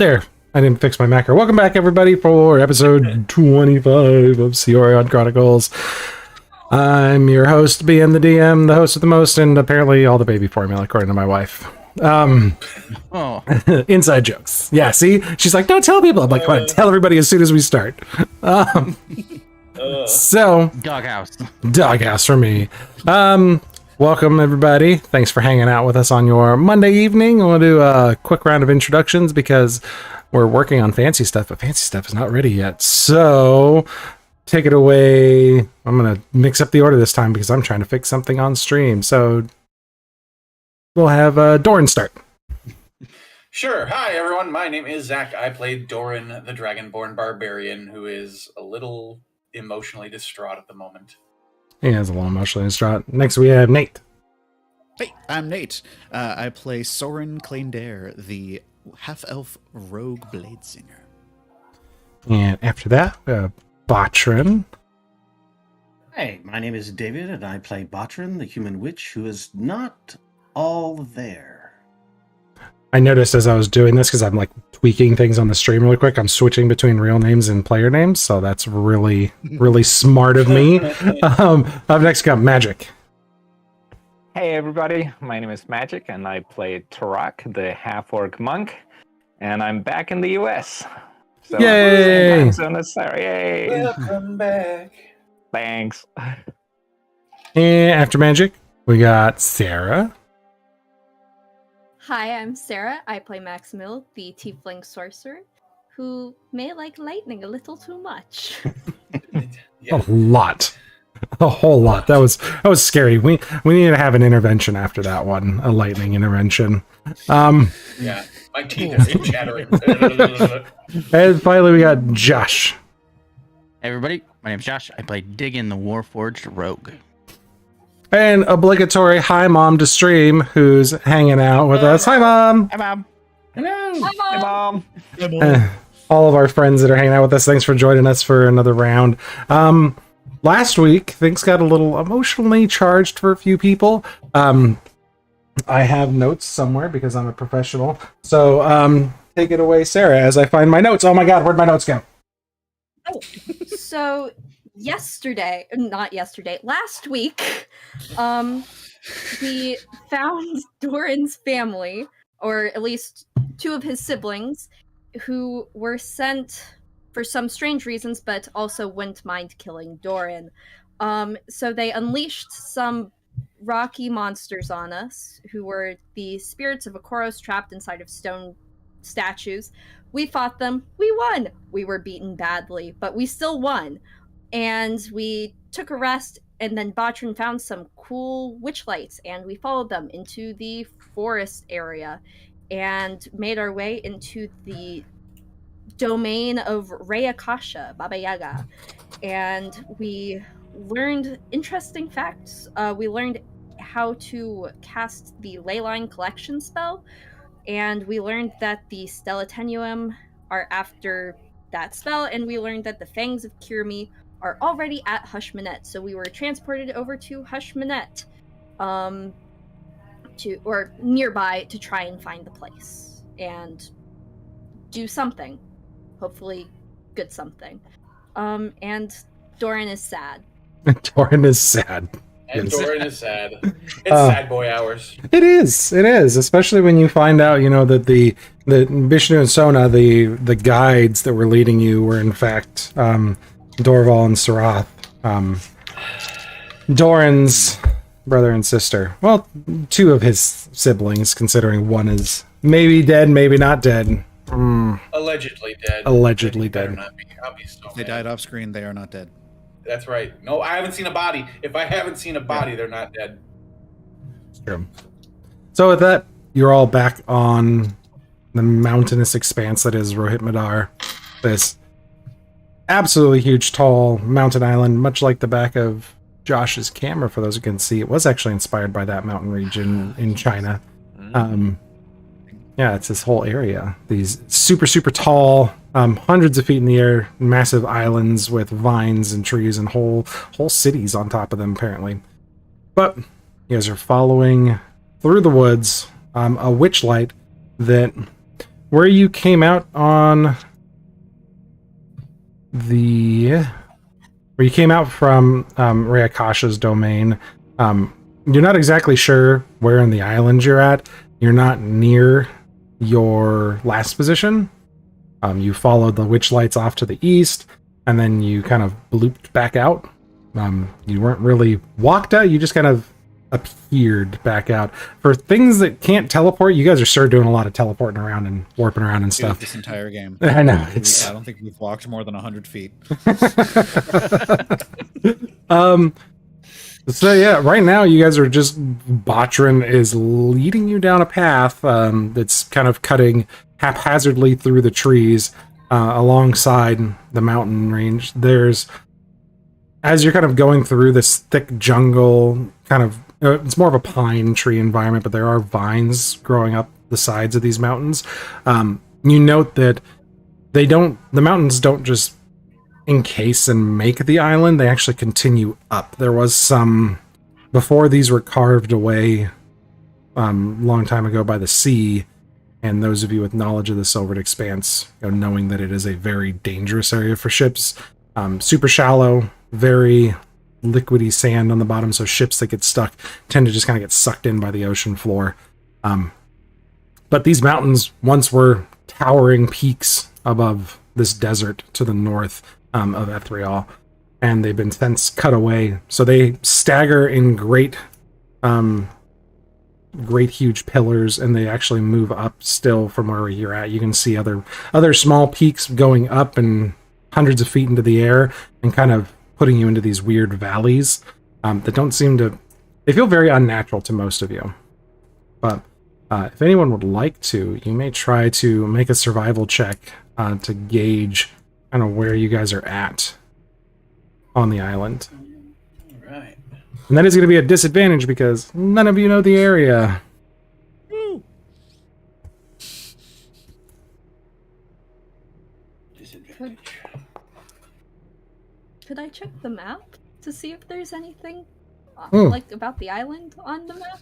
There. I didn't fix my macro. Welcome back, everybody, for episode 25 of Cyorion Chronicles. I'm your host, BM the DM, the host of the most, and apparently all the baby formula, according to my wife. Inside jokes. Yeah, see? She's like, don't tell people. I'm like, come on, tell everybody as soon as we start. So, Doghouse for me. Welcome, everybody. Thanks for hanging out with us on your Monday evening. We'll do a quick round of introductions because we're working on fancy stuff, but fancy stuff is not ready yet. So, take it away. I'm going to mix up the order this time because I'm trying to fix something on stream. So, we'll have Doran start. Sure. Hi, everyone. My name is Zach. I played Doran, the Dragonborn Barbarian, who is a little emotionally distraught at the moment. He is a little emotionally distraught. Next, we have Nate. Hey, I'm Nate. I play Soren Kleindare, the half-elf rogue blade singer. And after that, we have Botrin. Hey, my name is David, and I play Botrin, the human witch, who is not all there. I noticed as I was doing this, because I'm like tweaking things on the stream really quick, I'm switching between real names and player names, so that's really, really smart of me. Up next comes Magic. Hey everybody, my name is Magic, and I play Tarak, the half-orc monk, and I'm back in the US. So Yay! Yay! Welcome back. Thanks. And after Magic, we got Sarah. Hi, I'm Sarah. I play Maximil, the tiefling sorcerer, who may like lightning a little too much. Yeah. A whole lot. That was scary. We needed to have an intervention after that one, a lightning intervention. Yeah, my teeth are chattering. And finally, we got Josh. Hey everybody, my name's Josh. I play Diggin the Warforged Rogue. And obligatory hi mom to stream, who's hanging out with us. Hi mom. Hi mom. Hello. Hi, Mom! All of our friends that are hanging out with us, thanks for joining us for another round. Last week, things got a little emotionally charged for a few people. I have notes somewhere because I'm a professional. So take it away, Sarah, as I find my notes. Oh my god, where'd my notes go? So, last week, we found Doran's family, or at least two of his siblings, who were sent for some strange reasons, but also wouldn't mind killing Doran. So they unleashed some rocky monsters on us, who were the spirits of Akoros trapped inside of stone statues. We fought them. We won. We were beaten badly, but we still won. And we took a rest, and then Botrin found some cool witch lights, and we followed them into the forest area and made our way into the domain of Rayakasha, Baba Yaga. And we learned interesting facts. We learned how to cast the Leyline Collection spell, and we learned that the Stella Tenuum are after that spell, and we learned that the Fangs of Kirmi are already at Hushmanet, so we were transported over to Hushmanet, or nearby, to try and find the place and do something, hopefully good something. And Doran is sad. Doran is sad. And Doran is sad. It's sad boy hours. It is, especially when you find out, that the Vishnu and Sona, the guides that were leading you, were in fact Dorval and Sarath, Doran's brother and sister. Well, two of his siblings, considering one is maybe dead, maybe not dead. Allegedly dead. Allegedly dead. I'll be so They mad. died off screen. They are not dead. That's right. No, I haven't seen a body. If I haven't seen a body, they're not dead. True. So with that, you're all back on the mountainous expanse that is Rohit Madar. This absolutely huge, tall mountain island, much like the back of Josh's camera, for those who can see. It was actually inspired by that mountain region in China. Yeah, it's this whole area. These super, super tall, hundreds of feet in the air, massive islands with vines and trees and whole cities on top of them, apparently. But you guys are following through the woods, a witch light that where you came out on where you came out from Rayakasha's domain, you're not exactly sure where in the island you're at. You're not near your last position. You followed the witch lights off to the east, and then you kind of blooped back out. You weren't really walked out, you just kind of appeared back out. For things that can't teleport, you guys are sure doing a lot of teleporting around and warping around and stuff. This entire game. I know. I don't think we've walked more than 100 feet. So yeah, right now you guys are just, Botrin is leading you down a path that's kind of cutting haphazardly through the trees alongside the mountain range. There's, as you're kind of going through this thick jungle, kind of, it's more of a pine tree environment, but there are vines growing up the sides of these mountains. You note that the mountains don't just encase and make the island, they actually continue up. There was some, before these were carved away long time ago by the sea, and those of you with knowledge of the Silvered Expanse, knowing that it is a very dangerous area for ships, super shallow, very liquidy sand on the bottom, so ships that get stuck tend to just kind of get sucked in by the ocean floor. But these mountains once were towering peaks above this desert to the north of Ethrial, and they've been since cut away. So they stagger in great huge pillars, and they actually move up still from where you're at. You can see other small peaks going up and hundreds of feet into the air and kind of putting you into these weird valleys that don't seem to, they feel very unnatural to most of you. But if anyone would like to, you may try to make a survival check to gauge kind of where you guys are at on the island. All right. And that is going to be a disadvantage because none of you know the area. Disadvantage. Could I check the map to see if there's anything Hmm. like about the island on the map?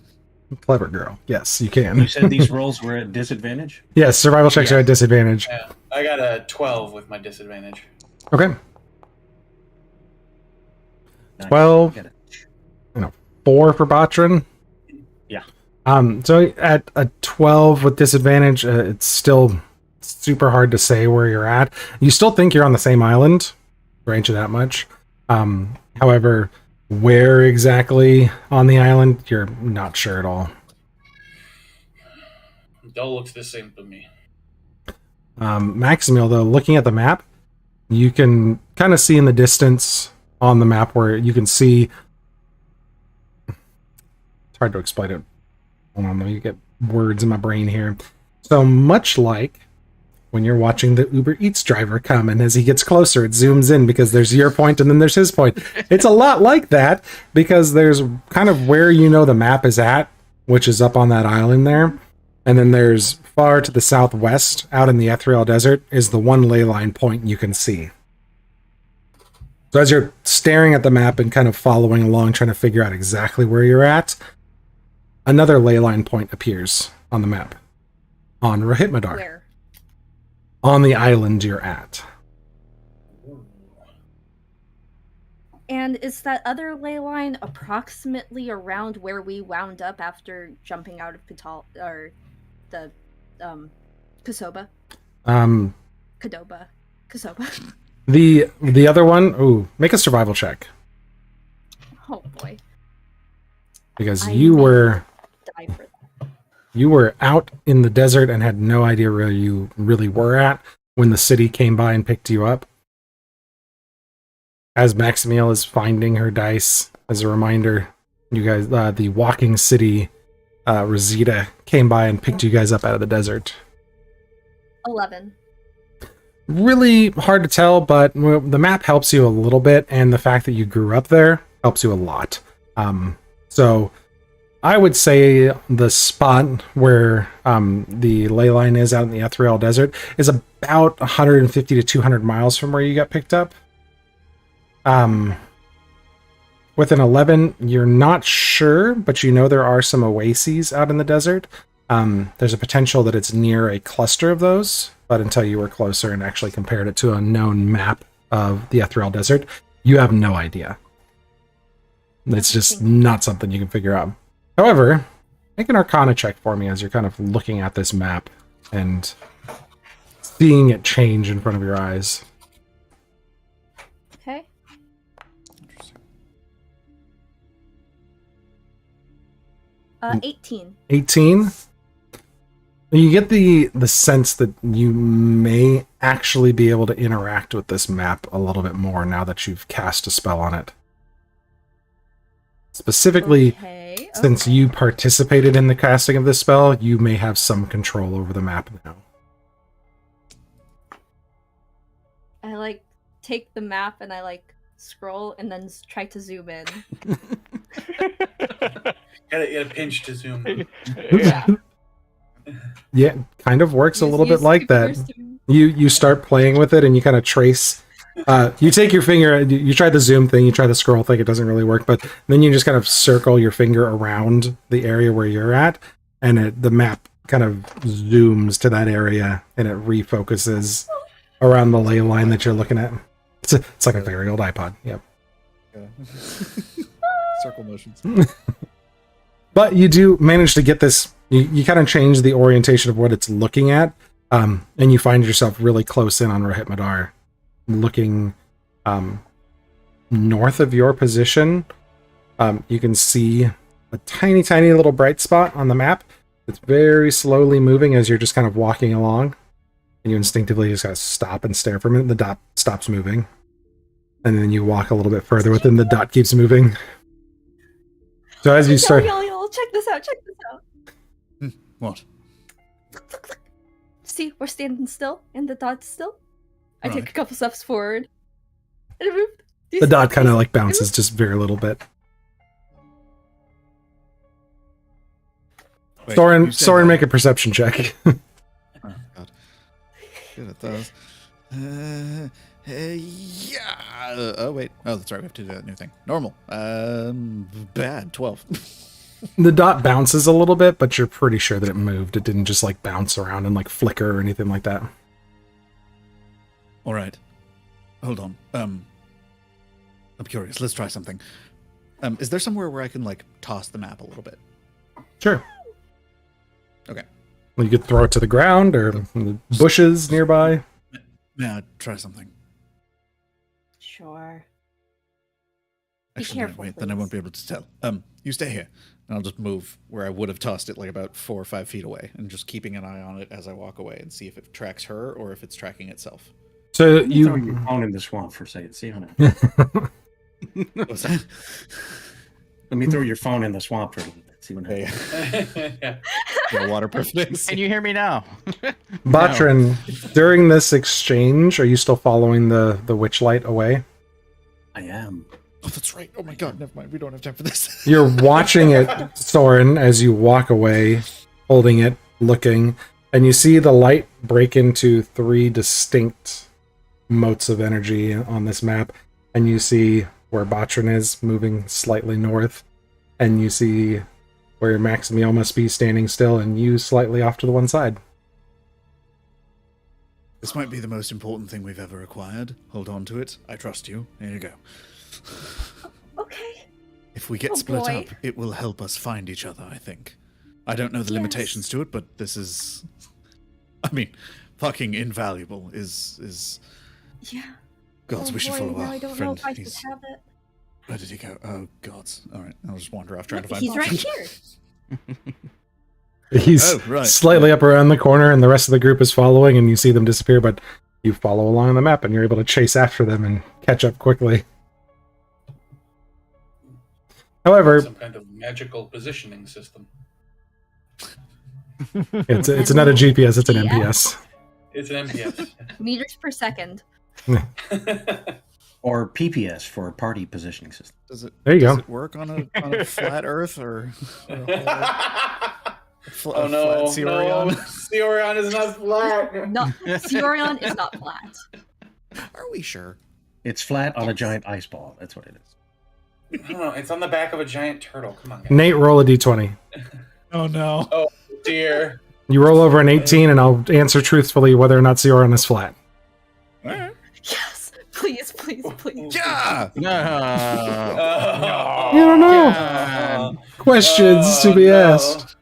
Clever girl. Yes, you can. You said these rolls were at disadvantage? Yes, survival checks are at disadvantage. Yeah, I got a 12 with my disadvantage. Okay. Nice. 12. Get it. 4 for Botrin. Yeah. So at a 12 with disadvantage, it's still super hard to say where you're at. You still think you're on the same island, range you that much. However, where exactly on the island, you're not sure at all. It all looks the same to me. Maximil, though, looking at the map, you can kind of see in the distance on the map where you can see. It's hard to explain it. Hold on, let me get words in my brain here. So much like when you're watching the Uber Eats driver come, and as he gets closer, it zooms in because there's your point and then there's his point. It's a lot like that because there's kind of where you know the map is at, which is up on that island there. And then there's far to the southwest, out in the Ethrial Desert, is the one ley line point you can see. So as you're staring at the map and kind of following along, trying to figure out exactly where you're at, another ley line point appears on the map. On Rahitmadar. Where? On the island you're at. And is that other ley line approximately around where we wound up after jumping out of the Kosoba? Kosoba. The other one, ooh, make a survival check. Oh boy. Because I you may were die for that. you were out in the desert and had no idea where you really were at when the city came by and picked you up. As Maximiel is finding her dice, as a reminder, you guys, the walking city, Rosita, came by and picked you guys up out of the desert. 11. Really hard to tell, but the map helps you a little bit, and the fact that you grew up there helps you a lot. So I would say the spot where the ley line is out in the Ethrial Desert is about 150 to 200 miles from where you got picked up. With an 11, you're not sure, but you know there are some oases out in the desert. There's a potential that it's near a cluster of those, but until you were closer and actually compared it to a known map of the Ethereal Desert, you have no idea. It's just not something you can figure out. However, make an Arcana check for me as you're kind of looking at this map and seeing it change in front of your eyes. Okay. 18. 18. You get the sense that you may actually be able to interact with this map a little bit more now that you've cast a spell on it. Specifically, since you participated in the casting of this spell, you may have some control over the map now. I take the map and I scroll and then try to zoom in. Gotta pinch to zoom. Yeah. Yeah, kind of works a little bit like that. You start playing with it and you kind of trace. You take your finger, you try the zoom thing, you try the scroll thing, it doesn't really work, but then you just kind of circle your finger around the area where you're at, and the map kind of zooms to that area and it refocuses around the ley line that you're looking at. It's like a very old iPod. Yep. Circle motions. But you do manage to get this. You kind of change the orientation of what it's looking at, and you find yourself really close in on Rahit Madar, looking north of your position. You can see a tiny, tiny little bright spot on the map. It's very slowly moving as you're just kind of walking along, and you instinctively just gotta stop and stare for a minute. The dot stops moving, and then you walk a little bit further with it, and the dot keeps moving. So as you start, Y'all, check this out. Check this out. What? Look. See, we're standing still, and the dot's still. I Right. take a couple steps forward, and it moved. the dot kind of bounces just very little bit. Wait, Soren, make a perception check. Oh, God. Good at those. Yeah. Oh, wait. Oh, that's right. We have to do that new thing. Normal. Bad. 12. The dot bounces a little bit, but you're pretty sure that it moved. It didn't just bounce around and flicker or anything like that. All right. Hold on. I'm curious. Let's try something. Is there somewhere where I can toss the map a little bit? Sure. Okay. Well, you could throw it to the ground or the bushes nearby. Yeah, try something. Sure. Actually, careful, wait, then I please. won't be able to tell. You stay here, and I'll just move where I would have tossed it about 4 or 5 feet away, and just keeping an eye on it as I walk away and see if it tracks her or if it's tracking itself. So You throw your phone in the swamp for a second. See on it. What's that? Let me throw your phone in the swamp for a little bit. See what happens. Yeah, waterproofing. Can you hear me now? Botrin, during this exchange, are you still following the witch light away? I am. Oh, that's right. Oh my God, never mind. We don't have time for this. You're watching it, Soren, as you walk away, holding it, looking, and you see the light break into 3 distinct motes of energy on this map, and you see where Botrin is moving slightly north, and you see where Maximiel must be standing still, and you slightly off to the one side. This might be the most important thing we've ever acquired. Hold on to it. I trust you. Here you go. Okay. If we get Oh, split boy. up, it will help us find each other, I think. I don't know the limitations to it, but this is... fucking invaluable is... Yeah. Gods, Oh, we should boy, follow now our I don't know friend. if I should He's... have it. Where did he go? Oh, gods. All right, I'll just wander off trying to Look, find he's right Botrin. here. He's Oh, right. slightly up around the corner, and the rest of the group is following, and you see them disappear, but you follow along the map, and you're able to chase after them and catch up quickly. However, Some kind of magical positioning system. it's not a GPS, it's an MPS. It's an MPS. Meters per second. Or PPS for party positioning system. Does it, There you does go. it work on a flat Earth or a Oh no, flat Cyorion? no, Cyorion is not flat. No, Cyorion is not flat. Are we sure? It's flat on a giant ice ball. That's what it is. I don't know. It's on the back of a giant turtle. Come on, guys. Nate, roll a d20. Oh no. Oh, dear. You roll over an 18, and I'll answer truthfully whether or not Cyorion is flat. Yes, please, please, please. Yeah. No. You don't know. Questions to be no. asked.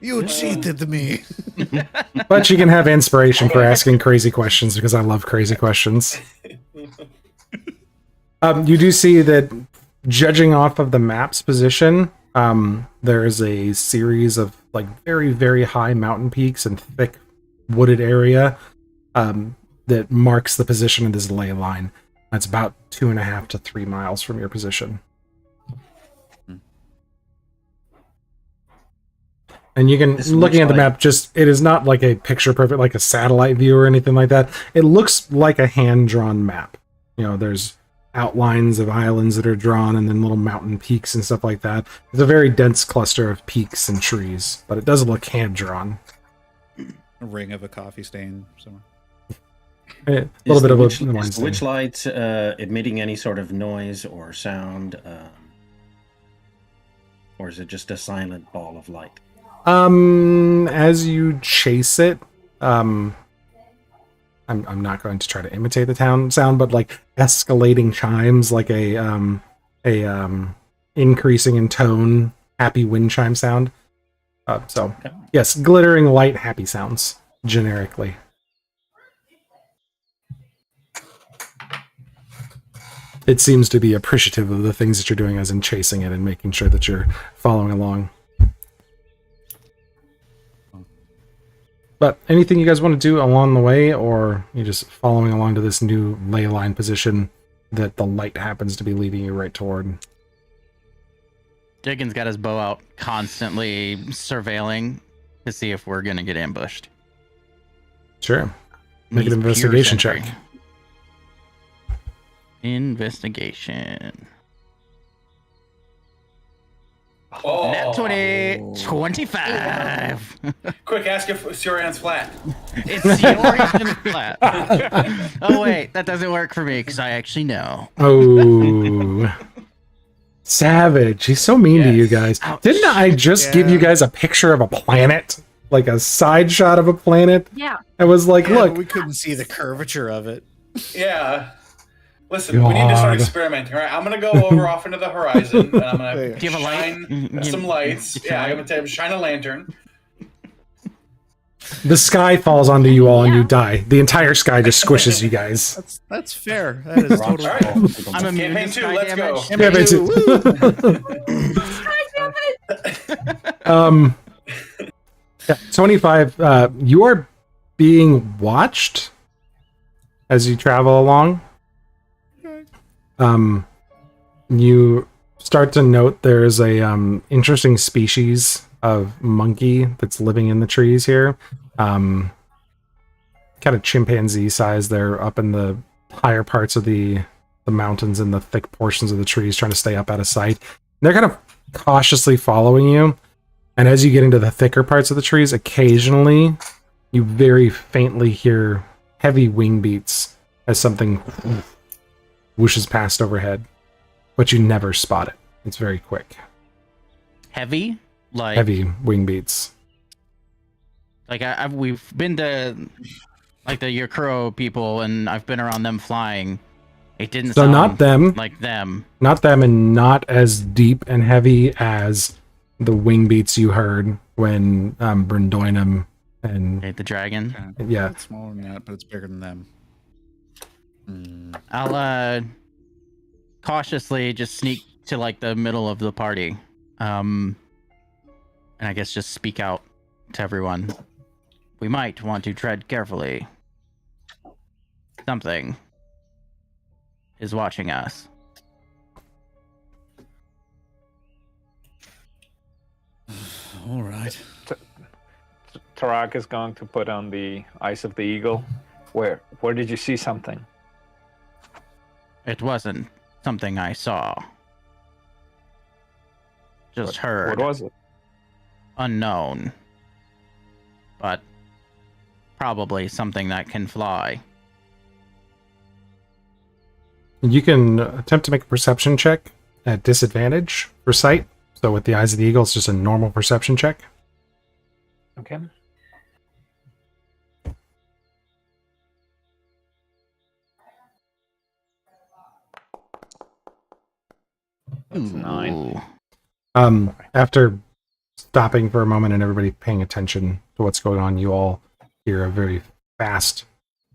You cheated me. But you can have inspiration for asking crazy questions because I love crazy questions. You do see that, judging off of the map's position, there is a series of like very, very high mountain peaks and thick wooded area that marks the position of this ley line. That's about 2.5 to 3 miles from your position. And you can, looking at the map, just, it is not like a picture perfect, like a satellite view or anything like that. It looks like a hand-drawn map. You know, there's outlines of islands that are drawn and then little mountain peaks and stuff like that. It's a very dense cluster of peaks and trees, but it does look hand-drawn. A ring of a coffee stain somewhere. A little bit of a Is the witch light emitting any sort of noise or sound? Or is it just a silent ball of light? As you chase it, I'm not going to try to imitate the town sound, but like escalating chimes, like a increasing in tone, happy wind chime sound. So yes, glittering light, happy sounds generically. It seems to be appreciative of the things that you're doing, as in chasing it and making sure that you're following along. But anything you guys want to do along the way, or you just following along to this new ley line position that the light happens to be leading you right toward? Diggins got his bow out, constantly surveilling to see if we're gonna get ambushed. Sure. Make an He's investigation pure check. sentry. Investigation. Oh. Nat 20, 25. Quick, ask if Cyorion's flat. It's Cyorion flat. Oh wait, that doesn't work for me because I actually know. Oh. Savage. He's so mean to you guys. Ouch. Didn't I just give you guys a picture of a planet? Like a side shot of a planet? Yeah. I was like, look. We couldn't see the curvature of it. Yeah. Listen, we need to start God. experimenting, right? I'm gonna go over off into the horizon, and I'm gonna Do you have a light? shine some lights. Yeah, I'm gonna shine a lantern. The sky falls onto you all and you die. The entire sky just squishes you guys. That's fair. That is totally All right. I'm immune Campaign to 2, sky let's go. damage. Yeah, 25. You are being watched as you travel along. You start to note there's a interesting species of monkey that's living in the trees here. Kind of chimpanzee size. They're up in the higher parts of the mountains and the thick portions of the trees, trying to stay up out of sight. They're kind of cautiously following you. And as you get into the thicker parts of the trees, occasionally you very faintly hear heavy wing beats as something whooshes past overhead, but you never spot it. It's very quick. Heavy? Like Heavy wing beats. Like we've been to like the Yakuro people, and I've been around them flying. It didn't So sound not them, like them. not them, and not as deep and heavy as the wing beats you heard when Bryndoinum and Okay, the dragon. yeah. It's smaller than that, but it's bigger than them. I'll cautiously just sneak to like the middle of the party. And I guess just speak out to everyone. We might want to tread carefully. Something is watching us. All right. Tarak is going to put on the Eyes of the Eagle. Where did you see something? It wasn't something I saw. Just heard. What was it? Unknown. But probably something that can fly. You can attempt to make a perception check at disadvantage for sight. So with the Eyes of the Eagle, it's just a normal perception check. Okay. That's 9. After stopping for a moment and everybody paying attention to what's going on, you all hear a very fast,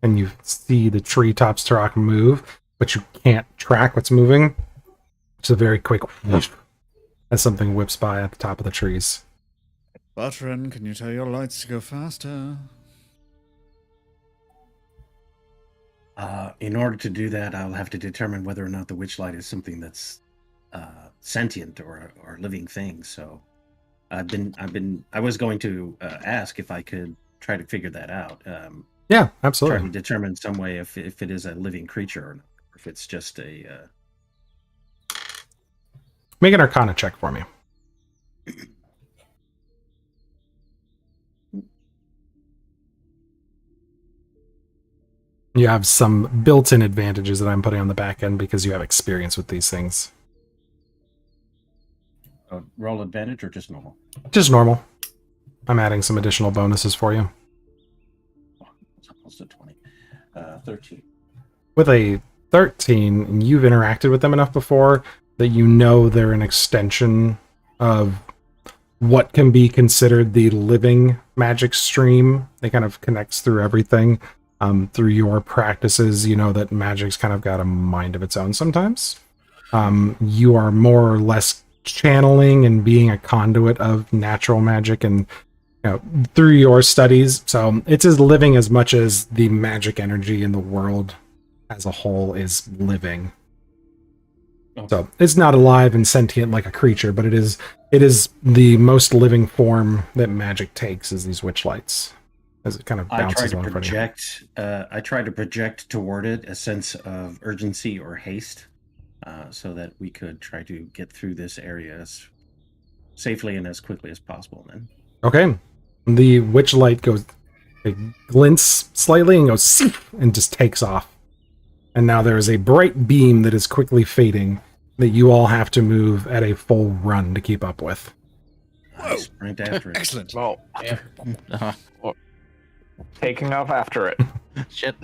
and you see the treetops Turok move, but you can't track what's moving. It's a very quick whoosh as something whips by at the top of the trees. Butron, can you tell your lights to go faster? In order to do that, I'll have to determine whether or not the witch light is something that's sentient or a living thing. So, I was going to ask if I could try to figure that out. Yeah, Try absolutely. to determine some way if it is a living creature or not, or if it's just a. Make an Arcana check for me. You have some built-in advantages that I'm putting on the back end because you have experience with these things. Roll advantage or just normal? Just normal. I'm adding some additional bonuses for you. It's almost a 20. 13. With a 13, you've interacted with them enough before that you know they're an extension of what can be considered the living magic stream. It kind of connects through everything. Through your practices, you know that magic's kind of got a mind of its own sometimes. You are more or less channeling and being a conduit of natural magic and through your studies. So it's as living as much as the magic energy in the world as a whole is living. Okay. So it's not alive and sentient like a creature, but it is the most living form that magic takes is these witch lights. As it kind of bounces on front of you. I try to project toward it a sense of urgency or haste, so that we could try to get through this area as safely and as quickly as possible. Then, okay, the witch light it glints slightly and goes "Seep," and just takes off. And now there is a bright beam that is quickly fading that you all have to move at a full run to keep up with. I sprint after it. Excellent. Well, Yeah. taking off after it. Shit.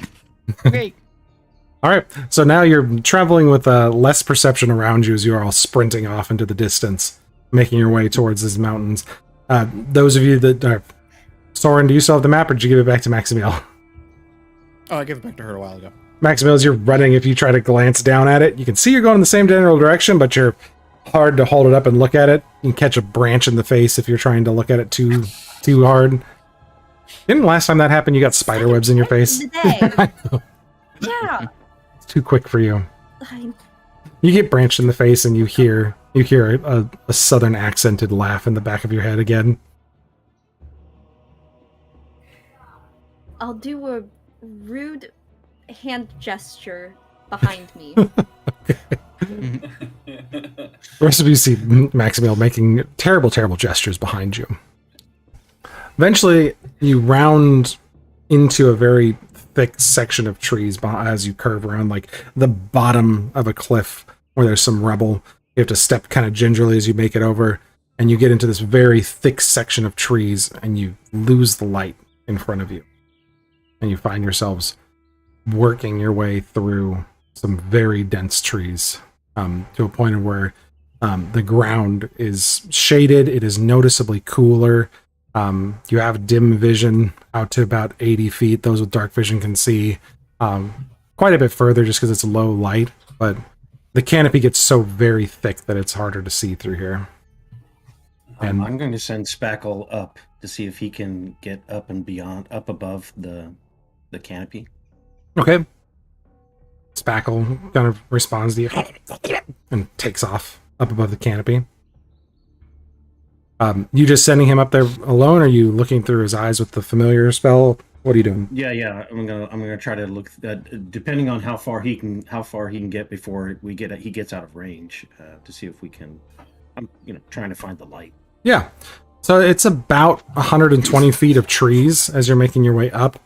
Okay. All right, so now you're traveling with less perception around you as you are all sprinting off into the distance, making your way towards these mountains. Those of you that are... Soren, do you still have the map, or did you give it back to Maximiel? Oh, I gave it back to her a while ago. Maximiel, as you're running, if you try to glance down at it, you can see you're going in the same general direction, but you're hard to hold it up and look at it. You can catch a branch in the face if you're trying to look at it too hard. Didn't last time that happened, you got spider webs in your face? Yeah. It's too quick for you. I- You get branched in the face and you hear a southern accented laugh in the back of your head again. I'll do a rude hand gesture behind me. The rest of you see Maximiel making terrible, terrible gestures behind you. Eventually, you round into a very thick section of trees as you curve around like the bottom of a cliff where there's some rubble. You have to step kind of gingerly as you make it over, and you get into this very thick section of trees, and you lose the light in front of you. And you find yourselves working your way through some very dense trees to a point where the ground is shaded. It is noticeably cooler. You have dim vision out to about 80 feet. Those with dark vision can see quite a bit further just because it's low light, but the canopy gets so very thick that it's harder to see through here. And I'm going to send Spackle up to see if he can get up and beyond, up above the canopy. okay. Spackle kind of responds to you and takes off up above the canopy. You just sending him up there alone? Or are you looking through his eyes with the familiar spell? What are you doing? Yeah. I'm gonna try to look. Depending on how far he can get before he gets out of range, to see if we can. I'm trying to find the light. Yeah. So it's about 120 feet of trees as you're making your way up.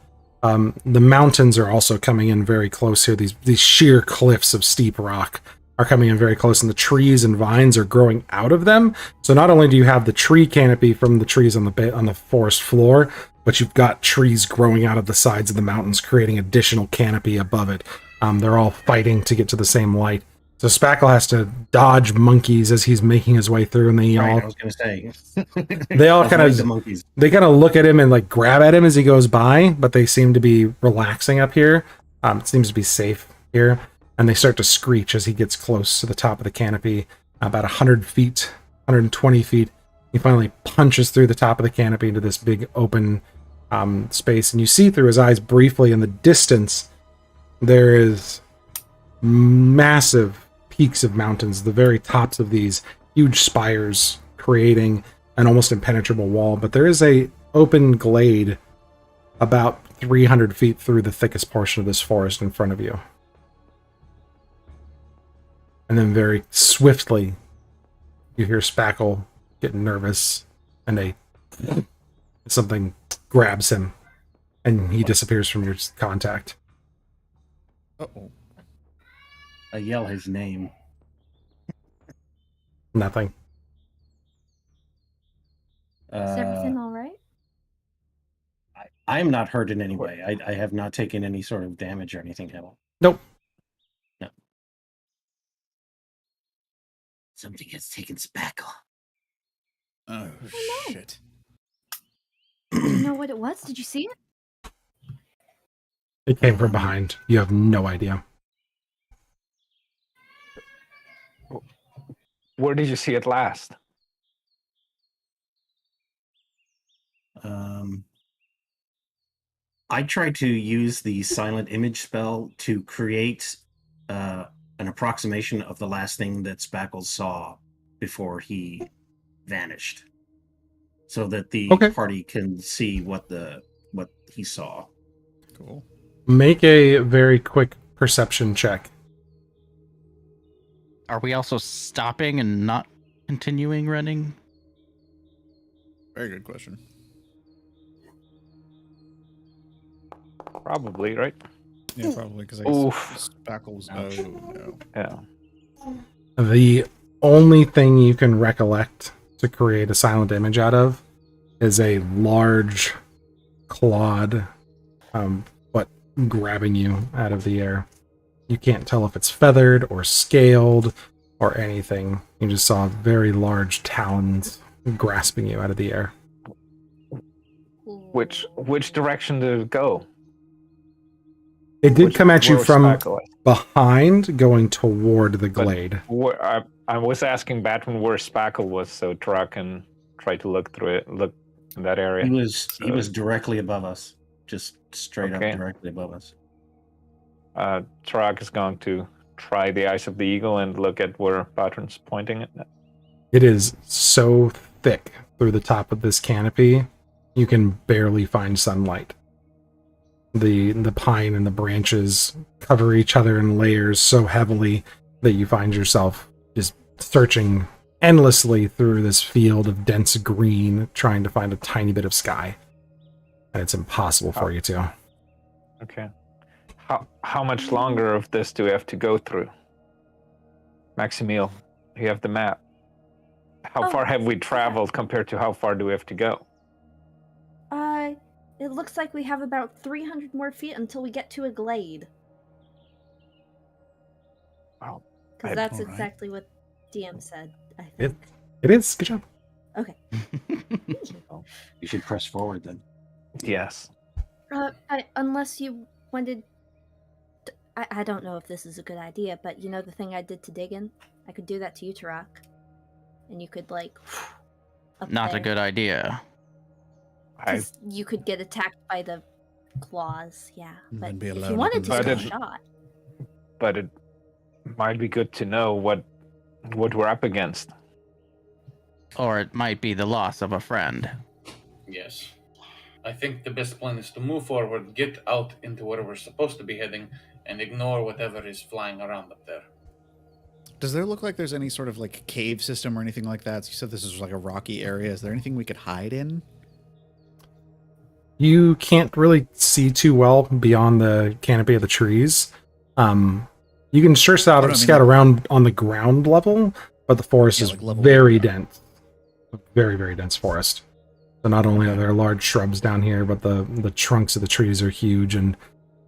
The mountains are also coming in very close here. These sheer cliffs of steep rock are coming in very close, and the trees and vines are growing out of them. So not only do you have the tree canopy from the trees on the forest floor, but you've got trees growing out of the sides of the mountains, creating additional canopy above it. They're all fighting to get to the same light. So Spackle has to dodge monkeys as he's making his way through, and they all. I was going to say. They all kind the of monkeys. they kind of look at him and like grab at him as he goes by, but they seem to be relaxing up here. It seems to be safe here, and they start to screech as he gets close to the top of the canopy, about 100 feet, 120 feet. He finally punches through the top of the canopy into this big open space, and you see through his eyes briefly in the distance there is massive peaks of mountains, the very tops of these huge spires creating an almost impenetrable wall, but there is a open glade about 300 feet through the thickest portion of this forest in front of you. And then very swiftly you hear Spackle get nervous, and something grabs him and he disappears from your contact. Uh-oh. I yell his name. Nothing. Is everything all right? I'm not hurt in any way. I have not taken any sort of damage or anything at all. Nope. No. Something has taken Spackle. Oh, Oh, no. shit. Do you know what it was? Did you see it? It came from behind. You have no idea. Where did you see it last? I tried to use the silent image spell to create an approximation of the last thing that Spackle saw before he vanished, so that the party can see what he saw. Cool. Make a very quick perception check. Are we also stopping and not continuing running? Very good question. Probably, right? Yeah, probably, because I Oof. Spackle's no. Yeah. The only thing you can recollect to create a silent image out of is a large clawed but grabbing you out of the air. You can't tell if it's feathered or scaled or anything. You just saw very large talons grasping you out of the air. Which direction did it go? It did come at you Where was from Spackle at? behind, going toward the glade. I was asking Batman where Spackle was, so Truck can try to look through it, look in that area. He was directly above us, just straight up directly above us. Truck is going to try the eyes of the eagle and look at where Patron's pointing at. It is so thick through the top of this canopy, you can barely find sunlight. The pine and the branches cover each other in layers so heavily that you find yourself just searching endlessly through this field of dense green, trying to find a tiny bit of sky. And it's impossible for you to. Okay. How much longer of this do we have to go through? Maximil, you have the map. How far have we traveled compared to how far do we have to go? It looks like we have about 300 more feet until we get to a glade. Wow. Because that's exactly what DM said, I It, think. it is. Good job. Okay. You should press forward then. Yes. Unless you wanted... I don't know if this is a good idea, but you know the thing I did to Diggin? I could do that to you, Tarak. And you could, like... up Not there. a good idea. 'Cause you could get attacked by the claws, yeah. And But then be if alone you up wanted in to the take a sky. shot... But it might be good to know what we're up against. Or it might be the loss of a friend. Yes. I think the best plan is to move forward, get out into where we're supposed to be heading, and ignore whatever is flying around up there. Does there look like there's any sort of like cave system or anything like that? You said this is like a rocky area. Is there anything we could hide in? You can't really see too well beyond the canopy of the trees. You can sure scout, Oh, no, I mean, scout like- around on the ground level, but the forest Yeah, is like level very one, yeah. dense. Very, very dense forest. So not only are there large shrubs down here, but the trunks of the trees are huge, and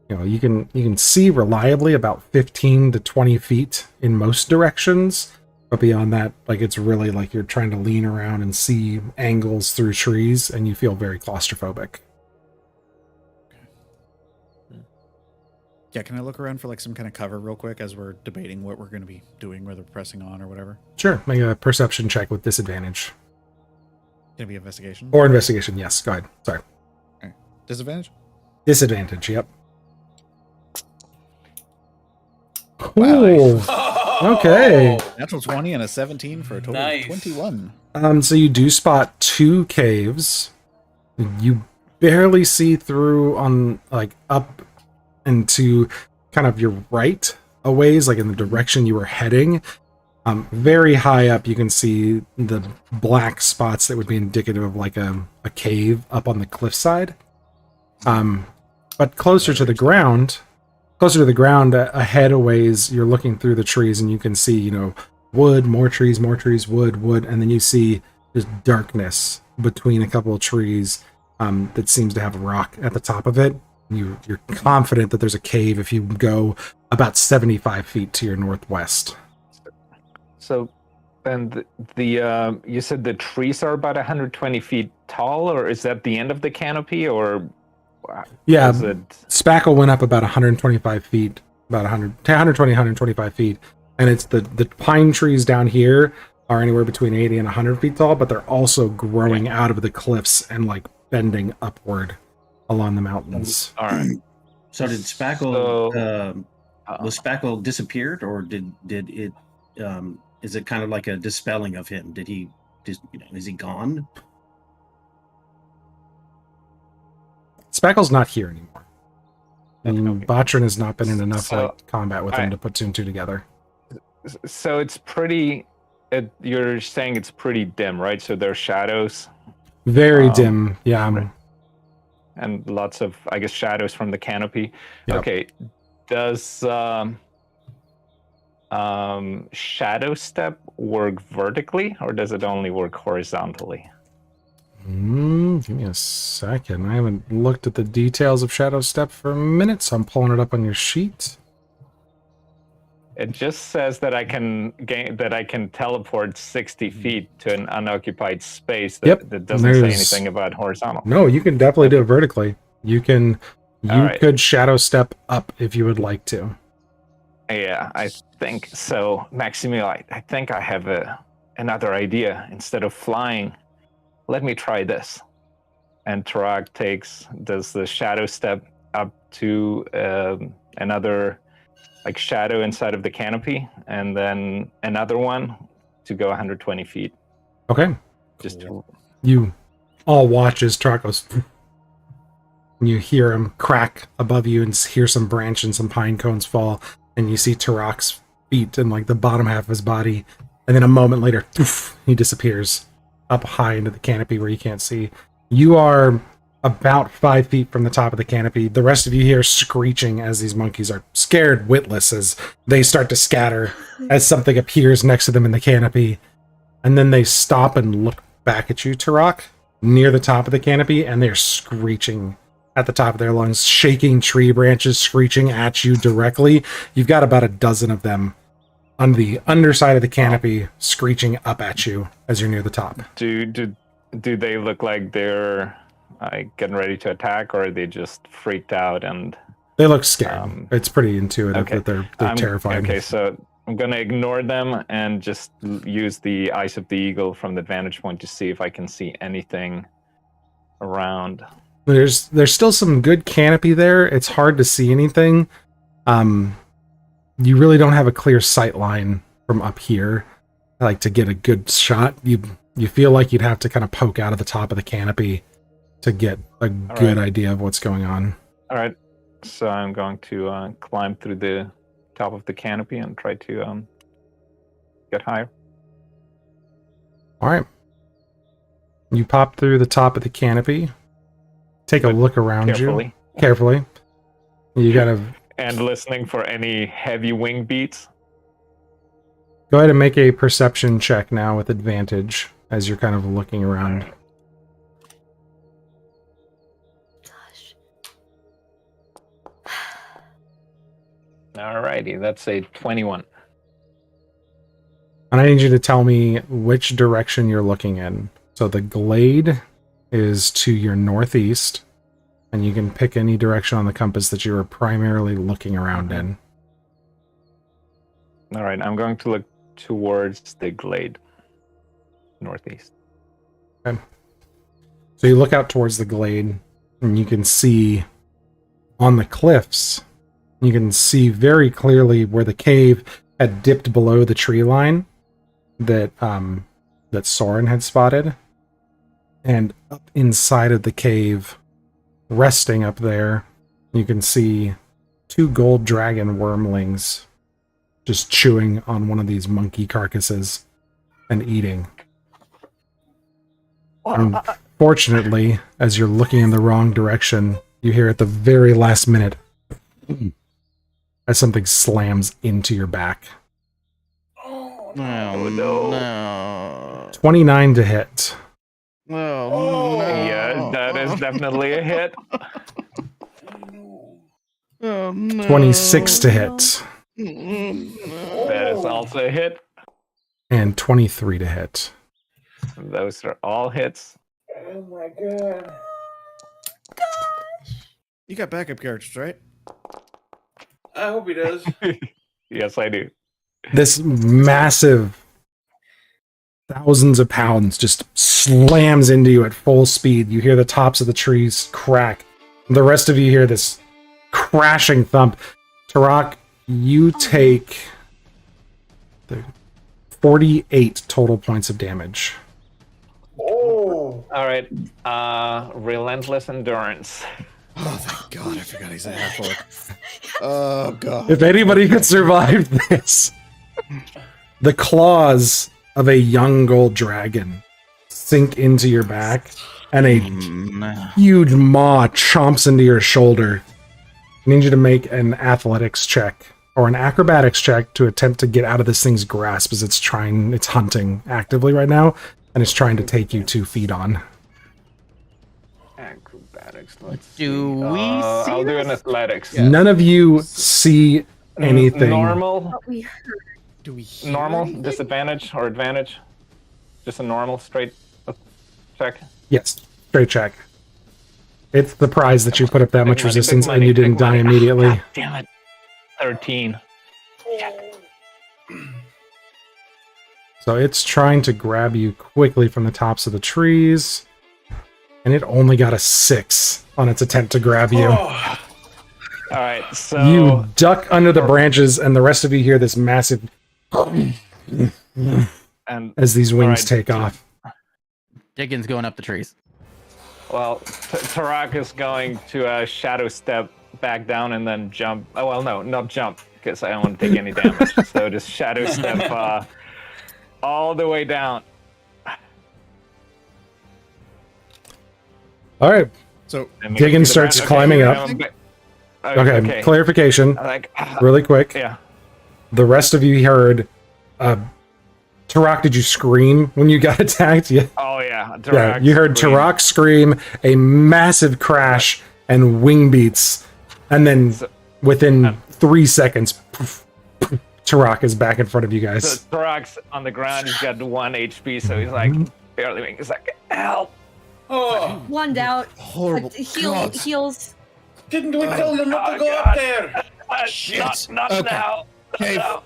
you can see reliably about 15 to 20 feet in most directions. But beyond that, like it's really like you're trying to lean around and see angles through trees, and you feel very claustrophobic. Yeah, can I look around for like some kind of cover real quick as we're debating what we're going to be doing, whether pressing on or whatever? Sure, make a perception check with disadvantage. Can it be investigation? Or investigation, yes. Go ahead. Sorry. Disadvantage? Disadvantage, yep. Wow. Ooh. Okay. Natural 20 and a 17 for a total Nice. of 21. So you do spot 2 caves. You barely see through on like up into kind of your right a ways, like in the direction you were heading. Very high up, you can see the black spots that would be indicative of like a cave up on the cliffside. But closer to the ground, ahead a ways, you're looking through the trees and you can see, wood, more trees, wood, and then you see just darkness between a couple of trees that seems to have a rock at the top of it. You're confident that there's a cave if you go about 75 feet to your northwest. So, and the you said the trees are about 120 feet tall, or is that the end of the canopy, or Yeah, is it? Spackle went up about 125 feet, about 120, 125 feet, and it's the pine trees down here are anywhere between 80 and 100 feet tall, but they're also growing out of the cliffs and like bending upward along the mountains. All right. So did Spackle was Spackle disappeared, or did it is it kind of like a dispelling of him? Did he just is he gone? Spackle's not here anymore. Okay. Botrin has not been in enough So, combat with him I- to put two and two together. So it's pretty. You're saying it's pretty dim, right? So there's shadows Very dim. Yeah. right. and lots of, I guess, shadows from the canopy. Yep. Okay. Does shadow step work vertically, or does it only work horizontally? Give me a second. I haven't looked at the details of Shadow Step for a minute, so I'm pulling it up on your sheet. It just says that I can teleport 60 feet to an unoccupied space. That doesn't say there's- anything about horizontal. No, you can definitely do it vertically. You Alright. could Shadow Step up if you would like to. Yeah, I think so. Maximil, I think I have another idea. Instead of flying, let me try this. And Tarak does the shadow step up to another like shadow inside of the canopy, and then another one to go 120 feet. Okay. Just to, You all watch as Tarak goes. And you hear him crack above you and hear some branch and some pine cones fall. And you see Tarak's feet and like the bottom half of his body. And then a moment later, he disappears up high into the canopy where you can't see. You are about 5 feet from the top of the canopy. The rest of you hear screeching as these monkeys are scared witless as they start to scatter as something appears next to them in the canopy. And then they stop and look back at you, Tarak, near the top of the canopy, and they're screeching at the top of their lungs, shaking tree branches, screeching at you directly. You've got about a dozen of them on the underside of the canopy, screeching up at you as you're near the top. do they look like they're getting ready to attack, or are they just freaked out and? They look scared. It's pretty intuitive okay. that they're terrified. Okay, so I'm gonna ignore them and just use the eyes of the eagle from the vantage point to see if I can see anything around. There's still some good canopy there. It's hard to see anything. You really don't have a clear sight line from up here, like to get a good shot. You feel like you'd have to kind of poke out of the top of the canopy to get a good idea of what's going on. All right, so I'm going to climb through the top of the canopy and try to get higher. All right. You pop through the top of the canopy. Take a look around you Carefully. carefully. You gotta and listening for any heavy wing beats. Go ahead and make a perception check now with advantage as you're kind of looking around. Gosh. Alrighty, that's a 21. And I need you to tell me which direction you're looking in. So the glade is to your northeast, and you can pick any direction on the compass that you are primarily looking around in. All right, I'm going to look towards the glade, northeast. Okay. So you look out towards the glade, and you can see on the cliffs, you can see very clearly where the cave had dipped below the tree line that Soren had spotted. And up inside of the cave, resting up there, you can see 2 gold dragon wormlings just chewing on one of these monkey carcasses and eating. Unfortunately, as you're looking in the wrong direction, you hear at the very last minute as something slams into your back. Oh, no. 29 to hit. Oh, no. Yeah, that is definitely a hit. Oh, no. 26 to hit. That is also a hit. And 23 to hit. Those are all hits. Oh my god. You got backup characters, right? I hope he does. Yes, I do. This massive, thousands of pounds just slams into you at full speed. You hear the tops of the trees crack. The rest of you hear this crashing thump. Tarak, you take 48 total points of damage. Oh. All right. Relentless endurance. Oh, thank God. I forgot he's a half-orc. Oh, God. If anybody could survive this, the claws of a young gold dragon sink into your back, and a huge maw chomps into your shoulder. I need you to make an athletics check or an acrobatics check to attempt to get out of this thing's grasp as it's hunting actively right now, and it's trying to take you 2 feet on. Acrobatics. Do we see I'll do an this? athletics. Yeah. None of you see anything. Normal. What we heard. Do we hear Normal. anything? Disadvantage or advantage? Just a normal straight check. Yes, straight check. It's the prize that you put up that much Big money, resistance big and you money, didn't big die money. immediately. God damn it. 13. So it's trying to grab you quickly from the tops of the trees, and it only got a 6 on its attempt to grab you. Oh. All right, so You duck under the branches, and the rest of you hear this massive and as these wings right. take off. Diggins going up the trees. well, Tarak is going to shadow step back down and then jump. Oh well, no, not jump because I don't want to take any damage. So just shadow step all the way down. All right. So, And we Diggins go to the starts ground. climbing up. I'm ba- Okay, clarification, Like, really quick. yeah. The rest of you heard, Tarak, did you scream when you got attacked? Yeah. Oh yeah. Yeah, Tarak you heard scream. Tarak scream, a massive crash, and wing beats, and then So- within 3 seconds, poof, poof, Tarak is back in front of you guys. So Tarak's on the ground. He's got 1 HP, so he's like barely moving. He's like, help! Oh. One out. horrible. God. Heals. Didn't we tell them not to Oh, go God. up there? Shit. Not Okay. now. Cave, No.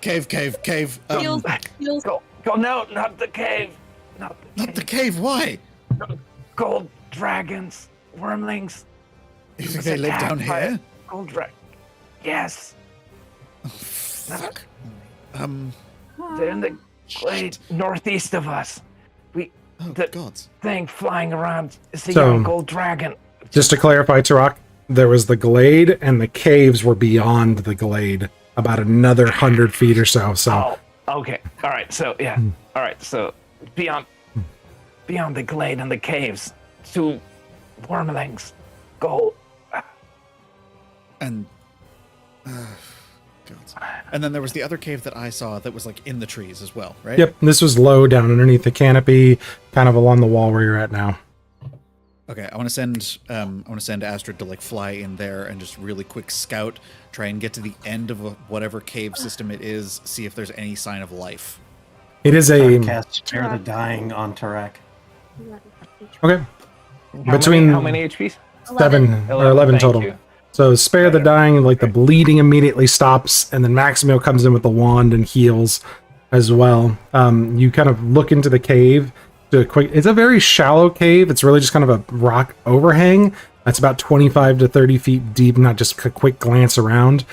cave. Heals. Heals. Go, no, not the cave. Not Not the cave. Why? gold dragons, wormlings. You think It's they live down attacked by here? Gold dragon. Yes, Fuck. they're in the glade northeast of us. Oh, The- God. Thing flying around is a So- young gold dragon. Just to clarify, Tarak, there was the glade, and the caves were beyond the glade, about another 100 feet or so. So, Oh, okay. All right. So yeah. All right. So beyond the glade and the caves, 2 wormlings, gold. And And then there was the other cave that I saw that was like in the trees as well, right? Yep, this was low down underneath the canopy, kind of along the wall where you're at now. Okay, I want to send Astrid to like fly in there and just really quick scout, try and get to the end of whatever cave system it is, see if there's any sign of life. It is Try a to cast Spare the Dying on Tarak. okay How many HPs? 7 or 11 Thank total. you. So spare the dying, like the bleeding immediately stops, and then Maximil comes in with the wand and heals as well. You kind of look into the cave. It's a very shallow cave. It's really just kind of a rock overhang. That's about 25 to 30 feet deep, not just a quick glance around.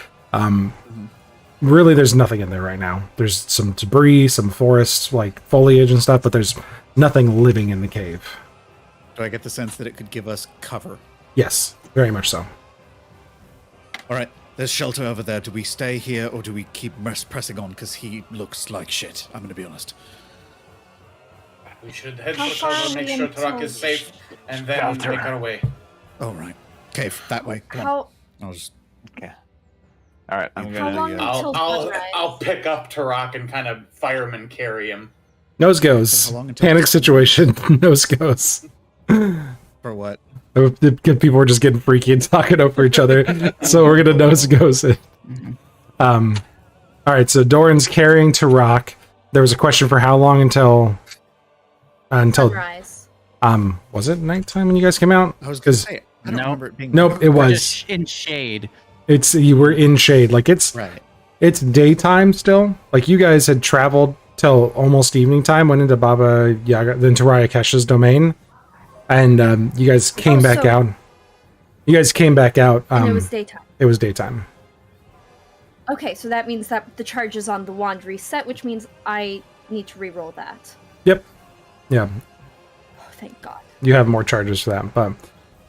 Really, there's nothing in there right now. There's some debris, some forest, like foliage and stuff, but there's nothing living in the cave. Do I get the sense that it could give us cover? Yes, very much so. All right, there's shelter over there. Do we stay here or do we keep pressing on? Because he looks like shit, I'm going to be honest. We should head How for far shelter, are make we sure until- Tarak is safe, and then Shelter. make our way. All right. Cave, that way. Come on. How I'll just... Okay. All right, I'm How long gonna. until sunrise? I'll pick up Tarak and kind of fireman carry him. Nose goes. How long until- Panic situation. Nose goes. For what? The people were just getting freaky and talking over each other, so we're gonna nose goes it. All right, so Doran's carrying Tarak. There was a question for how long until Sunrise. was it nighttime when you guys came out? I was going to 'Cause- say, I don't Nope. remember it being... Nope, it was. Just in shade. You were in shade. Like it's Right. daytime still. Like you guys had traveled till almost evening time, went into Baba Yaga, then to Rayakesh's domain, and you guys came back out. You guys came back out. And it was daytime. It was daytime. Okay, so that means that the charges on the wand reset, which means I need to re-roll that. Yep. Yeah. Oh, thank God. You have more charges for that, but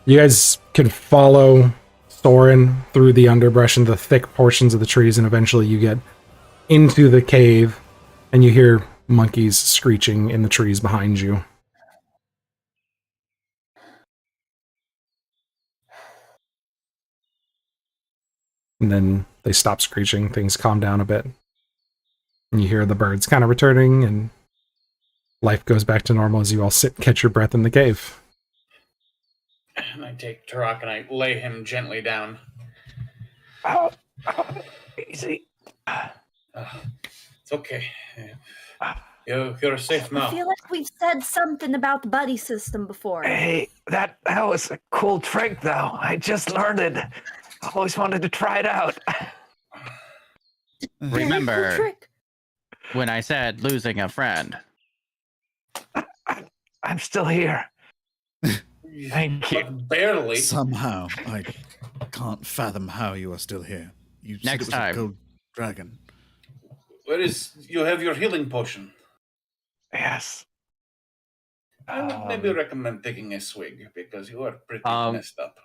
you guys can follow Thorin through the underbrush and the thick portions of the trees, and eventually you get into the cave, and you hear monkeys screeching in the trees behind you. And then they stop screeching, things calm down a bit. And you hear the birds kind of returning, and life goes back to normal as you all sit and catch your breath in the cave. And I take Tarak and I lay him gently down. Oh, easy. It's okay. You're safe I now. feel like we've said something about the buddy system before. Hey, that was a cool trick, though. I just learned it. I always wanted to try it out. Very Remember cool trick. when I said losing a friend? I'm still here. Thank you. But barely. Somehow, I can't fathom how you are still here. You said Next it was time. a gold dragon. Where is you have your healing potion? Yes. I would maybe recommend taking a swig because you are pretty messed up.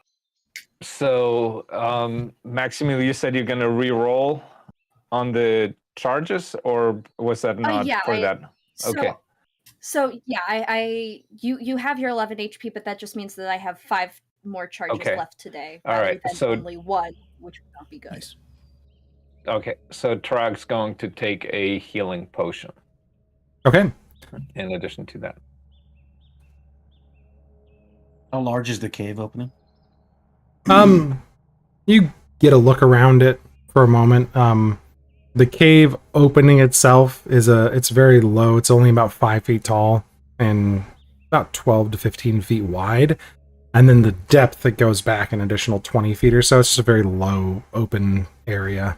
So, Maximil, you said you're gonna re-roll on the charges, or was that not yeah, for that? Okay. So yeah, you have your 11 HP, but that just means that I have 5 more charges Okay. left today. All rather right, than so- only 1, which would not be good. Nice. Okay, so Tarak's going to take a healing potion Okay. in addition to that. How large is the cave opening? You get a look around it for a moment. The cave opening itself it's very low. It's only about 5 feet tall and about 12 to 15 feet wide. And then the depth that goes back an additional 20 feet or so. It's just a very low open area.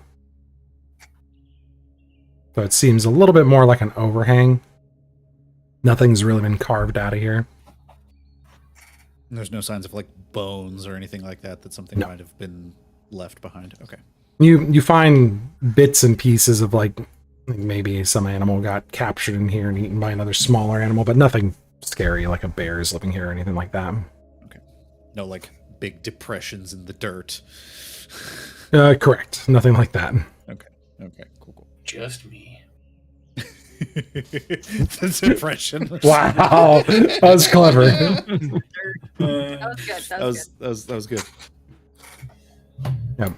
So it seems a little bit more like an overhang. Nothing's really been carved out of here. There's no signs of like bones or anything like that something No. might have been left behind. Okay. You find bits and pieces of like maybe some animal got captured in here and eaten by another smaller animal, but nothing scary like a bear is living here or anything like that. No like big depressions in the dirt. Correct. Nothing like that. Okay, cool. Just me. That's impression. Wow, that was clever. That was good. That was good. That was good. Yep.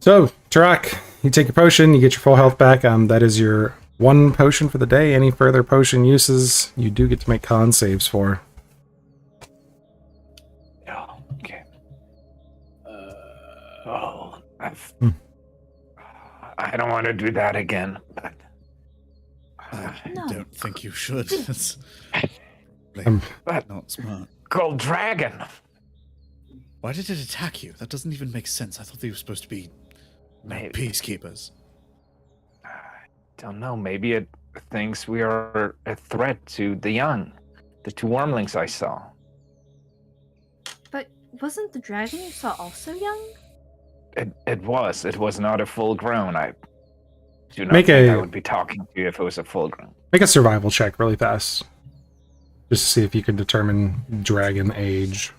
So, Tarak, you take your potion, you get your full health back. That is your one potion for the day. Any further potion uses, you do get to make con saves for. Oh, okay. Hmm. I don't want to do that again. But I No. don't think you should. It's but not smart. Gold Dragon. Why did it attack you? That doesn't even make sense. I thought they were supposed to be Maybe. peacekeepers. Don't know. Maybe it thinks we are a threat to the young, the 2 wormlings I saw. But wasn't the dragon you saw also young? It was. It was not a full grown. I do not Make think a- I would be talking to you if it was a full grown. Make a survival check really fast. Just to see if you can determine dragon age.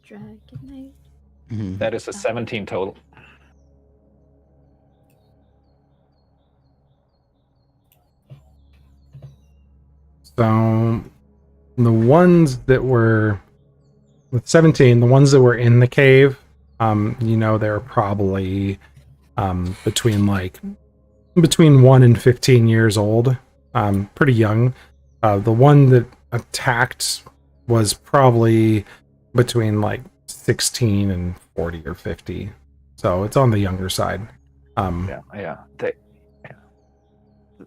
Dragon age? Mhm. That is a 17 total. So, the ones that were with 17, the ones that were in the cave, they're probably between 1 and 15 years old, pretty young. The one that attacked was probably between 16 and 40 or 50, so it's on the younger side. Yeah.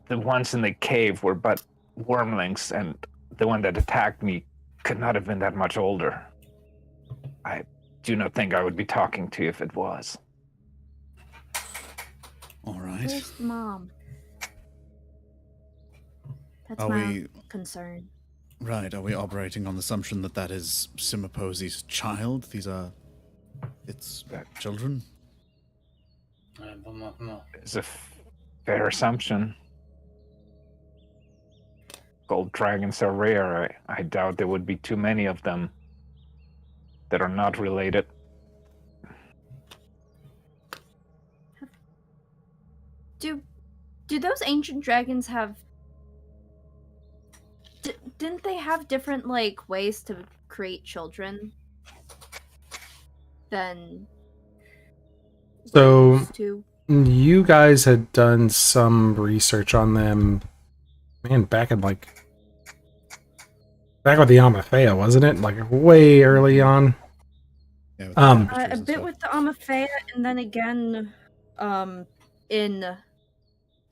The ones in the cave were but wormlings, and the one that attacked me could not have been that much older. I do not think I would be talking to you if it was. All right. Where's Mom? That's Are my we concern. right? Are we operating on the assumption that that is Simiposi's child? These are its children. I do not know. It's a fair assumption. Gold dragons are rare. I doubt there would be too many of them that are not related. Do those ancient dragons have? Didn't they have different ways to create children than So those two? you guys had done some research on them, man, back with the Amathea, wasn't it? Way early on. Yeah, with Um, the tapestries A and bit stuff. with the Amathea, and then again, in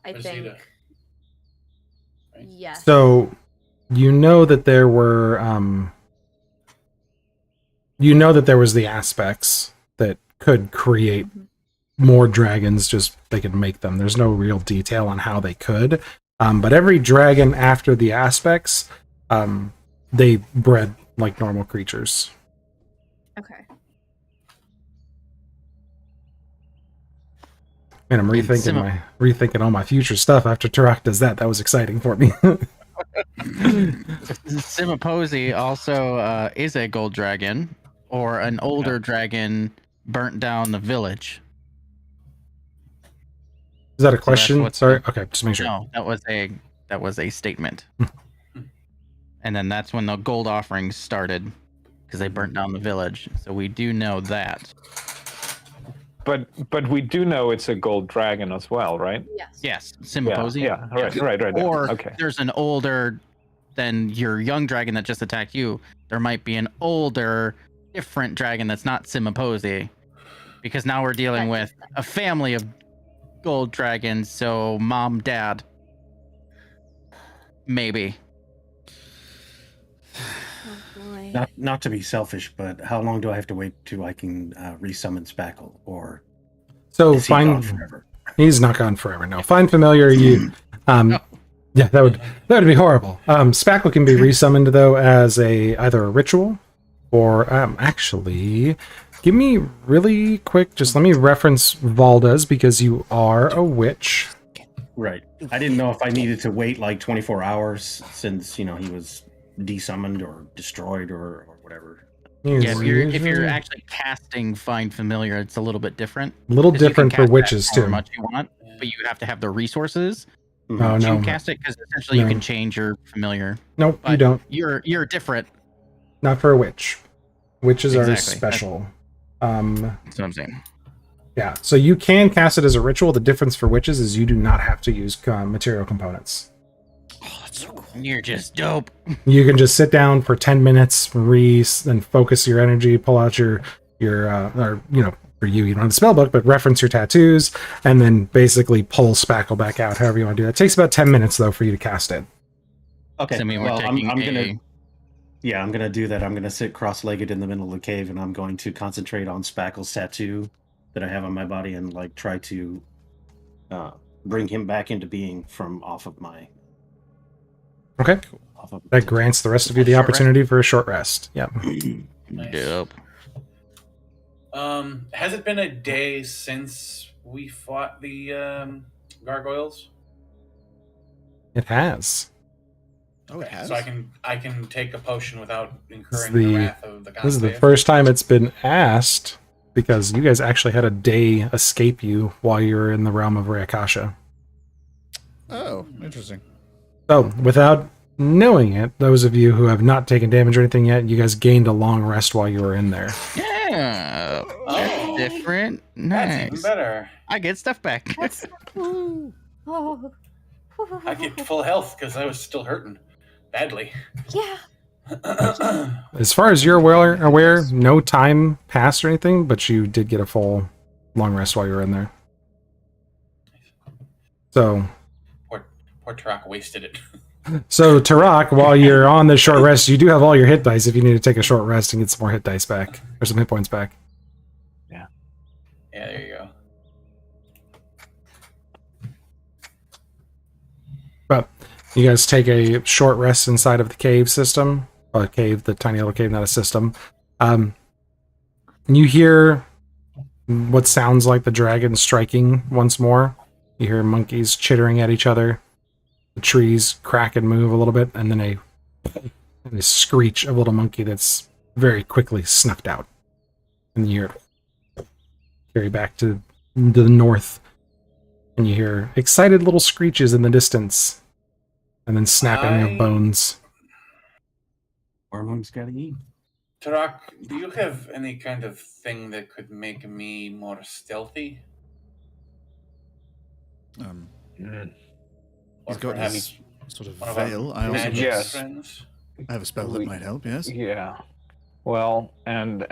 I Reseda. think Right? yes. So you know that there were the aspects that could create Mhm. more dragons, just they could make them. There's no real detail on how they could. But every dragon after the aspects, they bred like normal creatures. Okay. And I'm rethinking all my future stuff after Tarak does that. That was exciting for me. Simiposi also is a gold dragon, or an older dragon burnt down the village. Is that a that's question? what's Sorry. the- Okay, just make sure. No, that was a statement. And then that's when the gold offerings started, because they burnt down the village. So we do know that. But we do know it's a gold dragon as well, right? Yes. Yes, Simiposi. Yeah. Right. Or Okay. there's an older than your young dragon that just attacked you. There might be an older, different dragon that's not Simiposi, because now we're dealing with a family of gold dragons. So mom, dad, maybe. Oh boy. Not to be selfish, but how long do I have to wait till I can resummon Spackle, or So is he gone find forever? he's not gone forever. No, find familiar. You, yeah, that would be horrible. Spackle can be resummoned though as either a ritual, or actually, give me really quick. Just let me reference Valda's because you are a witch. Right. I didn't know if I needed to wait 24 hours since he was desummoned or destroyed or whatever. Yeah, if you're actually casting Find Familiar, it's a little bit different. a little 'Cause you can different for cast that witches however too. much you want, but you have to have the resources Oh to no, cast it, because essentially you No. can change your familiar. nope, you But don't. You're different. Not for a witch. Witches are Exactly. special. That's what I'm saying. Yeah, so you can cast it as a ritual. The difference for witches is you do not have to use material components. Oh, that's so cool. You're just dope. You can just sit down for 10 minutes, and focus your energy, pull out your or for you don't have the spell book, but reference your tattoos, and then basically pull Spackle back out, however you want to do that. It takes about 10 minutes though for you to cast it. Okay. So, I mean, well, I'm gonna do that. I'm gonna sit cross-legged in the middle of the cave, and I'm going to concentrate on Spackle's tattoo that I have on my body, and like try to bring him back into being from off of my. Okay. That grants the rest of you the opportunity for a short rest. Yep. Nice. Dope. Has it been a day since we fought the gargoyles? It has. Oh, it has. So I can take a potion without incurring the- the wrath of the gods. This is the first time it's been asked because you guys actually had a day escape you while you were in the realm of Rayakasha. Oh, interesting. So, without knowing it, those of you who have not taken damage or anything yet, you guys gained a long rest while you were in there. Yeah. That's Oh. different. That's even Nice. better. I get stuff back. That's oh. I get full health because I was still hurting badly. Yeah. As far as you're aware, no time passed or anything, but you did get a full long rest while you were in there. So, Poor Tarak wasted it. Tarak, while you're on the short rest, you do have all your hit dice if you need to take a short rest and get some more hit dice back, or some hit points back. Yeah, there you go. But you guys take a short rest inside of the cave system. Or cave, the tiny little cave, not a system. And you hear what sounds like the dragon striking once more. You hear monkeys chittering at each other. The trees crack and move a little bit, and then a screech of a little monkey that's very quickly snuffed out. And you hear it carry back to the north. And you hear excited little screeches in the distance. And then snapping of bones. Hormones gotta eat. Tarak, do you have any kind of thing that could make me more stealthy? Or He's got perhaps his sort of one of our veil. I also magic Yes. friends? I have a spell that might help. Yes. Yeah. Well, and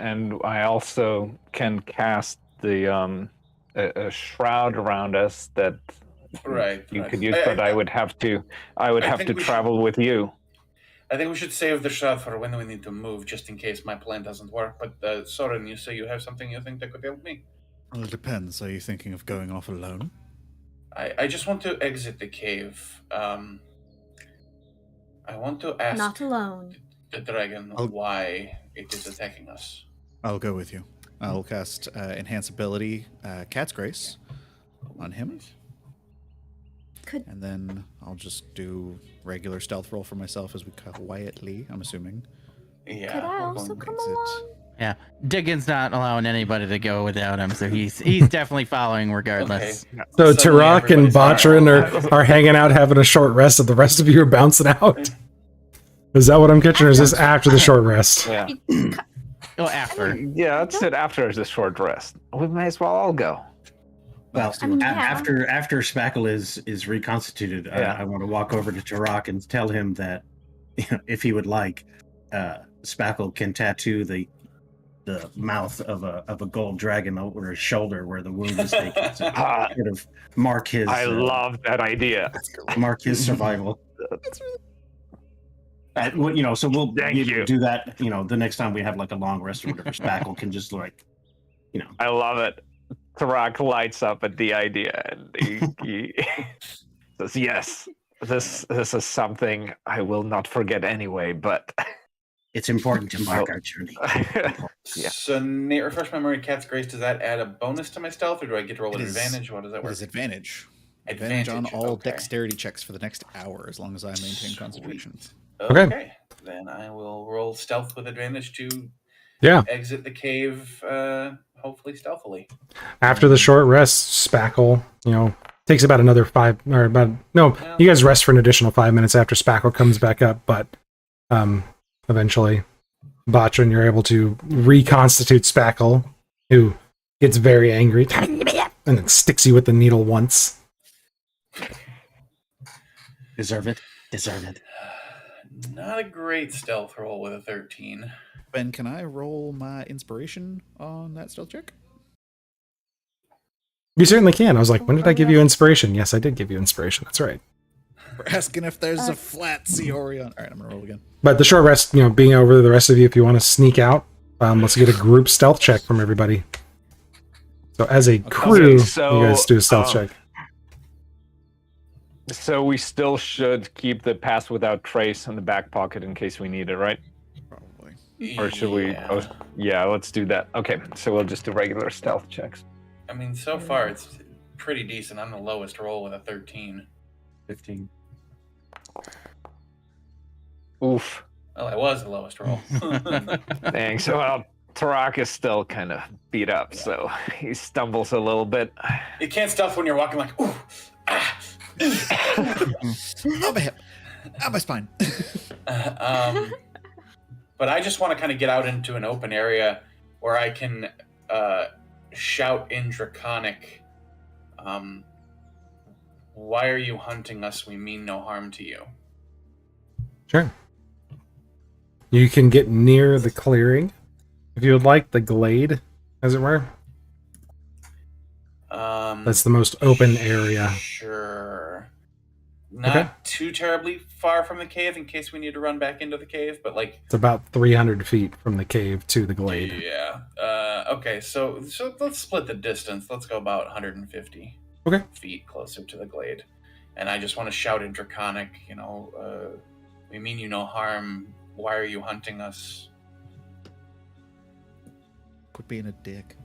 I also can cast the a shroud around us that Right. you right. could use, but I would have to think we travel with you. I think we should save the shroud for when we need to move, just in case my plan doesn't work. But Soren, you say you have something you think that could help me? Well, it depends. Are you thinking of going off alone? I just want to exit the cave. I want to ask Not alone. the dragon I'll- why it is attacking us. I'll go with you. I'll cast Enhance Ability, Cat's Grace, on him, Could and then I'll just do regular stealth roll for myself as we quietly. I'm assuming. Yeah. could I we're also going- come exit. along? Yeah, Diggins not allowing anybody to go without him, so he's definitely following regardless. Okay. So Suddenly Tarak and everybody's Botrin are hanging out having a short rest, and the rest of you are bouncing out. Is that what I'm catching, or is this after the short rest? Yeah. Oh, after. Yeah, that's it. After the short rest, we may as well all go. Well, I mean, yeah. after Spackle is reconstituted, Yeah. I want to walk over to Tarak and tell him that if he would like, Spackle can tattoo the mouth of a gold dragon over his shoulder where the wound is taken, to Ah, sort of mark his I love that idea. survival. So we'll Thank be able to you. do that. The next time we have like a long rest or whatever, Spackle can just I love it. Tarak lights up at the idea, and he says, "Yes, this is something I will not forget anyway." But it's important to mark our journey. Yeah. So, Nate, refresh my memory. Cat's Grace, does that add a bonus to my stealth, or do I get to roll an It is- advantage? What does that It work? is advantage. Advantage on all okay. dexterity checks for the next hour, as long as I maintain concentration. Okay. Okay. Then I will roll stealth with advantage to Yeah. exit the cave, hopefully stealthily. After the short rest, Spackle, takes about another 5 or about Yeah. you guys rest for an additional 5 minutes after Spackle comes back up, but eventually Botrin, you're able to reconstitute Spackle who gets very angry and then sticks you with the needle once. Deserve it. Deserve it. Not a great stealth roll with a 13. Ben, can I roll my inspiration on that stealth check? You certainly can. I was like, when did I give you inspiration? Yes, I did give you inspiration. That's right. We're asking if there's a flat Cyorion. All right, I'm gonna roll again. But the short rest, being over the rest of you, if you want to sneak out, let's get a group stealth check from everybody. So as a crew, you guys do a stealth check. So we still should keep the pass without trace in the back pocket in case we need it, right? Probably. Or should we? Oh, yeah, let's do that. Okay, so we'll just do regular stealth checks. I mean, so far it's pretty decent. I'm the lowest roll with a 13. 15. Oof. Well, I was the lowest roll. Thanks. Well, Tarak is still kind of beat up, so he stumbles a little bit. You can't stealth when you're walking like, ooh, ah. Oh, my hip. Oh, my spine. But I just want to kind of get out into an open area where I can shout in Draconic, why are you hunting us? We mean no harm to you. Sure. You can get near the clearing, if you would like, the glade, as it were. That's the most open area. Sure. Not too terribly far from the cave in case we need to run back into the cave, but like... It's about 300 feet from the cave to the glade. Yeah. Okay, so let's split the distance. Let's go about 150 feet closer to the glade. And I just want to shout in Draconic, we mean you no harm. Why are you hunting us? Quit being a dick.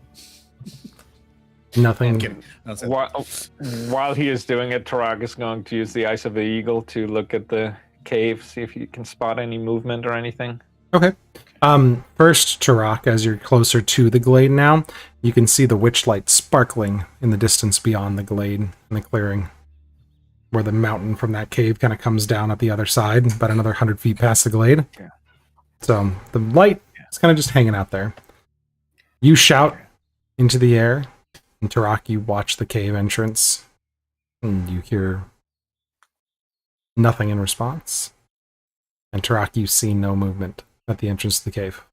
Nothing. While he is doing it, Tarak is going to use the Eyes of the Eagle to look at the cave, see if you can spot any movement or anything. Okay. First, Tarak, as you're closer to the glade now, you can see the witch light sparkling in the distance beyond the glade in the clearing, where the mountain from that cave kind of comes down at the other side, about another 100 feet past the glade. Yeah. So the light is kind of just hanging out there. You shout into the air, and Tarak, you watch the cave entrance, and you hear nothing in response. And Tarak, you see no movement at the entrance to the cave.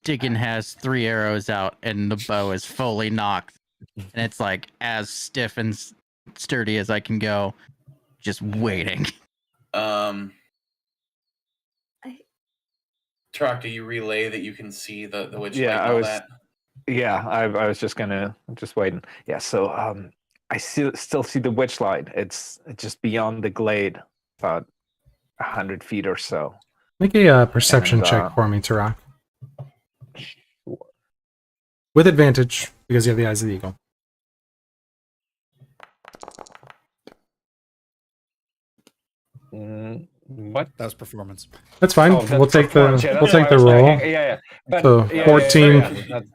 Diggin has 3 arrows out, and the bow is fully knocked. And it's like as stiff and sturdy as I can go, just waiting. Tarak, do you relay that you can see the witch light and all that? Yeah, I was just waiting. Yeah, so I still see the witch light. It's just beyond the glade, about 100 feet or so. Make a perception check for me, Tarak. With advantage, because you have the Eyes of the Eagle. What? That was performance. That's fine. Oh, we'll take the roll. Yeah. But, So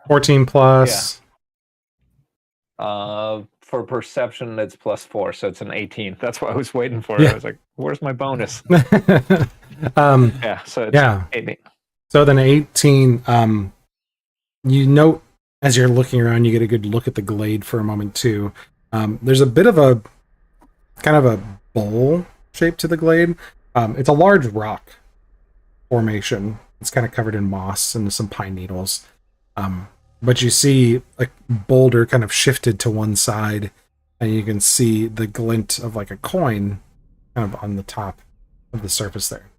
14 plus. For perception, it's +4, so it's an 18. That's what I was waiting for. Yeah. I was like, "Where's my bonus?" So it's 18. So then 18. You note as you're looking around, you get a good look at the glade for a moment too. There's a bit of a kind of a bowl shape to the glade. It's a large rock formation. It's kind of covered in moss and some pine needles. But you see a boulder kind of shifted to one side, and you can see the glint of like a coin kind of on the top of the surface there.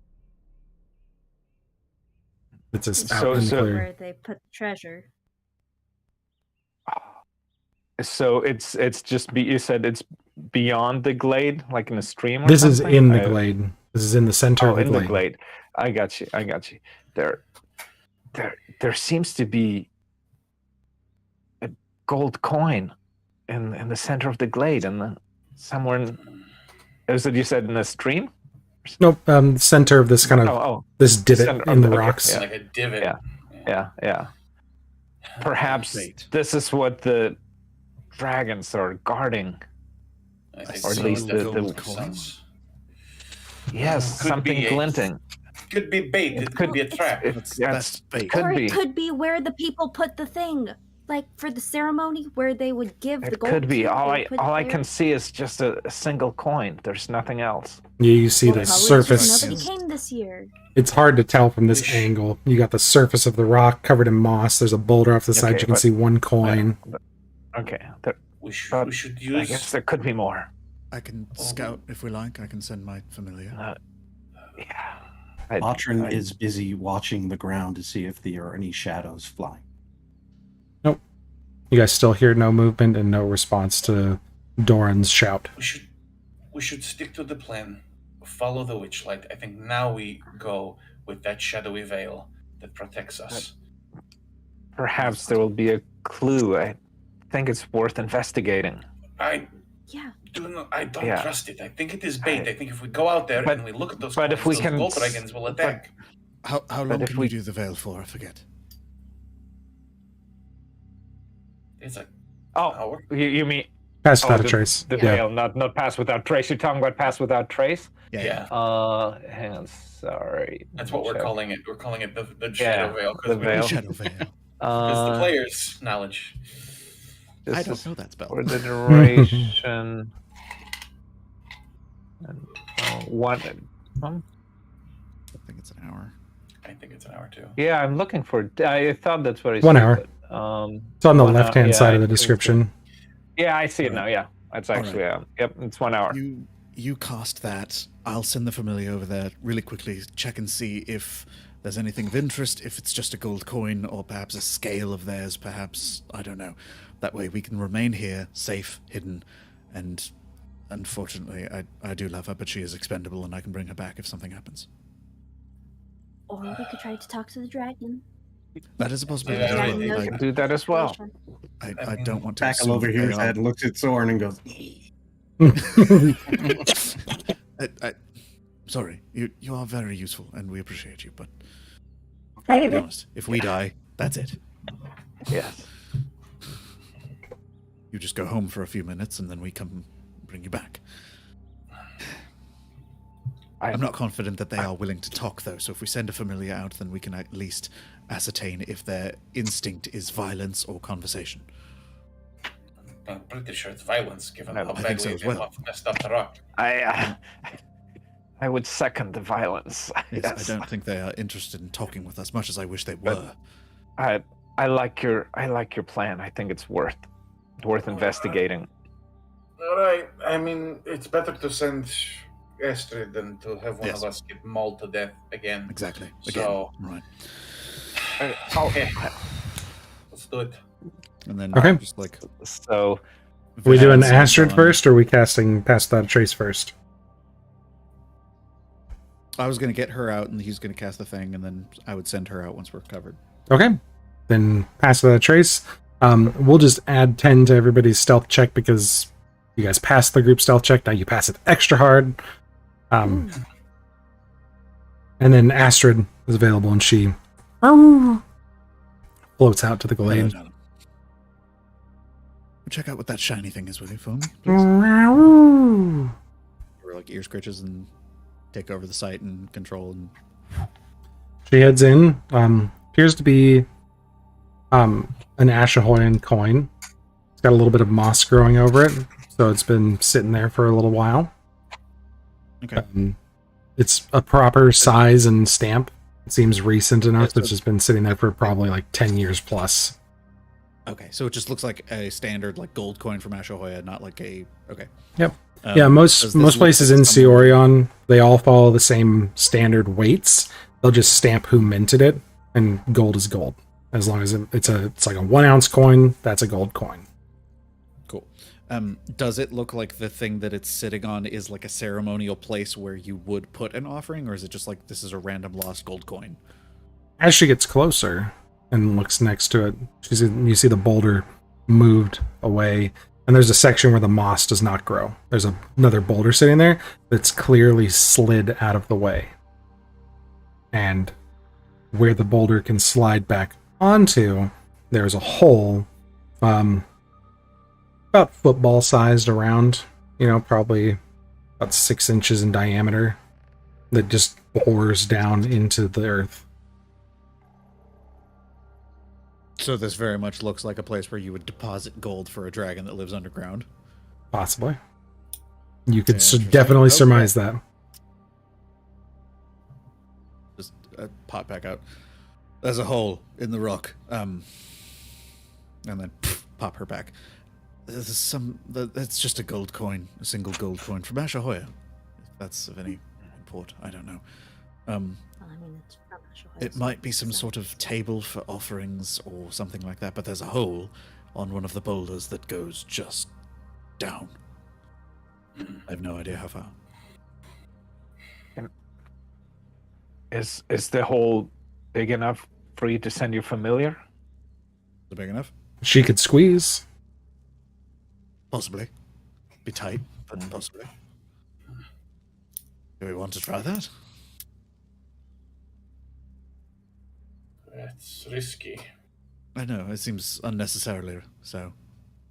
It's just out in the clear. Where they put the treasure. So it's just you said it's beyond the glade, like in a stream. Or This something? is in the glade. This is in the center of the in glade. the glade. I got you. There seems to be a gold coin in the center of the glade, and somewhere in. Is it you said in a stream? Nope. Center of this kind of this divot in the rocks. Like a divot. Yeah. Perhaps this is what the dragons are guarding, or at least the coins. yes, Could something be glinting. could be bait. It could be a trap. That's bait. Could or be. it could be where the people put the thing, like for the ceremony where they would give the It gold. could be. to, All they I put it all I there. can see is just a single coin. There's nothing else. You see Well, the probably surface. because nobody came this year. It's hard to tell from this angle. You got the surface of the rock covered in moss. There's a boulder off the side. Okay, You can but- see one coin. Okay. We But should I guess use. there could be more. I can scout if we like. I can send my familiar. Yeah. Otrin is busy watching the ground to see if there are any shadows flying. You guys still hear no movement and no response to Doran's shout. We should stick to the plan. Follow the witchlight. I think now we go with that shadowy veil that protects us. Perhaps there will be a clue. I think it's worth investigating. I Yeah. don't Yeah. trust it. I think it is bait. I think if we go out there But- and we look at those, but if we those can gold s- dragons will attack. How long if can we- we do the veil for? I forget. It's like Oh, hour. you mean Pass without a the- trace. the Yeah. veil, not pass without trace. You're talking about pass without trace? Yeah. Hang on, sorry. That's what we're Check. calling it. We're calling it the Yeah, shadow veil the because veil. Shadow veil. the players' knowledge. This I don't is know that spell. for the duration. And, one. I think it's an hour. I think it's an hour too. Yeah, I'm looking for. I thought that's what he 1 said. hour. But, It's on the 1 hour, left-hand yeah, side of I the think so. description. Yeah, I see it Alright. now. Yeah, that's actually. Yep, it's 1 hour. You cast that. I'll send the familiar over there really quickly. Check and see if there's anything of interest. If it's just a gold coin or perhaps a scale of theirs. Perhaps I don't know. That way we can remain here, safe, hidden, and unfortunately, I do love her, but she is expendable, and I can bring her back if something happens. Or we could try to talk to the dragon. That is a possibility. Yeah, as I well. You can do that as well. I don't want to. Packle assume over that here they his are- head and looks at Soren and goes, Sorry, you are very useful, and we appreciate you. But to be honest, if we die, that's it. Yes. You just go home for a few minutes, and then we come bring you back. I'm not confident that they are willing to talk, though. So if we send a familiar out, then we can at least ascertain if their instinct is violence or conversation. I'm pretty sure it's violence, given I how think badly so as they well. messed up the rock. I would second the violence. Yes, Yes. I don't think they are interested in talking with us, much as I wish they were. I like your plan. I think it's worth investigating. All right. I mean, it's better to send Astrid than to have one Yes. of us get mauled to death again. Exactly. So- Right. Okay. Let's do it. And then Okay. just like So Are we doing Vance Astrid on- first, or are we casting Pass Without a Trace first? I was going to get her out, and he's going to cast the thing, and then I would send her out once we're covered. Okay. Then Pass Without a Trace. We'll just add 10 to everybody's stealth check because you guys passed the group stealth check. Now you pass it extra hard. And then Astrid is available, and she floats out to the Hello, glade. darling. Check out what that shiny thing is with you for me, please. Or like ear scratches and take over the site and control. And She heads in. Appears to be an Ashahoyan coin. It's got a little bit of moss growing over it, so it's been sitting there for a little while. okay, It's a proper size and stamp. It seems recent enough. so- It's just been sitting there for probably like 10 years plus. okay. So it just looks like a standard like gold coin from Ashahoya, not like a okay. Yep. Um, Yeah, does most this most look places like in someone- Cyorion, they all follow the same standard weights. They'll just stamp who minted it, and gold is gold. As long as it's like a 1 ounce coin, that's a gold coin. Cool. Does it look like the thing that it's sitting on is like a ceremonial place where you would put an offering, or is it just like this is a random lost gold coin? As she gets closer and looks next to it, you see the boulder moved away, and there's a section where the moss does not grow. There's another boulder sitting there that's clearly slid out of the way. And where the boulder can slide back onto, there's a hole about football sized around, probably about 6 inches in diameter. that just pours down into the earth. So this very much looks like a place where you would deposit gold for a dragon that lives underground. Possibly. You could Interesting. definitely Okay. surmise that. Just pop back out. There's a hole in the rock. And then pop her back. That's just a gold coin, a single gold coin from Ashahoya. If that's of any import, I don't know. Well, I mean, it's from Ashahoya, It so might be it's some not- sort of table for offerings or something like that, but there's a hole on one of the boulders that goes just down. I have no idea how far. Is the hole big enough for you to send your familiar? Is it big enough? She could squeeze. Possibly. Be tight, but possibly. Do we want to try that? That's risky. I know, it seems unnecessarily so.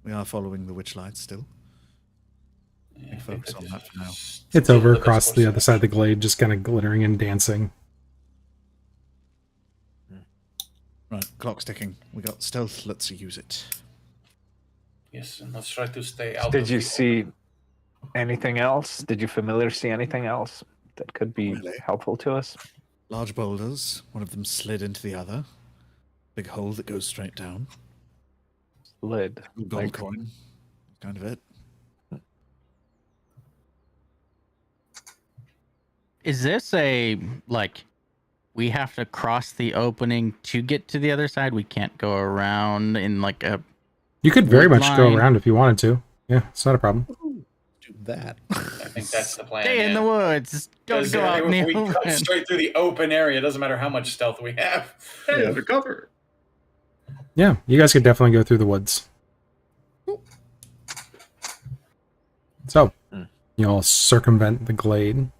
We are following the witch light still. Yeah, I focus think on that for now. is It's still over the best across course the of other side of the action. glade, just kind of glittering and dancing. Right, clock's ticking. We got stealth, let's use it. Yes, and let's try to stay out. Did of you the see open. anything else? Did your familiar see anything else that could be Really? helpful to us? Large boulders, one of them slid into the other. Big hole that goes straight down. Lid. Gold Like- coin. Kind of it. Is this a like we have to cross the opening to get to the other side? We can't go around in like a You could very Wood much go line. around if you wanted to. Yeah, it's not a problem. Do that. I think that's the plan. stay in the woods. Don't 'Cause, go out in the if we cut open. straight through the open area, it doesn't matter how much stealth we have. Hey, undercover. Yeah, you guys could definitely go through the woods. So, you all circumvent the glade,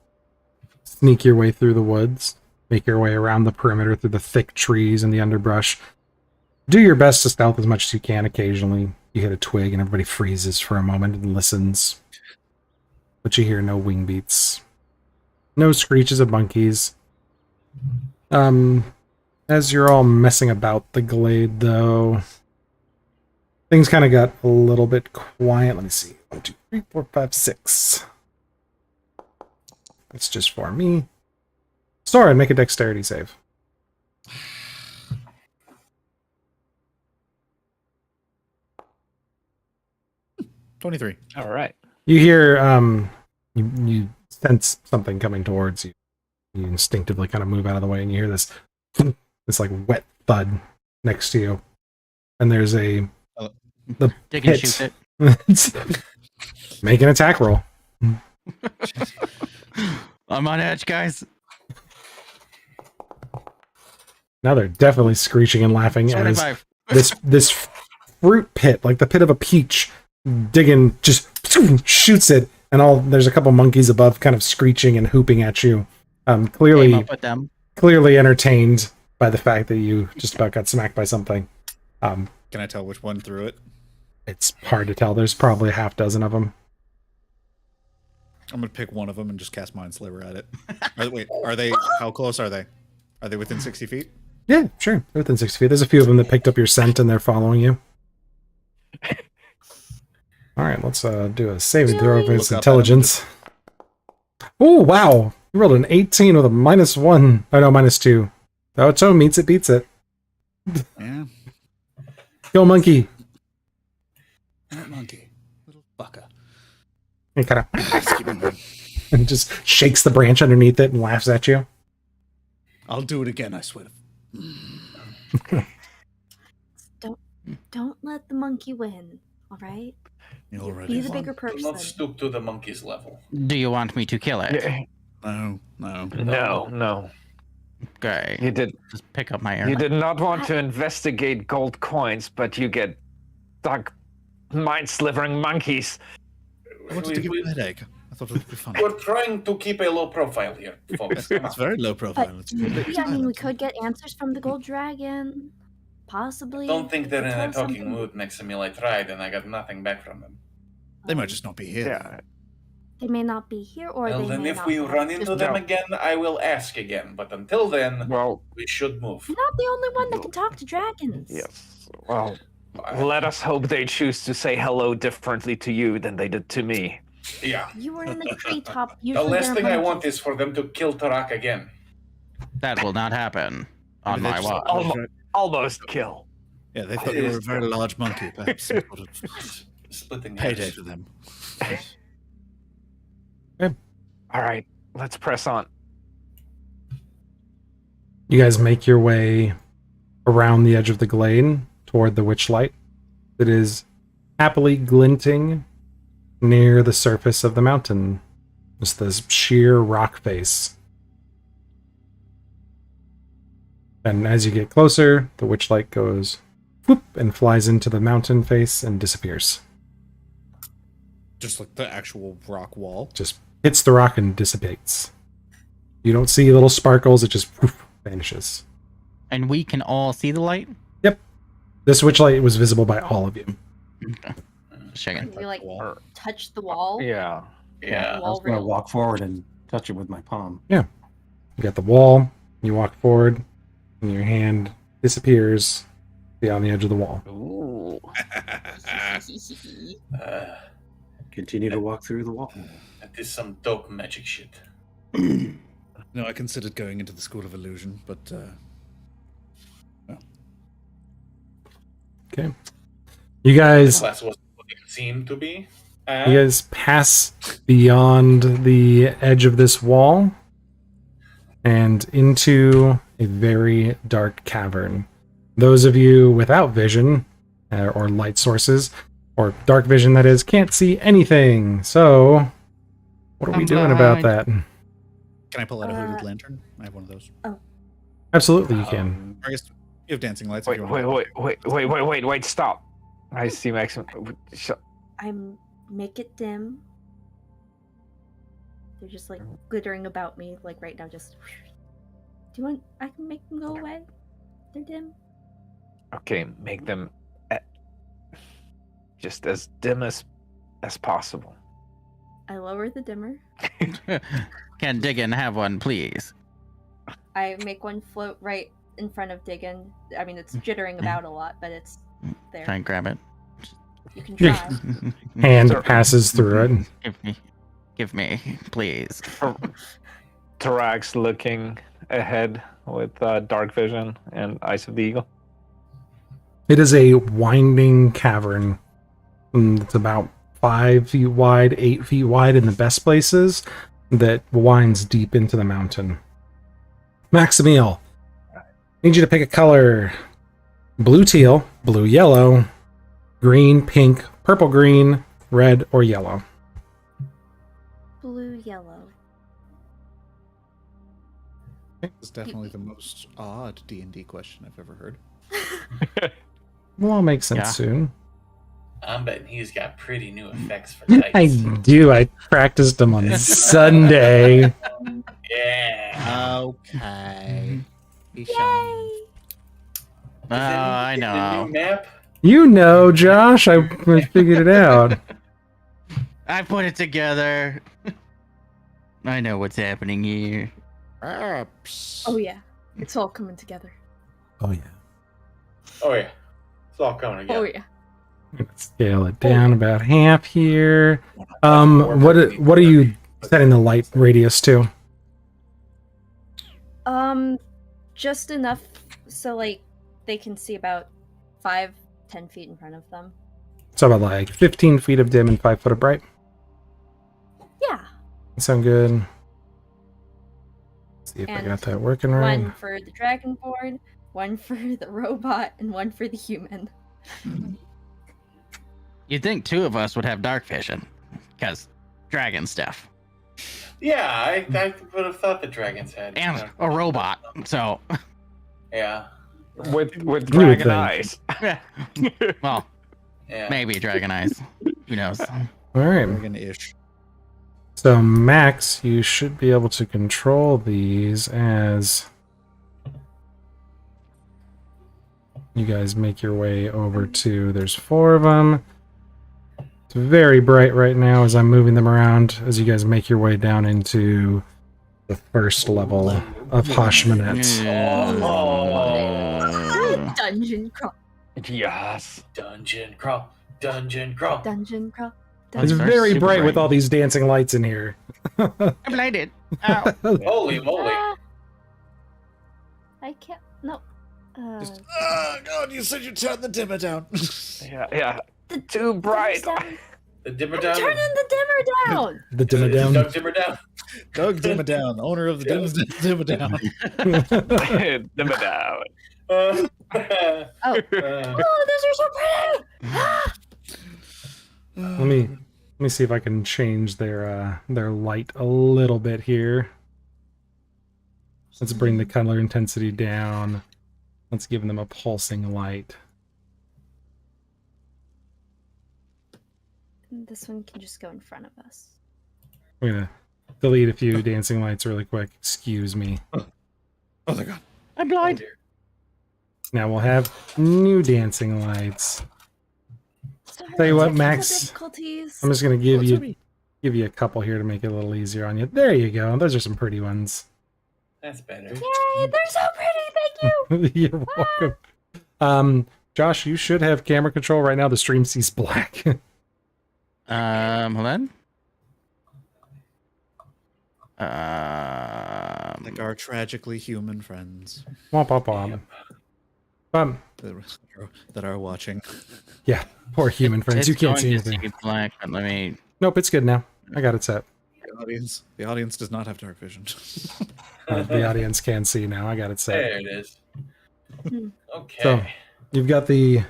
sneak your way through the woods, make your way around the perimeter through the thick trees and the underbrush. Do your best to stealth as much as you can. Occasionally, you hit a twig and everybody freezes for a moment and listens. But you hear no wing beats, no screeches of monkeys. As you're all messing about the glade, though, things kind of got a little bit quiet. Let me see. 1, 2, 3, 4, 5, 6. That's just for me. Sora, make a dexterity save. $23. All right. You hear, you sense something coming towards you. You instinctively kind of move out of the way, and you hear this, this like wet thud next to you. And there's the Dig and pit. shoot it. Make an attack roll. I'm on edge, guys. Now they're definitely screeching and laughing as 25. this fruit pit, like the pit of a peach, digging, just shoots it, and there's a couple monkeys above, kind of screeching and hooping at you. Came Clearly up with them. entertained by the fact that you just about got smacked by something. Can I tell which one threw it? It's hard to tell. There's probably a half dozen of them. I'm gonna pick one of them and just cast Mind Sliver at it. Wait, are they? How close are they? Are they within 60 feet? Yeah, sure. They're within 6 feet. There's a few of them that picked up your scent and they're following you. All right, let's do a saving throw of its Look up intelligence. Oh, wow. You rolled an 18 with a -1. Oh, no, -2. Oh, so meets it, beats it. Yeah. Go, monkey. That monkey. Little fucker. And kind of Just keep it going. and just shakes the branch underneath it and laughs at you. I'll do it again, I swear. Don't let the monkey win, all right? You already Be the won. bigger Do person. not stoop to the monkey's level. Do you want me to kill it? Yeah. No. No. Okay. You did. Just pick up my arrow. You did not want to investigate gold coins, but you get stuck mind-slivering monkeys. I wanted to give you a headache. I thought it would be fun. We're trying to keep a low profile here, folks. It's very low profile. It's completely Yeah, I mean, we silent. could get answers from the gold dragon. Possibly. Don't think they're in Tell a us talking something. mood next to me. I tried and I got nothing back from them. They might just not be here. Yeah. They may not be here, or Well, they then may if not we have run just- into them again, I will ask again. But until then, Well, we should move. You're not the only one that can talk to dragons. yes. Well, let us hope they choose to say hello differently to you than they did to me. Yeah. You were in the treetop. The Usually last they're thing I monkeys. want is for them to kill Tarak again. That will not happen on Maybe my they just watch. thought you were- Almost kill. Yeah, they thought you were a very large monkey, perhaps some sort of Splitting payday hairs. for them. All right, let's press on. You guys make your way around the edge of the glade toward the witch light that is happily glinting near the surface of the mountain. Just this sheer rock face. And as you get closer, the witch light goes whoop and flies into the mountain face and disappears. Just like the actual rock wall. Just hits the rock and dissipates. You don't see little sparkles, it just whoop, vanishes. And we can all see the light? This witch light was visible by all of you. Just checking. You like Wall. touch the wall. Yeah. Yeah. I was going to walk forward and touch it with my palm. You got the wall, you walk forward, and your hand disappears beyond the edge of the wall. Ooh. Continue to walk through the wall. That is some dope magic shit. No, I considered going into the School of Illusion, but Okay. You guys That's what it seemed to be. You guys pass beyond the edge of this wall and into a very dark cavern. Those of you without vision, or light sources, or dark vision that is, can't see anything. So, what are we I'm doing about blind. that? can I pull out a hooded lantern? I have one of those. Absolutely, you can. I guess you have dancing lights. if Wait, you want. wait, stop. I see Maxim. Make it dim. They're just like glittering about me, like right now. Just. Do you want? I can make them go away. They're dim. Okay, make them just as dim as possible. I lower the dimmer. Can Diggin have one, please? I make one float right in front of Diggin. I mean, it's jittering about a lot, but it's there. Try and grab it. You can Yeah. try. Hand Sir. passes through it. Give me, please. Tarak's looking ahead with dark vision and Eyes of the Eagle. It is a winding cavern. It's about 5 feet wide, 8 feet wide in the best places, that winds deep into the mountain. Maximiel, need you to pick a color. Blue teal, blue yellow, green pink, purple green, red or yellow. Blue, yellow. It's definitely the most odd D&D question I've ever heard. Will all make sense Yeah. soon. I'm betting he's got pretty new effects for I dice. do. I practiced them on Sunday. Yeah. Okay. Yay! Oh, I The know. new map. You know, Josh. I figured it out. I put it together. I know what's happening here. Perhaps. Oh yeah, it's all coming together. Oh yeah. Oh yeah, it's all coming together. Oh yeah. Let's scale it down about half here. What are you setting the light radius to? Just enough so like they can see about 5-10 feet in front of them. So about like 15 feet of dim and 5 foot of bright. Yeah. Sound good? See if I And got that working right. One for the dragonborn, one for the robot, and one for the human. You'd think 2 of us would have dark vision, because dragon stuff. Yeah, I would have thought the dragons had. And a robot, so... Yeah. With You would dragon think. eyes. Well, Yeah. maybe dragon eyes. Who knows? All right. Dragon-ish. So Max, you should be able to control these as you guys make your way over to. There's 4 of them. It's very bright right now as I'm moving them around as you guys make your way down into the first level of Hashmanet. Dungeon crawl. Yes. Dungeon crawl. Dungeon crawl. Dungeon crawl. It's Those are very super bright with bright. all these dancing lights in here. I'm blinded. Ow. Holy moly. Ah. I can't. No. Oh God! You said you turned the dimmer down. Yeah. Too bright. The dimmer I'm down. turning the dimmer down. The dimmer down. Doug dimmer down. Doug Dimmer Down, owner of the Dimmer Down. Dimmer down. Oh. Uh, Oh, those are so pretty. Ah! Let me see if I can change their light a little bit here. Let's bring the color intensity down. Let's give them a pulsing light. This one can just go in front of us. I'm gonna delete a few dancing lights really quick. Excuse me. Oh my God! I'm oh blind. dear. Now we'll have new dancing lights. Sorry, Tell you what, technical Max, difficulties. I'm just gonna give What's you a couple here to make it a little easier on you. There you go. Those are some pretty ones. That's better. Yay, they're so pretty. Thank you. You're welcome. Josh, you should have camera control right now. The stream sees black. Hold on. Like our tragically human friends Womp womp womp. that are watching. Yeah, poor human friends. You It's can't going see to anything. black, but let me. Nope, it's good now. I got it set. The audience does not have dark vision. The audience can see now. I got it set. There it is. Okay. So you've got the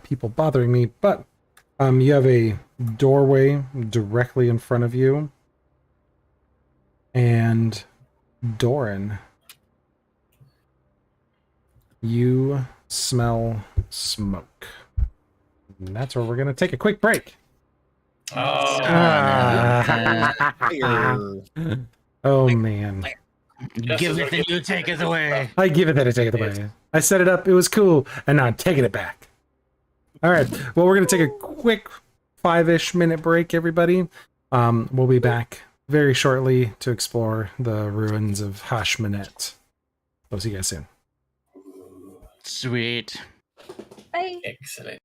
people bothering me, but you have a doorway directly in front of you, and Doran, you smell smoke. And that's where we're gonna take a quick break. Oh, Oh man. Give it and you take it away. I give it that I take it away. I set it up, it was cool, and now I'm taking it back. Alright, well we're gonna take a quick 5-ish minute break, everybody. We'll be back very shortly to explore the ruins of Hashmanet. We'll see you guys soon. Sweet. Bye. excellent.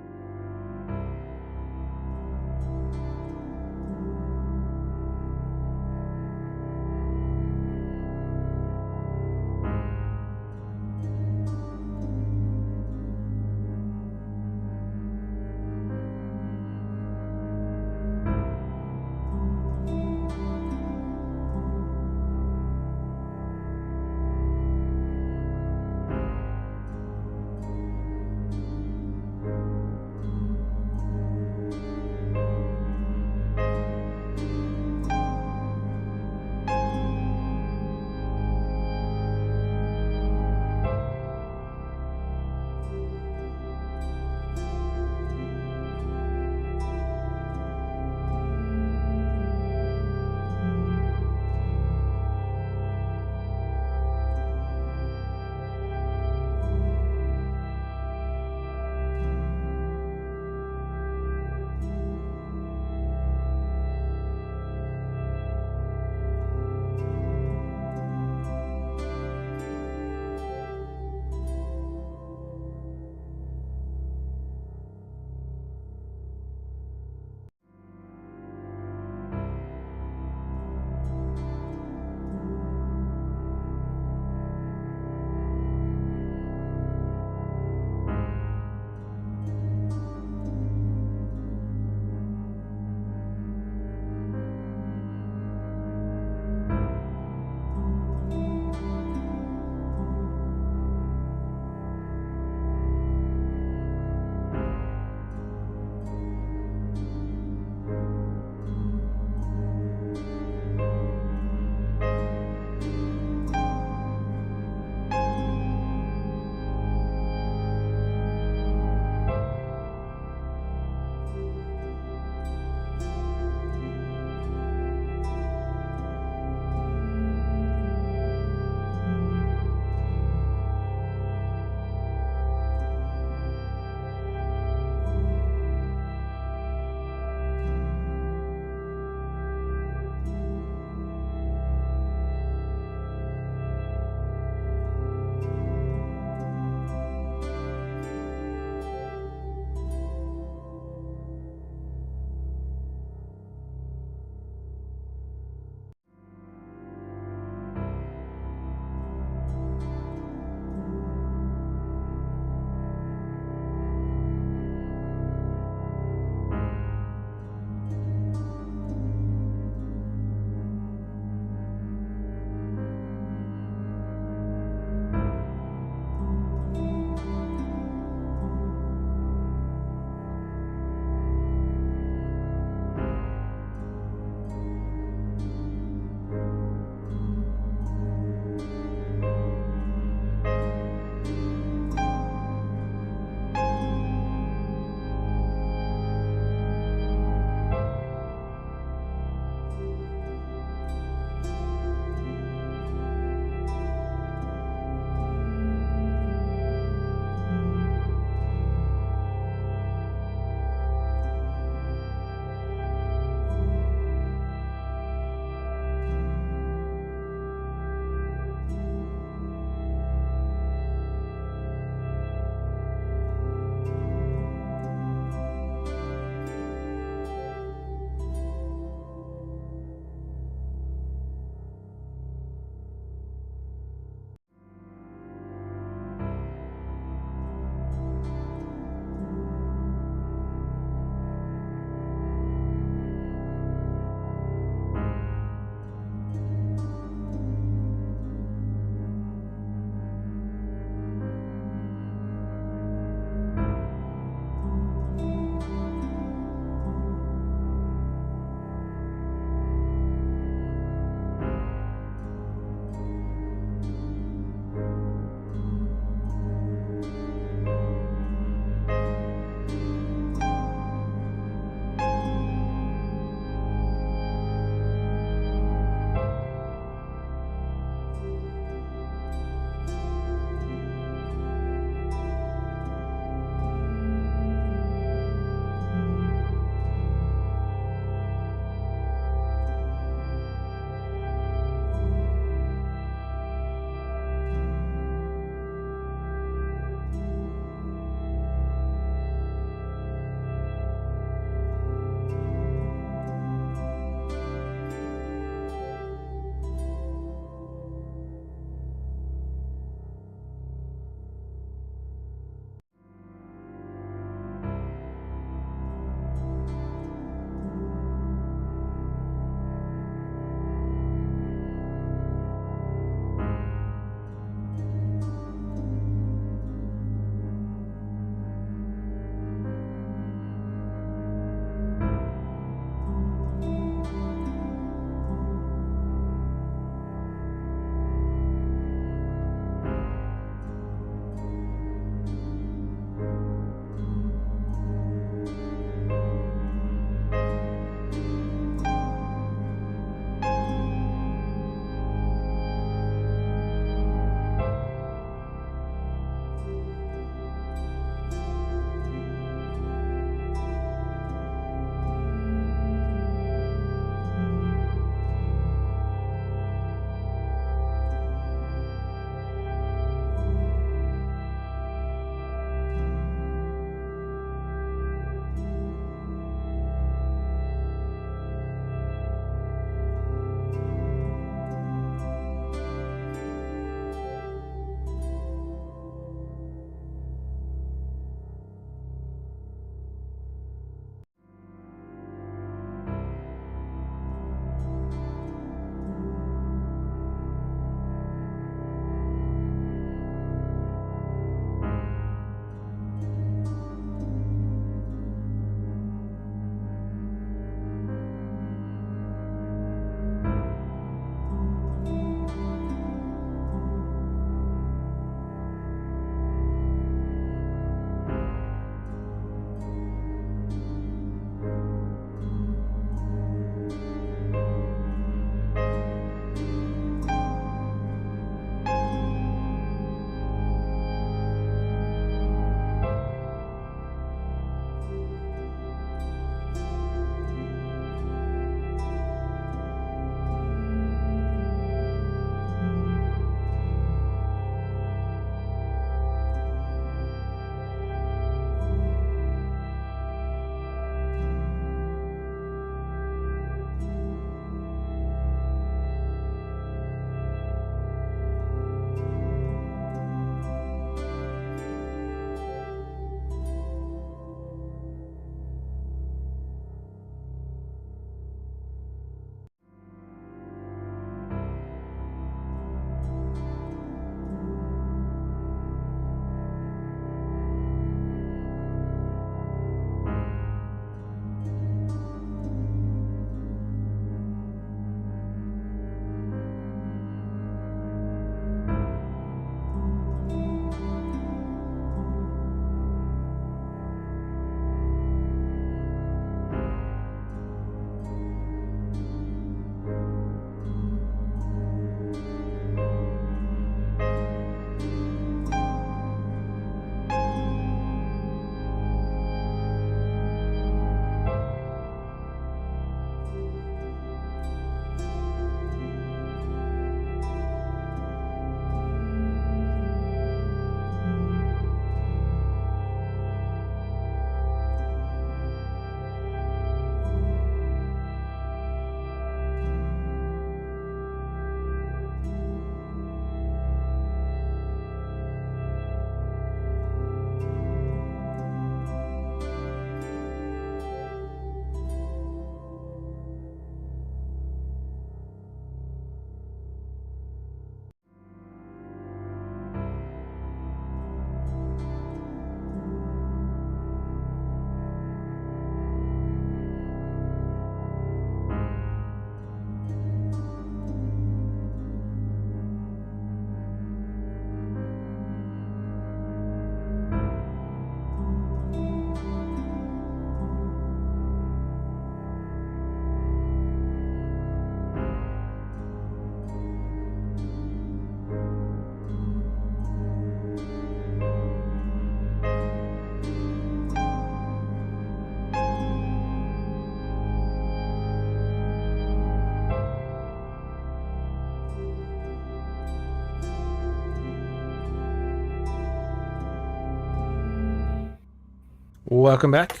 welcome back.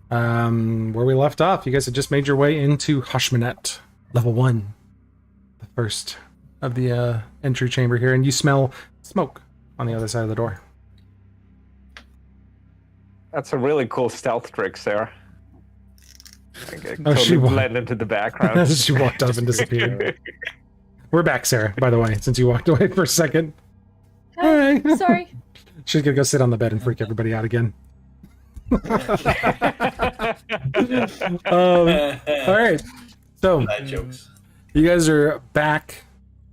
Where we left off, you guys had just made your way into Hashmanet, level 1. The first of the entry chamber here, and you smell smoke on the other side of the door. That's a really cool stealth trick, Sarah. She blend into the background. She walked up and disappeared. We're back, Sarah, by the way, since you walked away for a second. Hi. Sorry. She's gonna go sit on the bed and freak everybody out again. All right. So jokes. You guys are back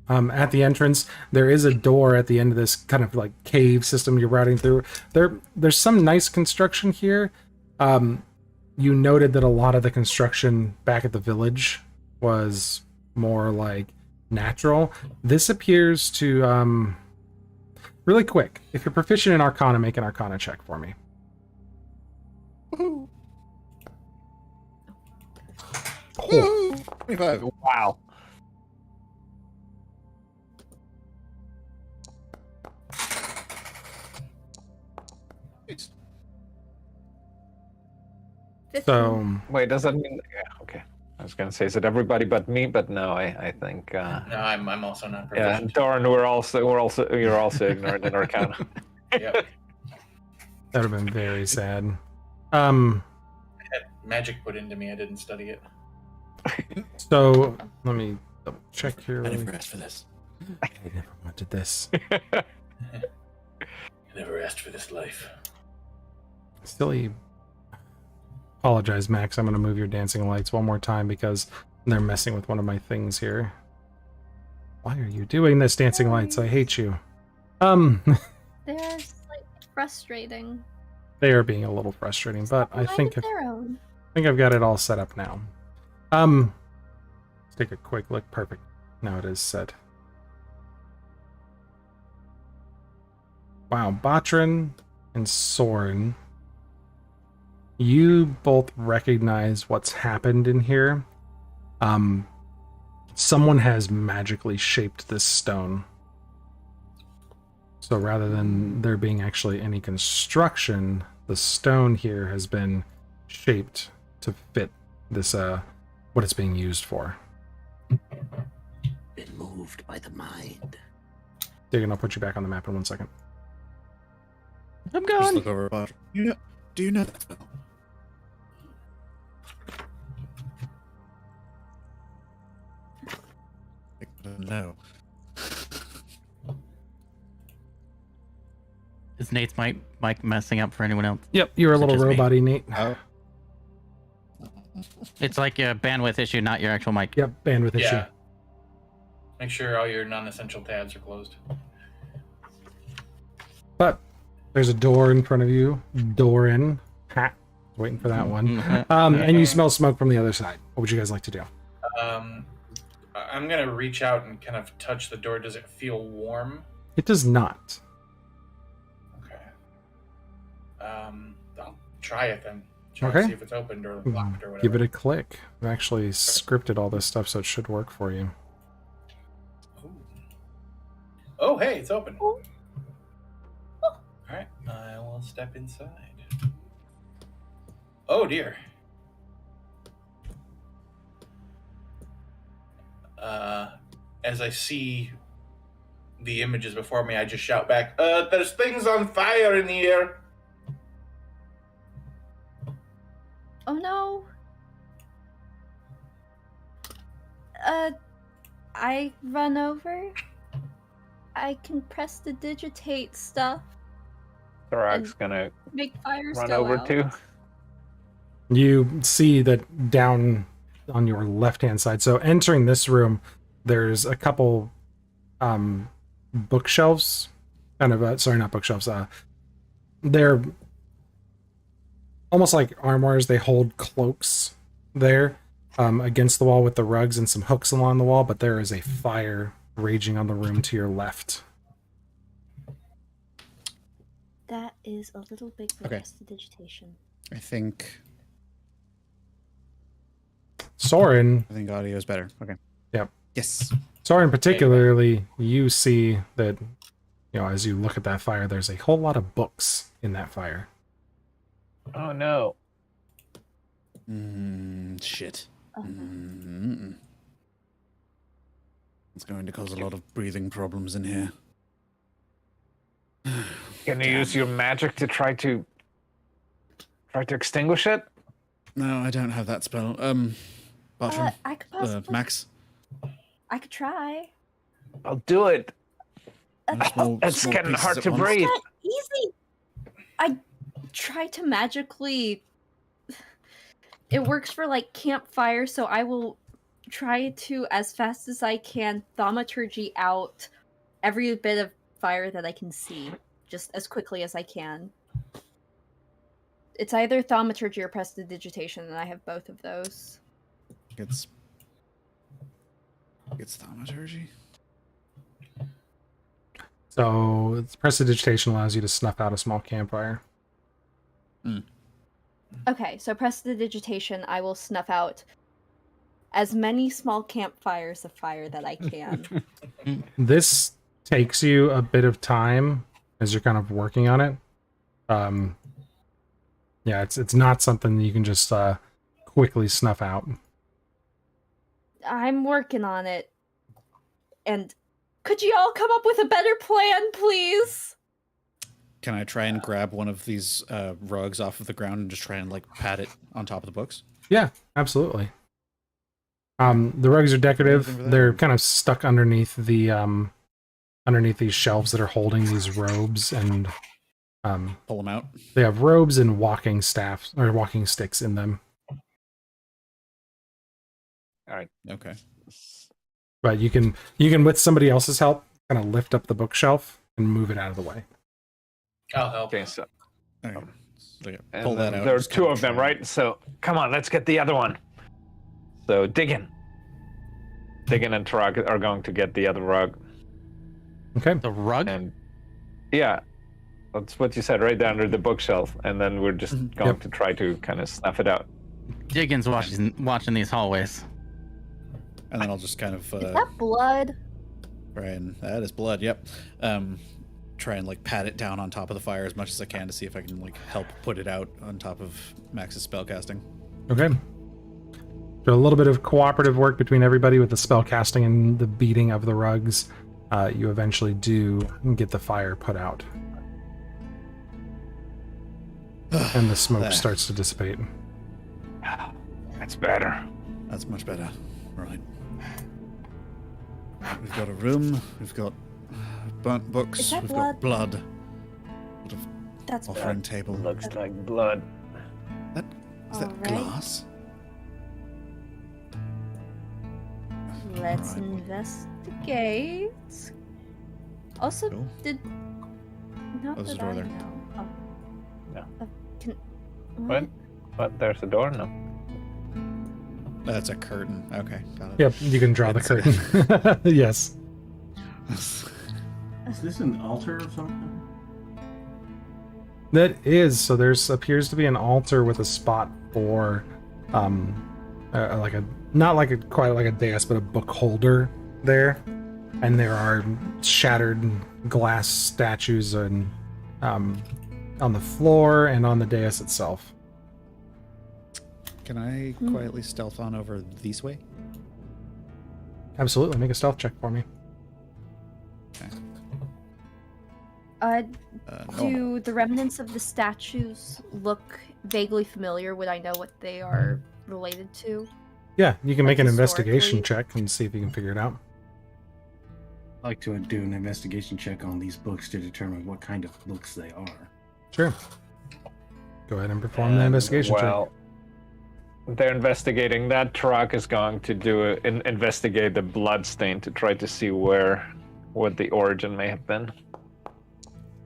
at the entrance. There is a door at the end of this kind of like cave system you're routing through. There's some nice construction here. You noted that a lot of the construction back at the village was more like natural. This appears to really quick. If you're proficient in Arcana, make an Arcana check for me. Woohoo. Oh. 25. Wow. So wait, does that mean? Yeah, okay. I was gonna say, is it everybody but me? But no, I think. No, I'm also not Yeah, proficient. Doran, you're also ignorant in Arcana. Yep. that would have been very sad. I had magic put into me. I didn't study it. So let me double check here. I never asked for this. I never wanted this. I never asked for this life. Silly. Apologize, Max. I'm going to move your dancing lights one more time because they're messing with one of my things here. Why are you doing this, dancing lights? I hate you. They're like frustrating. They are being a little frustrating, but I think I've got it all set up now. Let's take a quick look. Perfect. Now it is set. Wow, Botrin and Soren, you both recognize what's happened in here. Someone has magically shaped this stone. So rather than there being actually any construction, the stone here has been shaped to fit this what it's being used for. Been moved by the mind. Diggin, I'll put you back on the map in 1 second. I'm Just gone. look over. Do you know that spell? No. Is Nate's mic messing up for anyone else? Yep, you're a Is it little just me? robot-y, Nate. Oh. It's like a bandwidth issue, not your actual mic. Yep, bandwidth issue. Yeah. Make sure all your non-essential tabs are closed. But there's a door in front of you. Doran. Ha. Waiting for that one. And you smell smoke from the other side. What would you guys like to do? I'm gonna reach out and kind of touch the door. Does it feel warm? It does not. Okay. I'll try it then. Try Okay. to see if it's opened or locked or whatever. Give it a click. I've actually scripted all this stuff, so it should work for you. Ooh. Oh, hey, it's open. All right, I will step inside. Oh dear. As I see the images before me, I just shout back, there's things on fire in here. Oh no. I run over. I can press the digitate stuff. Thorax gonna Make fires run go over out. too. You see that down on your left-hand side. So entering this room, there's a couple bookshelves. Kind of, sorry, not bookshelves. They're almost like armoires. They hold cloaks there against the wall with the rugs and some hooks along the wall, but there is a fire raging on the room to your left. That is a little big for Okay. prestidigitation. I think Soren, audio is better. Okay. Yep. Yes. Soren particularly, you see that, you know, as you look at that fire, there's a whole lot of books in that fire. Oh no. Shit. It's going to cause a lot of breathing problems in here. Can you use your magic to try to extinguish it? No, I don't have that spell. Bartram, I could possibly. Max. I could try. I'll do it. It's Small getting pieces hard at to once. breathe. Not easy. I try to magically. It works for like campfire, so I will try to, as fast as I can, thaumaturgy out every bit of fire that I can see, just as quickly as I can. It's either thaumaturgy or prestidigitation, and I have both of those. It's thaumaturgy. So prestidigitation allows you to snuff out a small campfire. Okay, so prestidigitation, I will snuff out as many small campfires of fire that I can. This takes you a bit of time as you're kind of working on it. Yeah, it's not something that you can just quickly snuff out. I'm working on it. And could you all come up with a better plan, please? Can I try and grab one of these rugs off of the ground and just try and like pat it on top of the books? Yeah, absolutely. The rugs are decorative. They're kind of stuck underneath the underneath these shelves that are holding these robes, and Pull them out. they have robes and walking staffs or walking sticks in them. All right. Okay. But you can with somebody else's help kind of lift up the bookshelf and move it out of the way. I'll help. Okay, so Okay. So, yeah, and pull that then out. there are just two kinda of them, try right? So come on, let's get the other one. So Diggin and Tarak are going to get the other rug. Okay. The rug? And yeah, that's what you said, right there under the bookshelf. And then we're just going Yep. to try to kind of snuff it out. Diggins watching these hallways. And then I'll just kind of Is that blood? try and that is blood. Yep. Try and like pat it down on top of the fire as much as I can to see if I can like help put it out on top of Max's spellcasting. Okay. So a little bit of cooperative work between everybody with the spell casting and the beating of the rugs. You eventually do get the fire put out, and the smoke There. starts to dissipate. That's better. That's much better. Right. We've got a room. We've got burnt books. Is that We've blood? got blood. Sort of That's offering table. Looks like blood. Is that Alright. glass? Let's Alright. investigate. Also, Cool. did not Oh, there's a that door I there. know. Oh. No. Can What? But there's a door now. That's a curtain. Okay, got it. Yep, you can draw the curtain. Yes. Is this an altar of something? That is, so there's appears to be an altar with a spot for like a not like a quite like a dais, but a book holder there. And there are shattered glass statues and on the floor and on the dais itself. Can I quietly stealth on over this way? Absolutely, make a stealth check for me. Okay. do the remnants of the statues look vaguely familiar? Would I know what they are related to? Yeah, you can make Like an investigation historically? check and see if you can figure it out. I'd like to do an investigation check on these books to determine what kind of books they are. Sure. Go ahead and perform the investigation Well, they're investigating that. Tarak is going to investigate the blood stain to try to see what the origin may have been. check.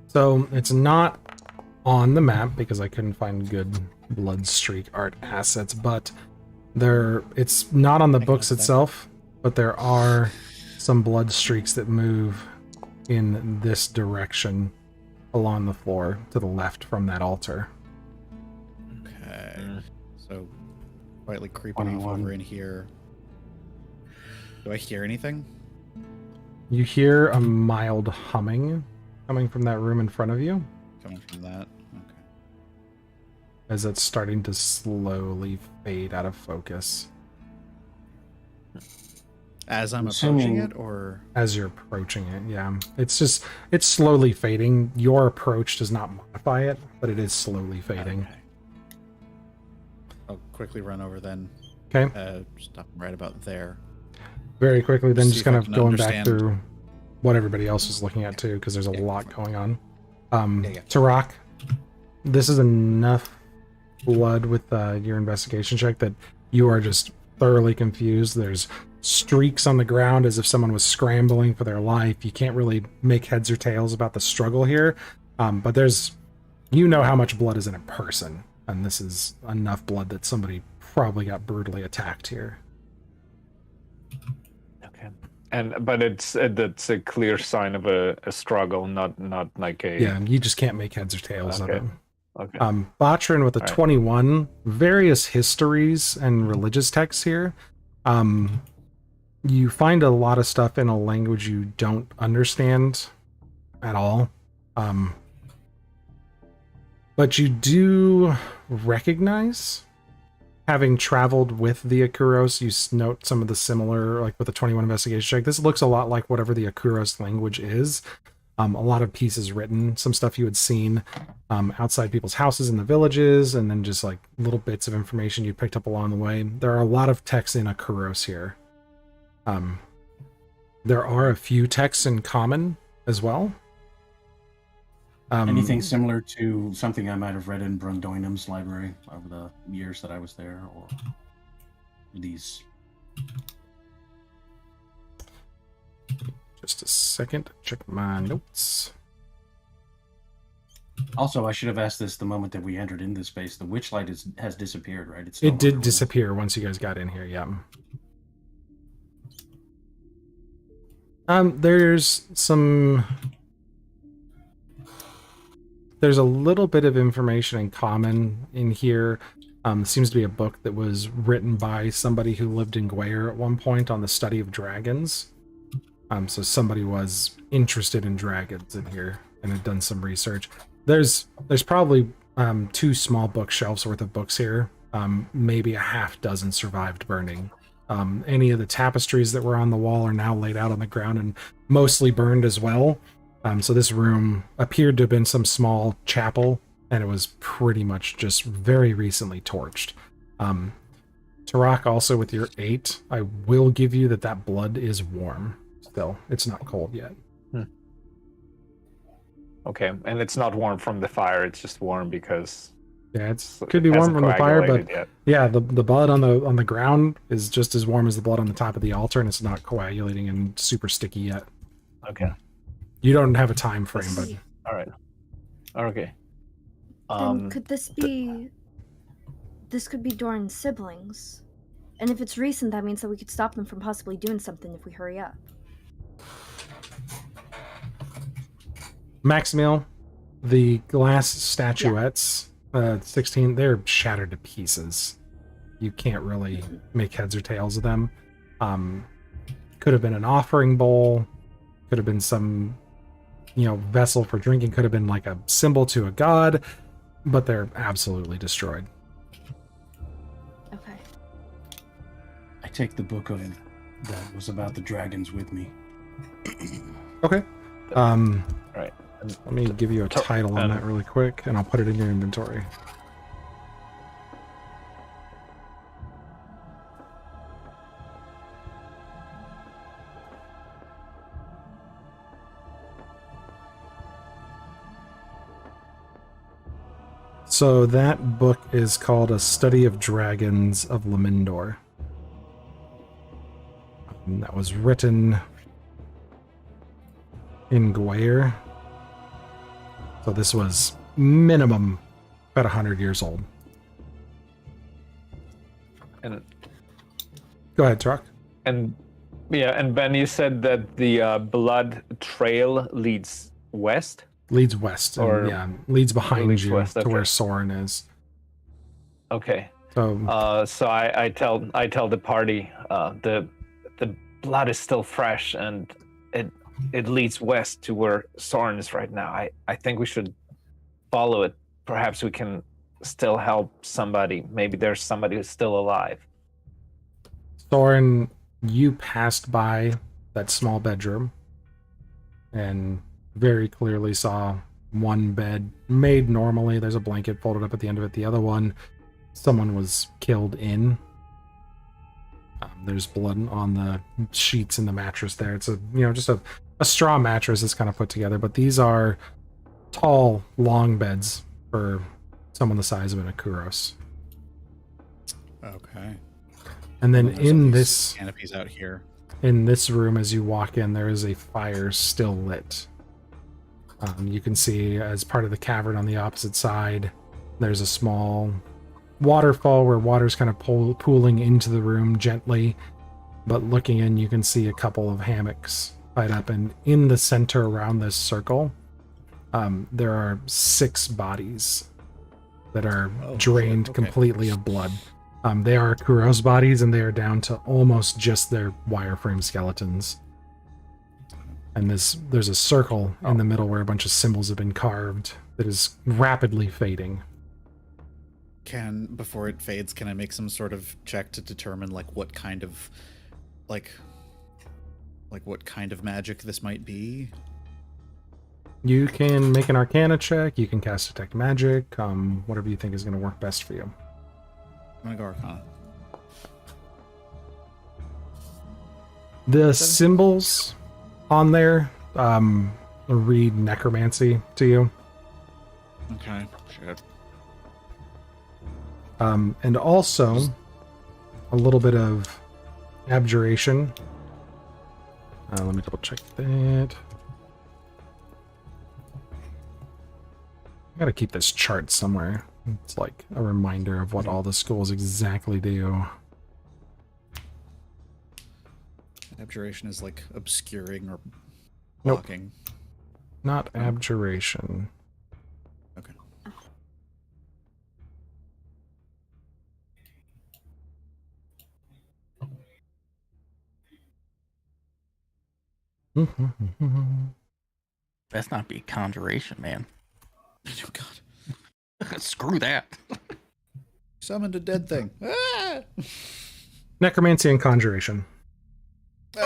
So it's not on the map because I couldn't find good blood streak art assets, but it's not on the books note that. itself, but there are some blood streaks that move in this direction along the floor to the left from that altar. Okay. So, quietly creeping off 21. over in here. Do I hear anything? You hear a mild humming coming from that room in front of you. Coming from that? Okay. as it's starting to slowly fade out of focus. As I'm Assuming- approaching it, or As you're approaching it, yeah. It's slowly fading. Your approach does not modify it, but it is slowly fading. Okay. I'll quickly run over then. Okay. Stop right about there. Very quickly, then See just if I kind of can going back understand. through what everybody else is looking at too, because there's a lot going on. Yeah. Tarak, this is enough blood with your investigation check that you are just thoroughly confused. There's streaks on the ground as if someone was scrambling for their life. You can't really make heads or tails about the struggle here, but you know how much blood is in a person, and this is enough blood that somebody probably got brutally attacked here. Okay. But it's a clear sign of a struggle, not like a. Yeah, you just can't make heads or tails of Okay. it. Okay. Botrin with a All right. 21, various histories and religious texts here. You find a lot of stuff in a language you don't understand at all. But you do recognize, having traveled with the Akuros, you note some of the similar, like with the 21 investigation check. This looks a lot like whatever the Akuros language is. A lot of pieces written, some stuff you had seen outside people's houses in the villages, and then just like little bits of information you picked up along the way. There are a lot of texts in Akuros here. There are a few texts in common as well. Anything similar to something I might have read in Brundoinum's library over the years that I was there, or these? Just a second, check my notes. Also, I should have asked this the moment that we entered into space. The witchlight has disappeared, right? It's no It did longer disappear once you guys got in here, yeah. There's a little bit of information in common in here. Seems to be a book that was written by somebody who lived in Gwyer at one point on the study of dragons. So somebody was interested in dragons in here and had done some research. There's probably 2 small bookshelves worth of books here. Maybe a half dozen survived burning. Any of the tapestries that were on the wall are now laid out on the ground and mostly burned as well. So this room appeared to have been some small chapel, and it was pretty much just very recently torched. Tarak, also with your 8, I will give you that blood is warm still. It's not cold yet. Okay, and it's not warm from the fire. It's just warm because Yeah, could be warm hasn't from the fire, but coagulated yet. yeah, the blood on the ground is just as warm as the blood on the top of the altar, and it's not coagulating and super sticky yet. Okay. You don't have a time frame, but All right. Okay. Then could this be... This could be Doran's siblings. And if it's recent, that means that we could stop them from possibly doing something if we hurry up. Maximil, the glass statuettes, 16, they're shattered to pieces. You can't really make heads or tails of them. Could have been an offering bowl, could have been some, vessel for drinking, could have been like a symbol to a god, but they're absolutely destroyed. Okay. I take the book of that was about the dragons with me. Okay. Right. Let me give you a title on that really quick, and I'll put it in your inventory. So that book is called A Study of Dragons of Lemindor. And that was written in Gwyer. So this was minimum about 100 years old. And Go ahead, Truck. and Ben, you said that the blood trail leads west. Leads west, Or- and leads behind leads you west, to where okay. Soren is. Okay. So So I tell the party the blood is still fresh and it leads west to where Soren is right now. I think we should follow it. Perhaps we can still help somebody. Maybe there's somebody who's still alive. Thorin, you passed by that small bedroom and very clearly saw one bed made normally. There's a blanket folded up at the end of it. The other one, someone was killed in. There's blood on the sheets in the mattress there. It's just a straw mattress that's kind of put together, but these are tall, long beds for someone the size of an Akuros. Okay. And then There's in all these this canopies out here. in this room, as you walk in, there is a fire still lit. You can see, as part of the cavern on the opposite side, there's a small waterfall where water's kind of pooling into the room gently. But looking in, you can see a couple of hammocks tied up, and in the center around this circle, there are 6 bodies that are drained completely of blood. They are Kuro's bodies, and they are down to almost just their wireframe skeletons. And there's a circle in the middle where a bunch of symbols have been carved that is rapidly fading. Before it fades, can I make some sort of check to determine what kind of what kind of magic this might be? You can make an Arcana check. You can cast Detect Magic. Whatever you think is going to work best for you. I'm gonna go Arcana. The symbols on there read necromancy to you. Okay. Shit. And also a little bit of abjuration. Let me double check that. I gotta keep this chart somewhere. It's like a reminder of what all the schools exactly do. Abjuration is like obscuring or Nope. blocking. Not abjuration. Okay. Best not be conjuration, man. Oh god. Screw that. Summoned a dead thing. Ah! Necromancy and conjuration. Joy.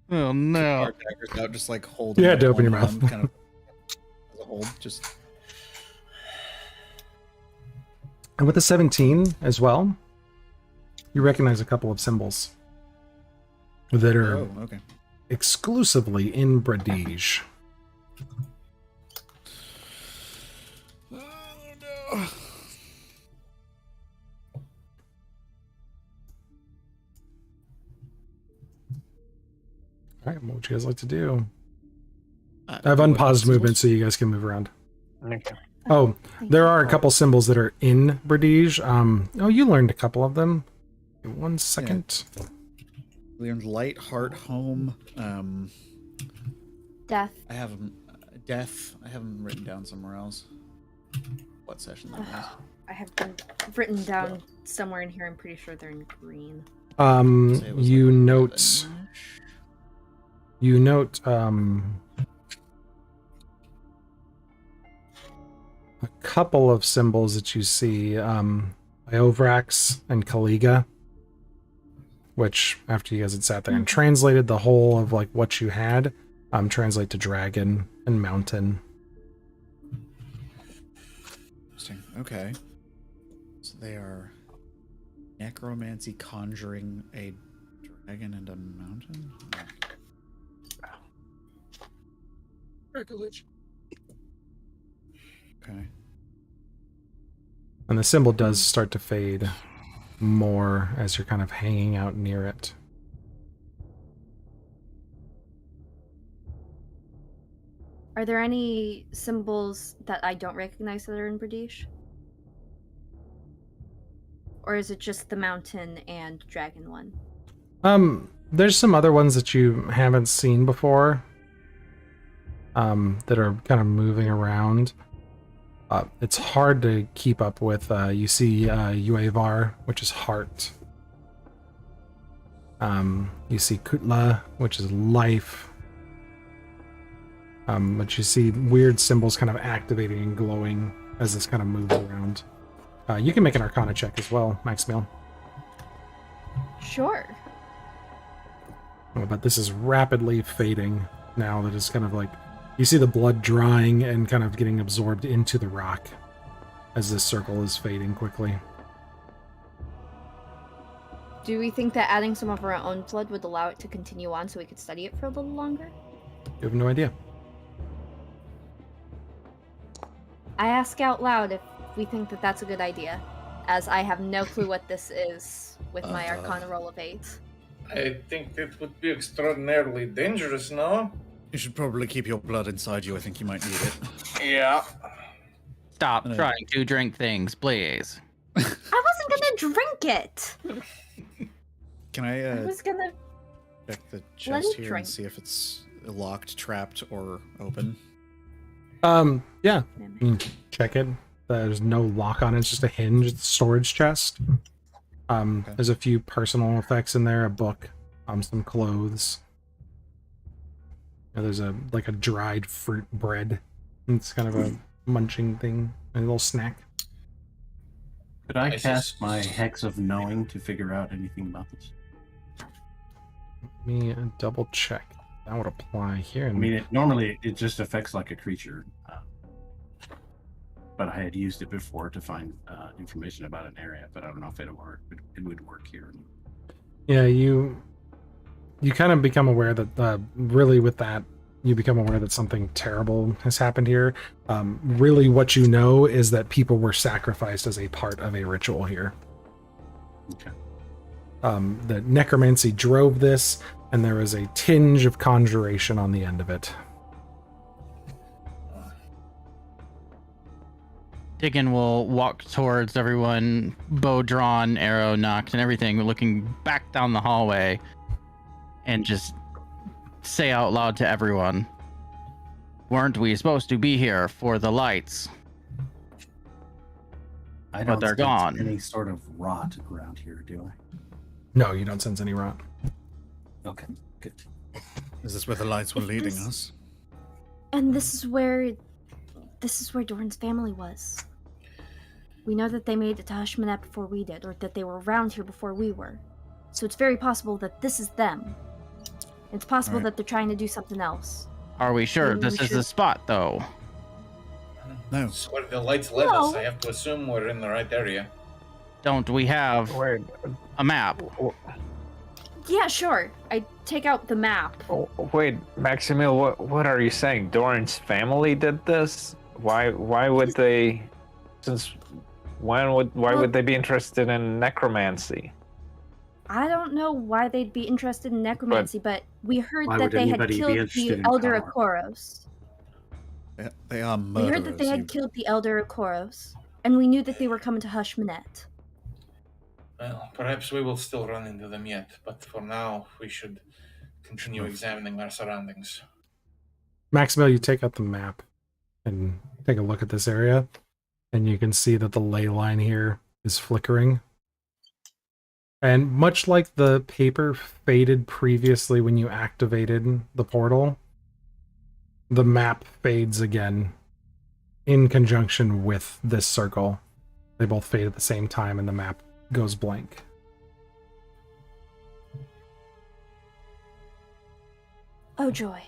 Oh no. Our daggers out, just holding. You had to open your one mouth. hand, kind of as a hold, just. And with the 17 as well, you recognize a couple of symbols that are Oh, okay. exclusively in Bradige. Oh no. All right, what would you guys like to do? I have unpaused movement so you guys can move around. Okay. Oh, there are a couple symbols that are in Bradige. Oh, you learned a couple of them. 1 second. We learned light, heart, home. Death. I have death. I have them written down somewhere else. What session that was? I have them written down somewhere in here. I'm pretty sure they're in green. Say it was You like note 11-ish. you note a couple of symbols that you see, Iovrax and Kaliga, which after you guys had sat there and translated the whole of what you had, translate to dragon and mountain. Interesting. Okay. So they are necromancy, conjuring a dragon and a mountain. Okay. And the symbol does start to fade more as you're kind of hanging out near it. Are there any symbols that I don't recognize that are in British? Or is it just the mountain and dragon one? There's some other ones that you haven't seen before, that are kind of moving around. It's hard to keep up with. You see Uavar, which is heart. You see Kutla, which is life. But you see weird symbols kind of activating and glowing as this kind of moves around. You can make an Arcana check as well, Maximiel. Sure. But this is rapidly fading now that it's kind of like... You see the blood drying and kind of getting absorbed into the rock as this circle is fading quickly. Do we think that adding some of our own blood would allow it to continue on so we could study it for a little longer? You have no idea. I ask out loud if we think that that's a good idea, as I have no clue what this is with my Arcana roll of 8. I think that would be extraordinarily dangerous, no? You should probably keep your blood inside you. I think you might need it. Yeah. Stop trying to drink things, please. I wasn't gonna drink it! Can I was gonna... check the Let chest it here drink. and see if it's locked, trapped, or open? Yeah. Check it. There's no lock on it. It's just a hinge. It's a storage chest. Okay. There's a few personal effects in there. A book. Some clothes. There's a dried fruit bread. It's kind of a munching thing. A little snack. Could I cast my Hex of Knowing to figure out anything about this? Let me double check. That would apply here. I mean, normally it just affects like a creature. But I had used it before to find information about an area, but I don't know if it would work here. Yeah, you kind of become aware that really with that, you become aware that something terrible has happened here. Really what you know is that people were sacrificed as a part of a ritual here. Okay. The necromancy drove this, and there is a tinge of conjuration on the end of it. Diggin will walk towards everyone, bow drawn, arrow knocked, and everything, looking back down the hallway, and just say out loud to everyone, "Weren't we supposed to be here for the lights?" I But don't they're sense gone. any sort of rot around here, do I? No, you don't sense any rot. Okay, good. Is this where the lights were leading us? And this is where Doran's family was. We know that they made it to Hushmanet before we did, or that they were around here before we were. So it's very possible that this is them. It's possible that they're trying to do something else. Are we sure Maybe this we is the should- spot, though? No. So where the lights led us, I have to assume we're in the right area. Don't we have Wait, a map? Yeah, sure. I take out the map. wait, Maximil, what are you saying? Doran's family did this? Why would they? Why would they be interested in necromancy? I don't know why they'd be interested in necromancy, but we heard Why that would they had anybody be killed interested the in Elder of power? Koros. They are We murderers. heard that they had killed the Elder of Koros, and we knew that they were coming to Hushmanet. Well, perhaps we will still run into them yet, but for now, we should continue examining our surroundings. Maximil, you take out the map and take a look at this area, and you can see that the ley line here is flickering. And much like the paper faded previously when you activated the portal, the map fades again in conjunction with this circle. They both fade at the same time, and the map goes blank. Oh, joy.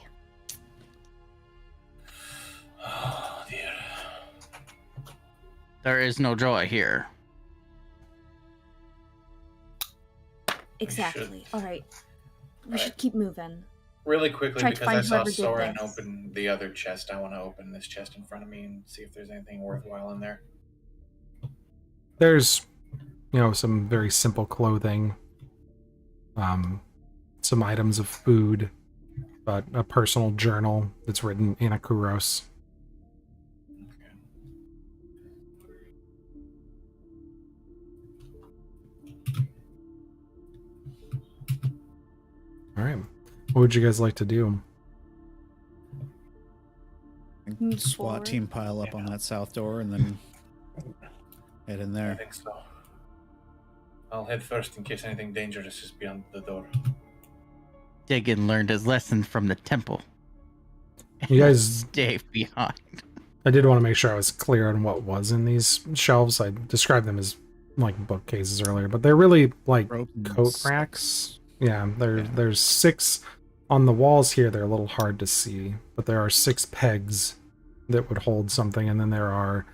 Oh, dear. There is no joy here. Exactly. All right. We Right. should keep moving. Really quickly, Try to because I find saw whoever did Soren this. open the other chest, I want to open this chest in front of me and see if there's anything worthwhile in there. There's, some very simple clothing, some items of food, but a personal journal that's written in a Kuros. All right. What would you guys like to do? Move SWAT forward. team pile up on that south door and then head in I there. think so. I'll head first in case anything dangerous is beyond the door. Diggin learned his lesson from the temple. You guys, Stay behind. I did want to make sure I was clear on what was in these shelves. I described them as like bookcases earlier, but they're really like Rope and coat sticks. racks. Yeah, there's 6 on the walls here. They're a little hard to see, but there are 6 pegs that would hold something, and then there are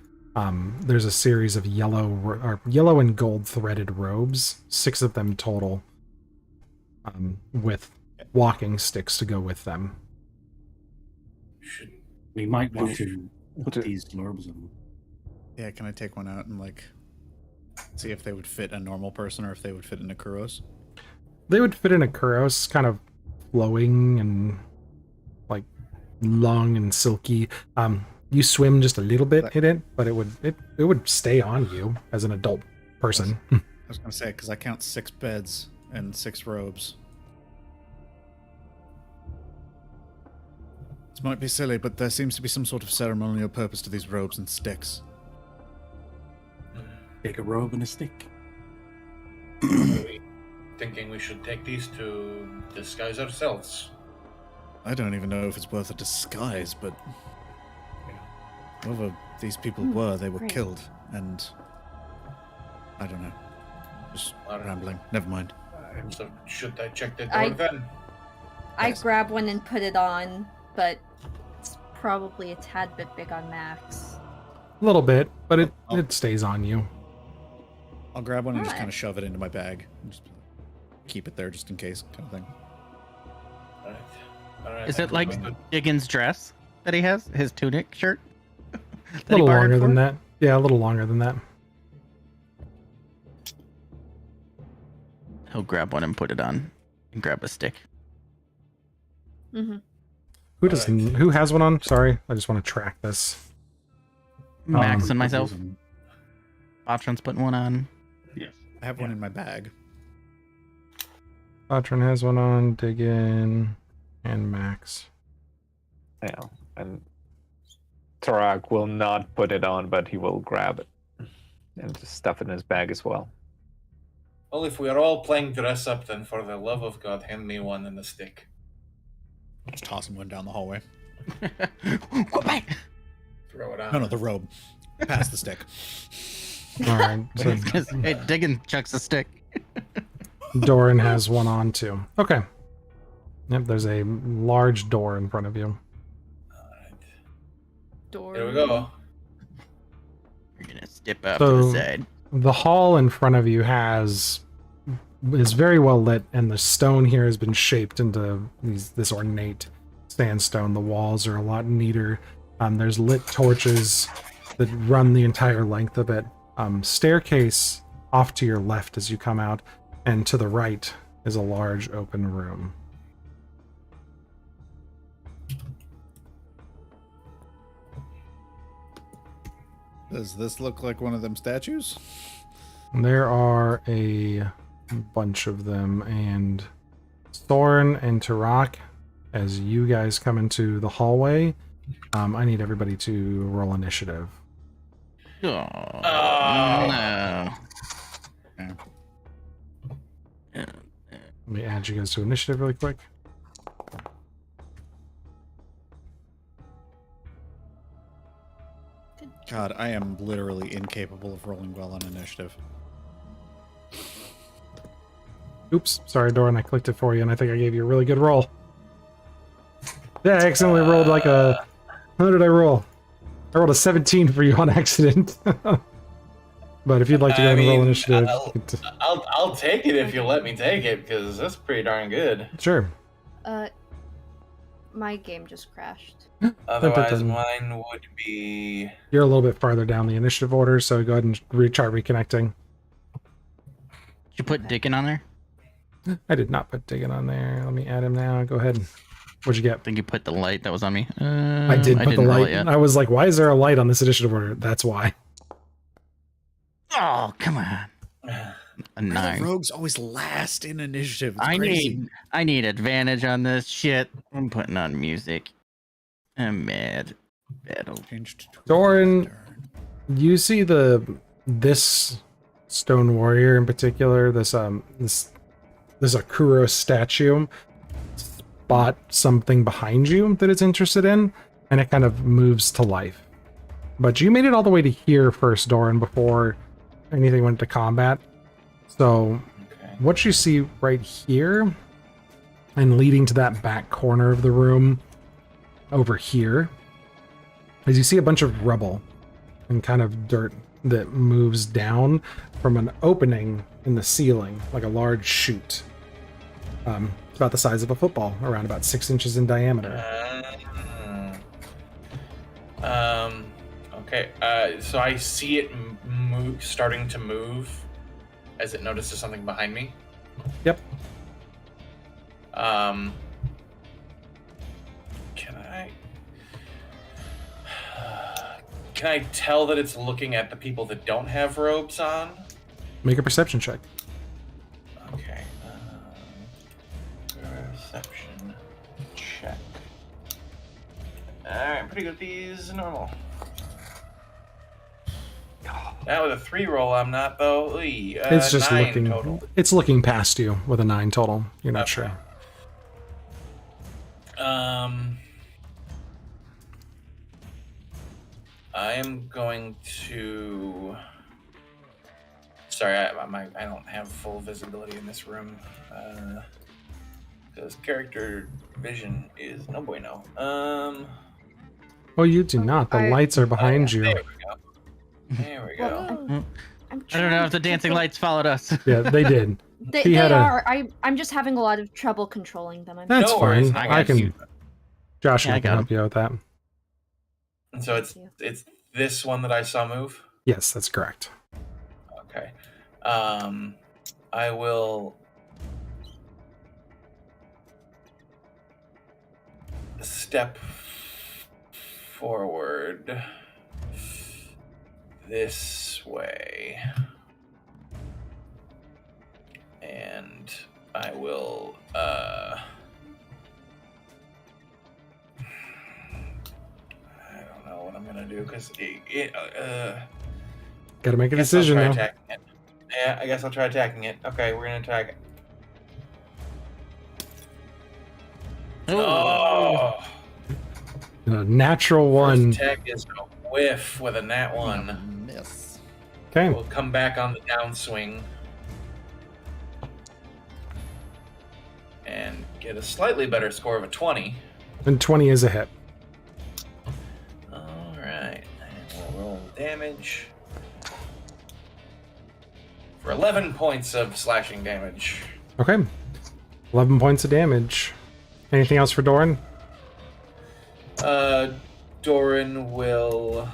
there's a series of yellow and gold threaded robes, 6 of them total, with walking sticks to go with them. Should We might want to put these robes on. Yeah, can I take one out and like see if they would fit a normal person or if they would fit in a Kuros? They would fit in a Kuros, kind of flowing and like long and silky. You swim just a little bit in it, but it would stay on you as an adult person. I was gonna say, because I count 6 beds and 6 robes. This might be silly, but there seems to be some sort of ceremonial purpose to these robes and sticks. Take a robe and a stick. thinking we should take these to disguise ourselves. I don't even know if it's worth a disguise, but whoever these people were, they were great. killed, and I don't know. Just Alright. rambling. Never mind. So should I check the door I- then? I Yes. grab one and put it on, but it's probably a tad bit big on Max. A little bit, but it Oh. it stays on you. I'll grab one and just Alright. kind of shove it into my bag. And just keep it there just in case, kind of thing. Alright. Alright, Is I it like think we could- Diggins' dress that he has? His tunic shirt? A little longer than that. Yeah, a little longer than that. He'll grab one and put it on. And grab a stick. Mm-hmm. Who does? Alright. Who has one on? Sorry, I just want to track this. Max and myself. Yes. Botron's putting one on. I have one in my bag. Patron has one on. Dig in, and Max. Yeah, and Tarak will not put it on, but he will grab it and just stuff it in his bag as well. Well, if we are all playing dress up, then for the love of God, hand me one and a stick. Just tossing one down the hallway. Go back! Throw it on. No, the robe. Pass the stick. All right, so Hey, Diggins chucks a stick. Doran has one on too. Okay. Yep, there's a large door in front of you. Alright. Door. Here we go. You're gonna step up to So- the side. The hall in front of you is very well lit, and the stone here has been shaped into this ornate sandstone. The walls are a lot neater. There's lit torches that run the entire length of it. Staircase off to your left as you come out, and to the right is a large open room. Does this look like one of them statues? There are a bunch of them, and Thorin and Tarak, as you guys come into the hallway, I need everybody to roll initiative. Oh, Oh. no. Let me add you guys to initiative really quick. God, I am literally incapable of rolling well on initiative. Oops, sorry, Doran, I clicked it for you, and I think I gave you a really good roll. Yeah, I accidentally rolled like a... How did I roll? I rolled a 17 for you on accident. But if you'd like to go I ahead and roll mean, initiative... I'll- you can I'll take it if you let me take it, because that's pretty darn good. sure. My game just crashed. Otherwise, dun. mine would be... You're a little bit farther down the initiative order, so go ahead and try reconnecting. Did you put Diggin on there? I did not put Diggin on there. Let me add him now. Go ahead. What'd you I get? think you put the light that was on me. I did put the didn't roll light. it yet. I was like, why is there a light on this initiative order? That's why. Oh, come on. A Why do 9. rogues always last in initiative? It's I crazy. need advantage on this shit. I'm putting on music. I'm mad. Battle. Changed to Doran- turn. You see this stone warrior in particular, this Akuro statue, spot something behind you that it's interested in, and it kind of moves to life. But you made it all the way to here first, Doran, before anything went to combat. So what you see right here, and leading to that back corner of the room over here, is you see a bunch of rubble and kind of dirt that moves down from an opening in the ceiling, like a large chute. It's about the size of a football, around about 6 inches in diameter. Okay, so I see it starting to move as it notices something behind me. Yep. Can I tell that it's looking at the people that don't have robes on? Make a perception check. Okay. Perception check. Alright, pretty good at these. Normal. Now with a 3 roll, I'm not though. It's just 9 looking. total. It's looking past you with a 9 total. You're not sure. I am going to. Sorry, I don't have full visibility in this room. Because character vision is no bueno. Oh, you do not. The lights are behind you. There we go. There we go. I don't know if the dancing lights followed us. Yeah, they did. They are. I'm just having a lot of trouble controlling them. That's No fine. worries. I can. Josh can help you out with that. And so it's this one that I saw move? Yes, that's correct. Okay. I will step forward this way. And I will I don't know what I'm gonna do because Gotta make a decision now. Yeah, I guess I'll try attacking it. Okay, we're gonna attack it. Oh! A natural one. First attack is a whiff with a nat 1. Miss. Okay. We'll come back on the downswing and get a slightly better score of a 20. And 20 is a hit. Alright, and we'll roll damage for 11 points of slashing damage. Okay. 11 points of damage. Anything else for Doran? Doran will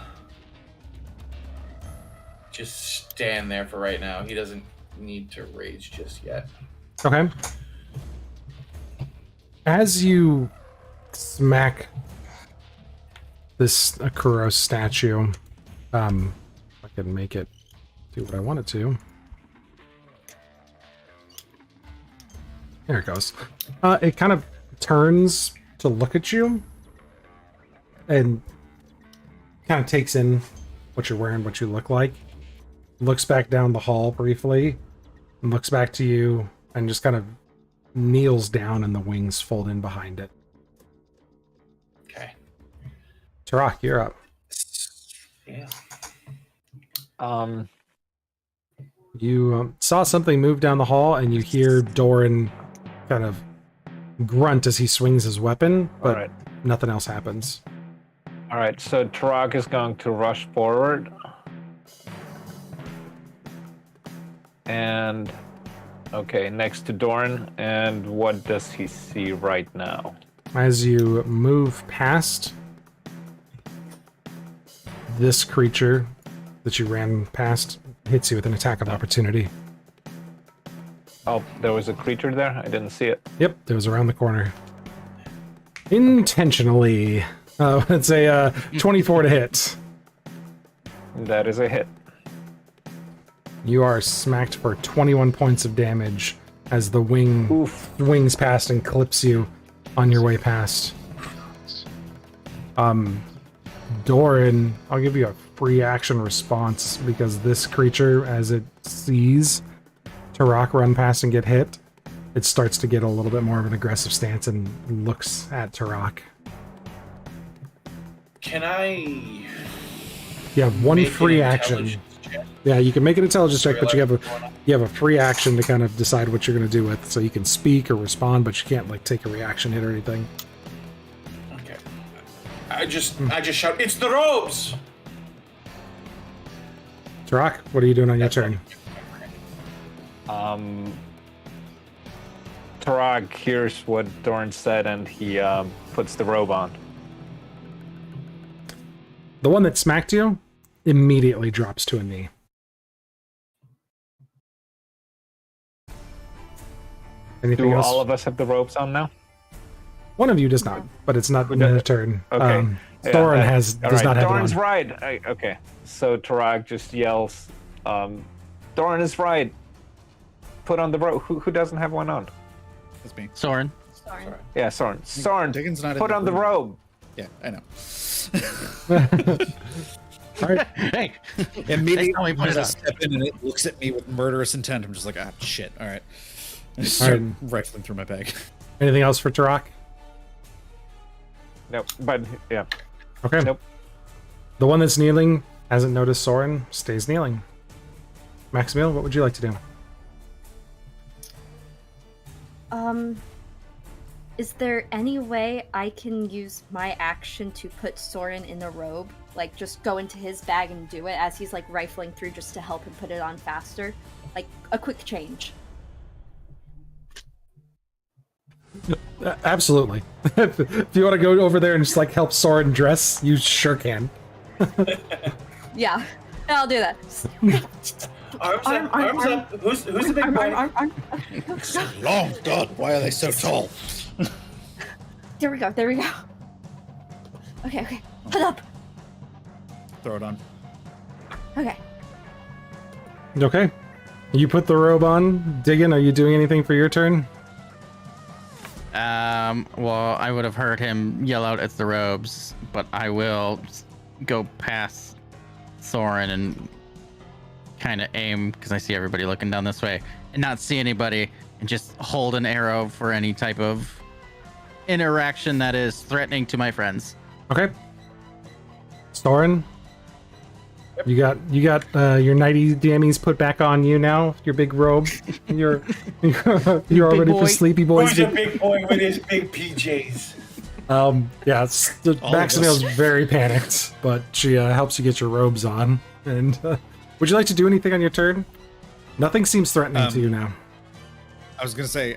just stand there for right now. He doesn't need to rage just yet. Okay. As you smack this Akuros statue, I can make it do what I want it to. There it goes. It kind of turns to look at you and kind of takes in what you're wearing, what you look like. Looks back down the hall briefly and looks back to you and just kind of kneels down and the wings fold in behind it. Okay. Tarak, you're up. Yeah. You saw something move down the hall and you hear Doran kind of grunt as he swings his weapon, but nothing else happens. All right, so Tarak is going to rush forward. And, okay, next to Doran. And what does he see right now? As you move past this creature that you ran past, hits you with an attack of opportunity. Oh, there was a creature there? I didn't see it. Yep, it was around the corner. Intentionally. It's a 24 to hit. That is a hit. You are smacked for 21 points of damage as the wings past and clips you on your way past. Doran, I'll give you a free action response because this creature, as it sees Tarak run past and get hit, it starts to get a little bit more of an aggressive stance and looks at Tarak. Can I? You have one make an free action. intelligence check? Yeah, you can make an intelligence check, but you Realize what's going on? have a free action to kind of decide what you're going to do with. So you can speak or respond, but you can't like take a reaction hit or anything. Okay. I just shout, "It's the robes!" Tarak, what are you doing on your That's turn? Tarag hears what Doran said, and he puts the robe on. The one that smacked you immediately drops to a knee. Anything Do else? all of us have the robes on now? One of you does not, but it's not in does? their turn. Okay. Thorin Yeah, does all right, not have Doran's it on. right. Okay. So Tarag just yells, Doran is right. Put on the robe. Who doesn't have one on? That's me. Soren. Sorry. Yeah, Soren. Soren, Diggins not in put on the room. robe. Yeah, I know. All right. Hey, Immediately, That's how we put as it I on. step in and it looks at me with murderous intent, I'm just like, ah, shit. All right. I just All start right. rifling through my bag. Anything else for Tarak? Nope. But yeah. Okay. Nope. The one that's kneeling hasn't noticed Soren, stays kneeling. Maximil, what would you like to do? Is there any way I can use my action to put Soren in the robe? Like, just go into his bag and do it as he's, like, rifling through just to help him put it on faster? Like, a quick change. Absolutely. If you want to go over there and just like help Soren dress, you sure can. Yeah, I'll do that. Arms up. Who's the big boy? Arm. Long God, why are they so tall? There we go. Okay. Put up. Throw it on. Okay. Okay. You put the robe on. Diggin, are you doing anything for your turn? Well, I would have heard him yell out, "It's the robes," but I will go past Soren and kind of aim, because I see everybody looking down this way, and not see anybody, and just hold an arrow for any type of interaction that is threatening to my friends. Okay. Soren, you got your nighty jammies put back on you now. Your big robe. You're all ready for boy. sleepy boys. Who's a big boy with his big PJs? Yeah, Maximil's us. very panicked, but she helps you get your robes on. And would you like to do anything on your turn? Nothing seems threatening to you now. I was gonna say,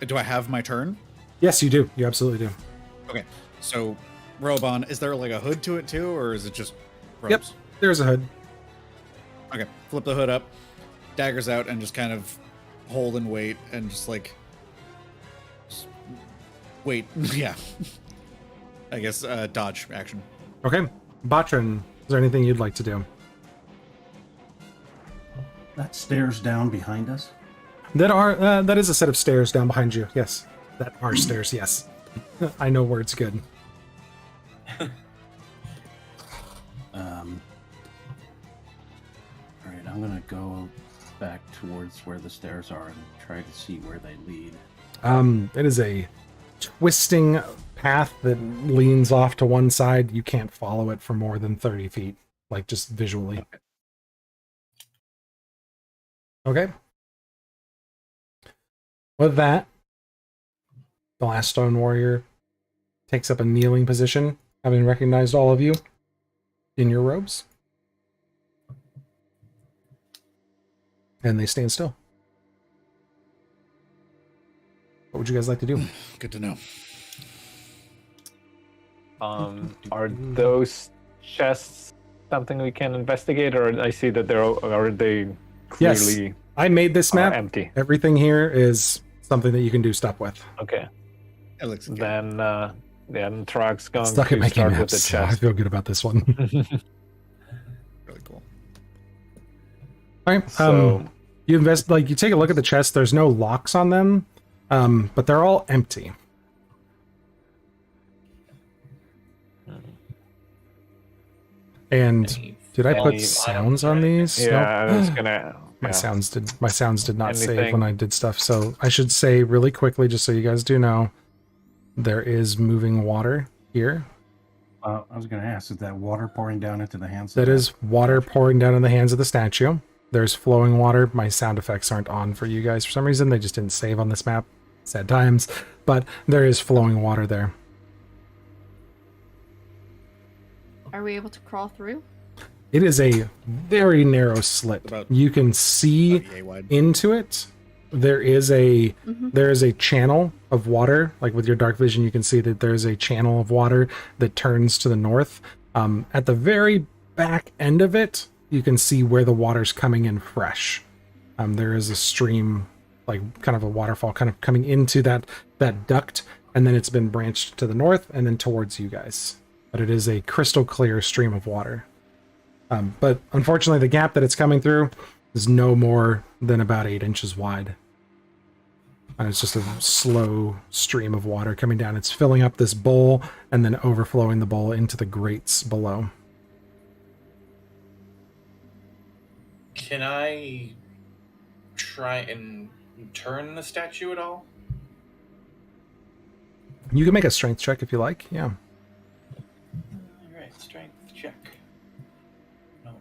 do I have my turn? Yes, you do. You absolutely do. Okay, so robe on. Is there like a hood to it too, or is it just robes? Yep, there's a hood. Okay, flip the hood up, daggers out, and just kind of hold and wait, and just wait. Yeah. I guess dodge action. Okay, Batran, is there anything you'd like to do? That stairs down behind us. That is a set of stairs down behind you. Yes, that are stairs. Yes, I know words good. All right, I'm gonna go back towards where the stairs are and try to see where they lead. It is a twisting path that leans off to one side. You can't follow it for more than 30 feet, like just visually. Okay. With that, the last stone warrior takes up a kneeling position, having recognized all of you in your robes. And they stand still. What would you guys like to do? Good to know. Are those chests something we can investigate, or I see that are they Yes. clearly I made this map. empty? Everything here is something that you can do stuff with. Okay. It looks good. Then Trog's going Stuck to at making start with maps, the so I chest. feel good about this one. Really cool. All right. So You take a look at the chest. There's no locks on them, but they're all empty. And Did I put Any- sounds on these? Yeah, Nope. I was gonna. My yeah. sounds did not save Anything- when I did stuff. So I should say really quickly, just so you guys do know, there is moving water here. I was going to ask, is that water pouring down into the hands? That is water pouring down in the hands of the statue. There's flowing water. My sound effects aren't on for you guys for some reason. They just didn't save on this map. Sad times. But there is flowing water there. Are we able to crawl through? It is a very narrow slit. About- You can see Yay wide. into it. There is a channel of water. Like with your dark vision, you can see that there's a channel of water that turns to the north. At the very back end of it, you can see where the water's coming in fresh. There is a stream, like kind of a waterfall, kind of coming into that duct, and then it's been branched to the north and then towards you guys. But it is a crystal clear stream of water. But unfortunately, the gap that it's coming through is no more than about 8 inches wide. And it's just a slow stream of water coming down. It's filling up this bowl and then overflowing the bowl into the grates below. Can I try and turn the statue at all? You can make a strength check if you like. Yeah. Alright, strength check. No.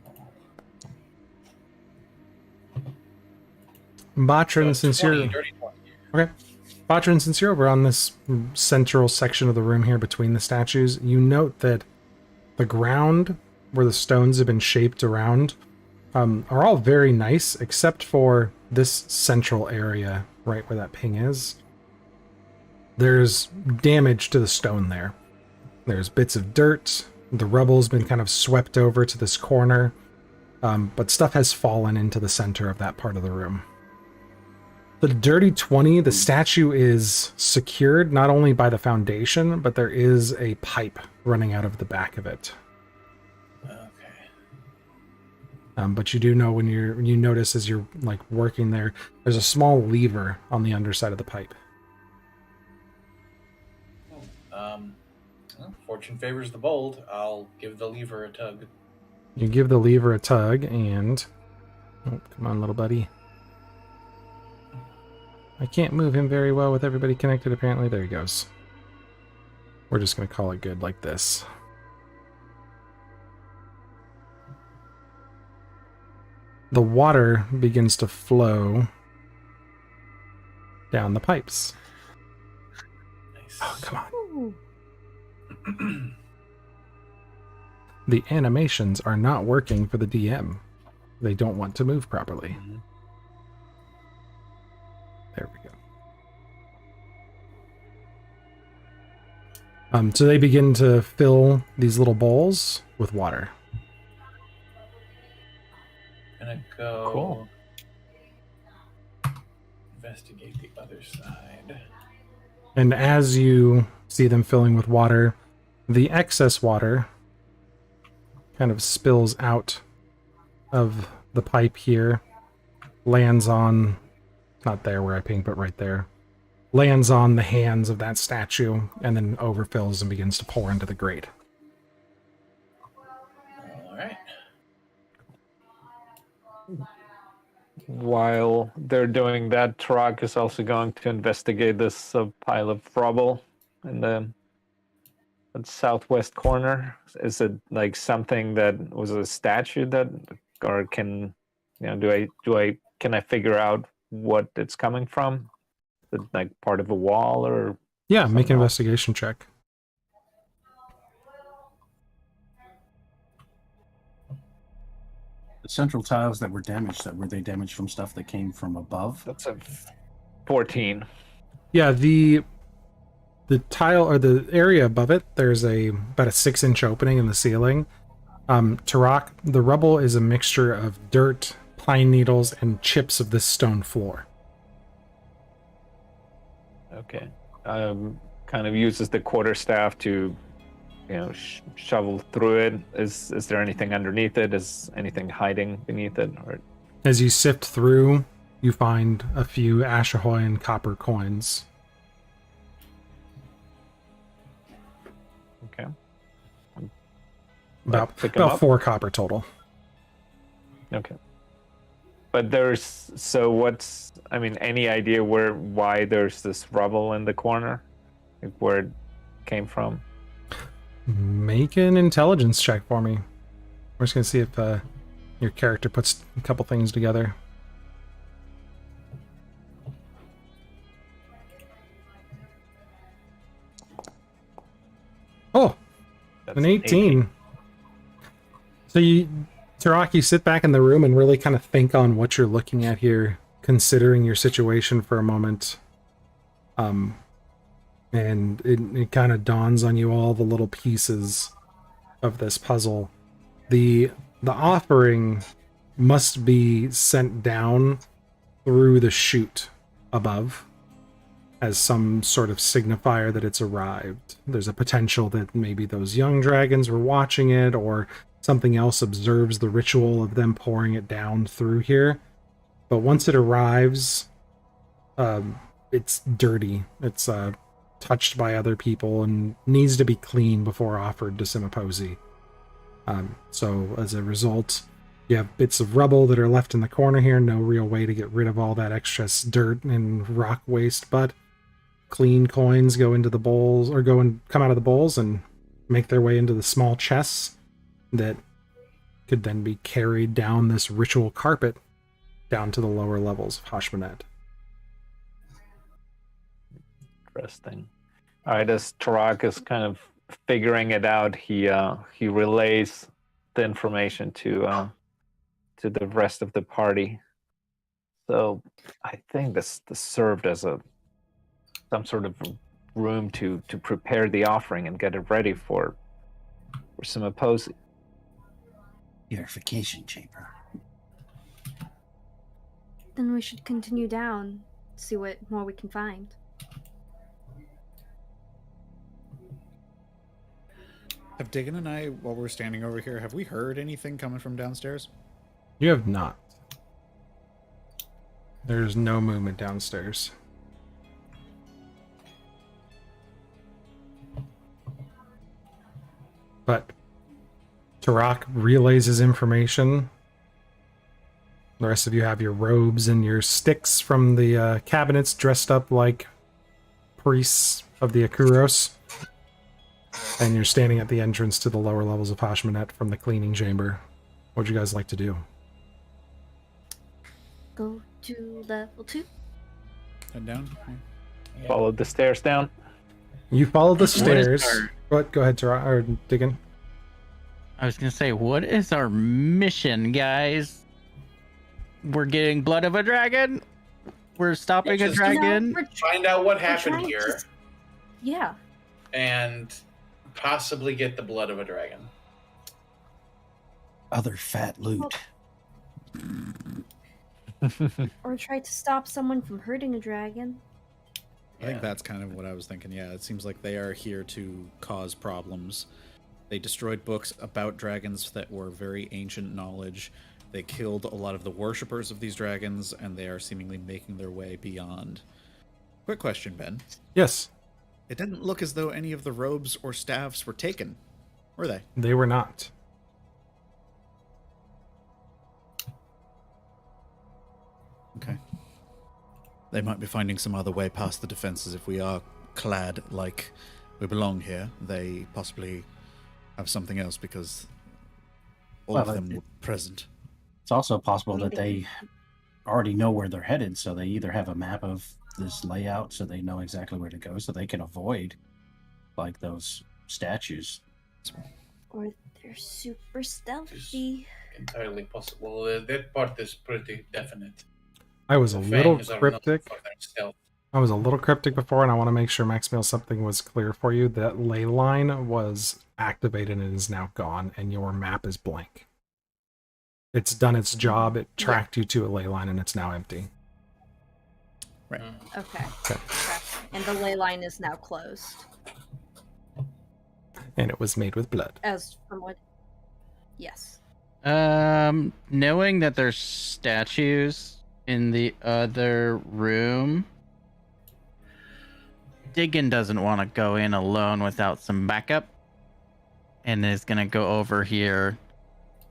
Batra and So 20, Sincere. dirty 20. Okay. Batra and Sincere, we're on this central section of the room here between the statues. You note that the ground where the stones have been shaped around are all very nice, except for this central area right where that ping is. There's damage to the stone there. There's bits of dirt. The rubble's been kind of swept over to this corner, but stuff has fallen into the center of that part of the room. The dirty 20, the statue is secured not only by the foundation, but there is a pipe running out of the back of it. Okay. But you do know when you notice as you're like working there, there's a small lever on the underside of the pipe. Well, fortune favors the bold. I'll give the lever a tug. You give the lever a tug and... Oh, come on, little buddy. I can't move him very well with everybody connected, apparently. There he goes. We're just going to call it good like this. The water begins to flow down the pipes. Nice. Oh, come on. Ooh. The animations are not working for the DM. They don't want to move properly. There we go. So they begin to fill these little bowls with water. Gonna go. Cool. Investigate the other side. And as you see them filling with water, the excess water kind of spills out of the pipe here, lands on, not there where I pinged, but right there, lands on the hands of that statue, and then overfills and begins to pour into the grate. Alright. While they're doing that, Tarak is also going to investigate this pile of rubble in the southwest corner. Is it like something that was a statue that, or can can I figure out what it's coming from? Is it like part of a wall or? Yeah, make an Something else. investigation check. The central tiles that were damaged, were they damaged from stuff that came from above? That's a 14. Yeah, the tile or the area above it, there's about a 6-inch opening in the ceiling. Tarak, the rubble is a mixture of dirt, pine needles, and chips of this stone floor. Okay. Kind of uses the quarterstaff to, shovel through it. Is there anything underneath it? Is anything hiding beneath it? Or As you sift through, you find a few Ashahoyan copper coins. okay. About Pick 'em up? 4 copper total. Okay. But any idea why there's this rubble in the corner? Like where it came from? Make an intelligence check for me. We're just gonna see if your character puts a couple things together. Oh, That's an 18. So Tarak, you sit back in the room and really kind of think on what you're looking at here, considering your situation for a moment. And it kind of dawns on you all the little pieces of this puzzle. The offering must be sent down through the chute above as some sort of signifier that it's arrived. There's a potential that maybe those young dragons were watching it, or something else observes the ritual of them pouring it down through here. But once it arrives, it's dirty. It's touched by other people and needs to be clean before offered to Simiposi. So as a result, you have bits of rubble that are left in the corner here. No real way to get rid of all that excess dirt and rock waste, but clean coins go into the bowls, or come out of the bowls and make their way into the small chests that could then be carried down this ritual carpet down to the lower levels of Hashmanet. Interesting. All right, as Tarak is kind of figuring it out, he relays the information to the rest of the party. So I think this served as some sort of room to prepare the offering and get it ready for Simiposi. Purification chamber. Then we should continue down, see what more we can find. Have Diggin and I, while we're standing over here, have we heard anything coming from downstairs? You have not. There's no movement downstairs. But Tarak relays his information. The rest of you have your robes and your sticks from the cabinets, dressed up like priests of the Akuros. And you're standing at the entrance to the lower levels of Hashmanet from the cleaning chamber. What'd you guys like to do? Go to level 2. Head down? Yeah. Follow the stairs down. You follow the stairs. Go ahead, Tarak, or Diggin. I was gonna say, what is our mission, guys? We're getting blood of a dragon. We're stopping a dragon. Find out what happened here. Yeah. And possibly get the blood of a dragon. Other fat loot. Or try to stop someone from hurting a dragon. I think that's kind of what I was thinking. Yeah, it seems like they are here to cause problems. They destroyed books about dragons that were very ancient knowledge. They killed a lot of the worshippers of these dragons, and they are seemingly making their way beyond. Quick question, Ben. Yes. It didn't look as though any of the robes or staffs were taken, were they? They were not. Okay. They might be finding some other way past the defenses if we are clad like we belong here. They possibly have something else because all of them were present. It's also possible that they already know where they're headed, so they either have a map of this layout so they know exactly where to go so they can avoid like those statues. Or they're super stealthy. Entirely possible. That part is pretty definite. I was a The little fangs are known cryptic. for their stealth. I was a little cryptic before, and I want to make sure, Maximiel, something was clear for you. That ley line was activated and is now gone, and your map is blank. It's done its job. It tracked you to a ley line, and it's now empty. Right. Okay. And the ley line is now closed. And it was made with blood. As from what? Yes. Knowing that there's statues in the other room, Diggin doesn't want to go in alone without some backup, and is gonna go over here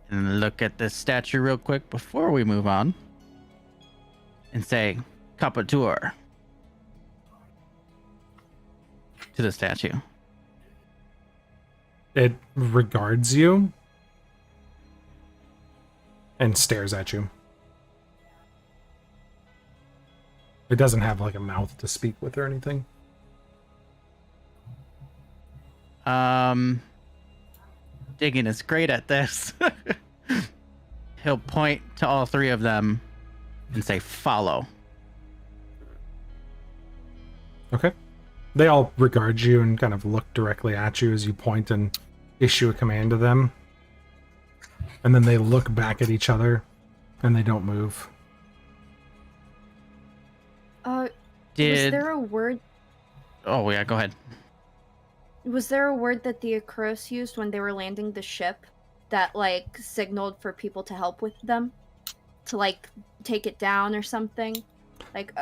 and look at this statue real quick before we move on and say, Capatur to the statue. It regards you and stares at you. It doesn't have like a mouth to speak with or anything. Diggin is great at this. He'll point to all three of them and say, follow. Okay. They all regard you and kind of look directly at you as you point and issue a command to them. And then they look back at each other and they don't move. Was there a word? Oh, yeah, go ahead. Was there a word that the Akuros used when they were landing the ship that, like, signaled for people to help with them? To, like, take it down or something? Like,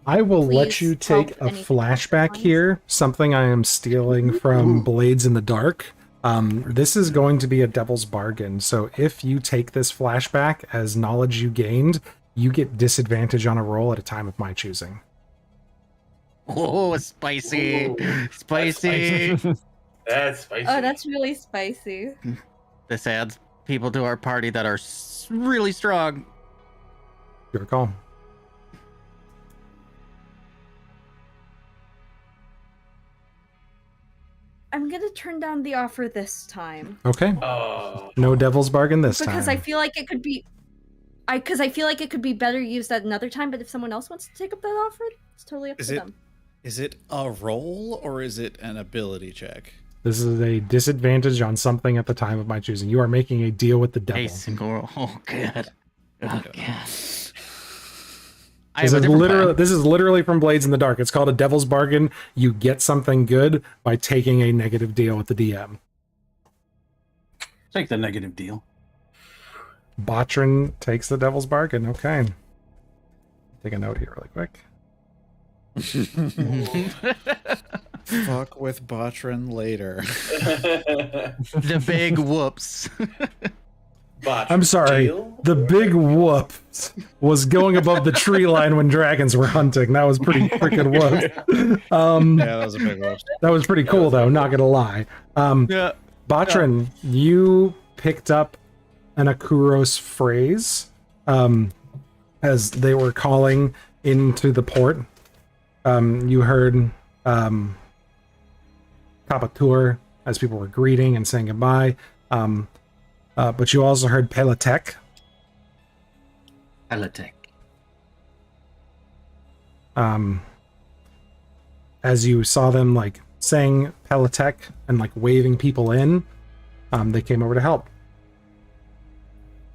I will let you take a flashback here, something I am stealing from Blades in the Dark. This is going to be a devil's bargain, so if you take this flashback as knowledge you gained, you get disadvantage on a roll at a time of my choosing. Oh, spicy. Spicy. That's spicy. Oh, that's really spicy. This adds people to our party that are really strong. Your call. I'm gonna turn down the offer this time. Okay. Oh. No devil's bargain this Because time. I feel like it could be... Because I feel like it could be better used at another time, but if someone else wants to take up that offer, it's totally up to them. Is it a roll or is it an ability check? This is a disadvantage on something at the time of my choosing. You are making a deal with the devil. A single roll. Oh, God. Oh, God. This is literally from Blades in the Dark. It's called a devil's bargain. You get something good by taking a negative deal with the DM. Take the negative deal. Botrin takes the devil's bargain. Okay. Take a note here really quick. Fuck with Botrin later. The big whoops. I'm sorry. The big whoop was going above the tree line when dragons were hunting. That was pretty freaking whoop. Yeah, that was a big whoop. That was pretty cool, though. Not gonna lie. Yeah. Botrin, you picked up an Akuros phrase as they were calling into the port. You heard Capatur as people were greeting and saying goodbye. But you also heard Pelatek. Pelatek. As you saw them like saying Pelatek and like waving people in, they came over to help.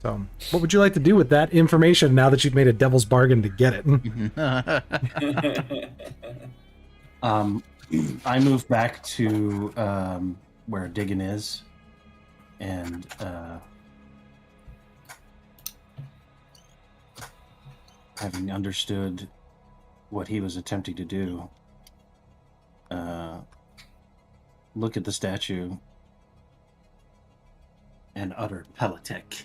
So, what would you like to do with that information now that you've made a devil's bargain to get it? I moved back to where Diggin is, and having understood what he was attempting to do, look at the statue and utter Pelatek.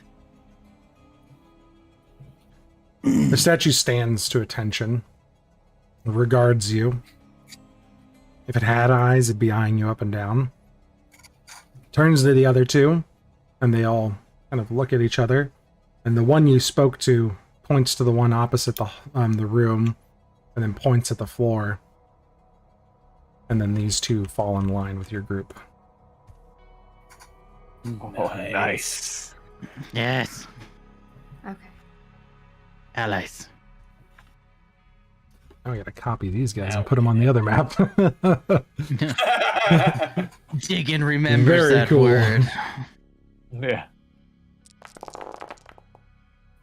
The statue stands to attention, regards you. If it had eyes, it'd be eyeing you up and down. Turns to the other two, and they all kind of look at each other. And the one you spoke to points to the one opposite the room, and then points at the floor. And then these two fall in line with your group. Oh, nice. Yes. Okay. Allies. Now I gotta copy these guys and put them on the other map. Diggin remembers Very that cool. word. Yeah.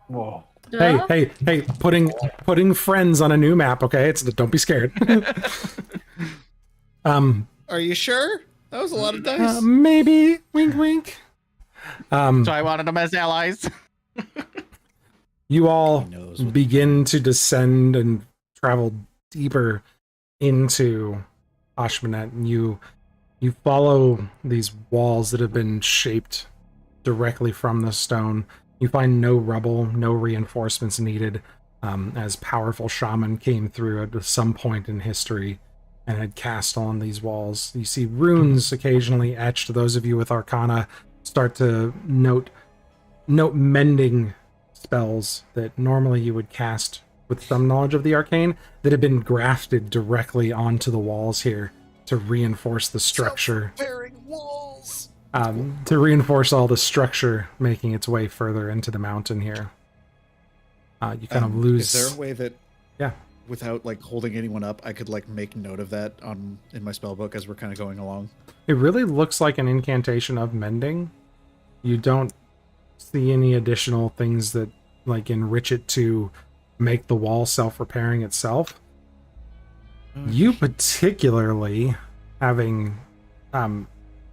Whoa. Hey, putting friends on a new map, okay? Don't be scared. Are you sure? That was a lot of dice. Maybe. Wink, wink. So I wanted them as allies. You all He knows what- begin to descend and travel deeper into Ashmanet, and you follow these walls that have been shaped directly from the stone. You find no rubble, no reinforcements needed, as powerful shaman came through at some point in history and had cast on these walls. You see runes occasionally etched. Those of you with Arcana start to note mending spells that normally you would cast with some knowledge of the arcane that have been grafted directly onto the walls here to reinforce the structure. Self-repairing walls! To reinforce all the structure making its way further into the mountain here. You kind of lose... Is there a way that... Yeah. Without, like, holding anyone up, I could, like, make note of that in my spellbook as we're kind of going along? It really looks like an incantation of mending. You don't see any additional things that, like, enrich it to make the wall self-repairing itself. You particularly, having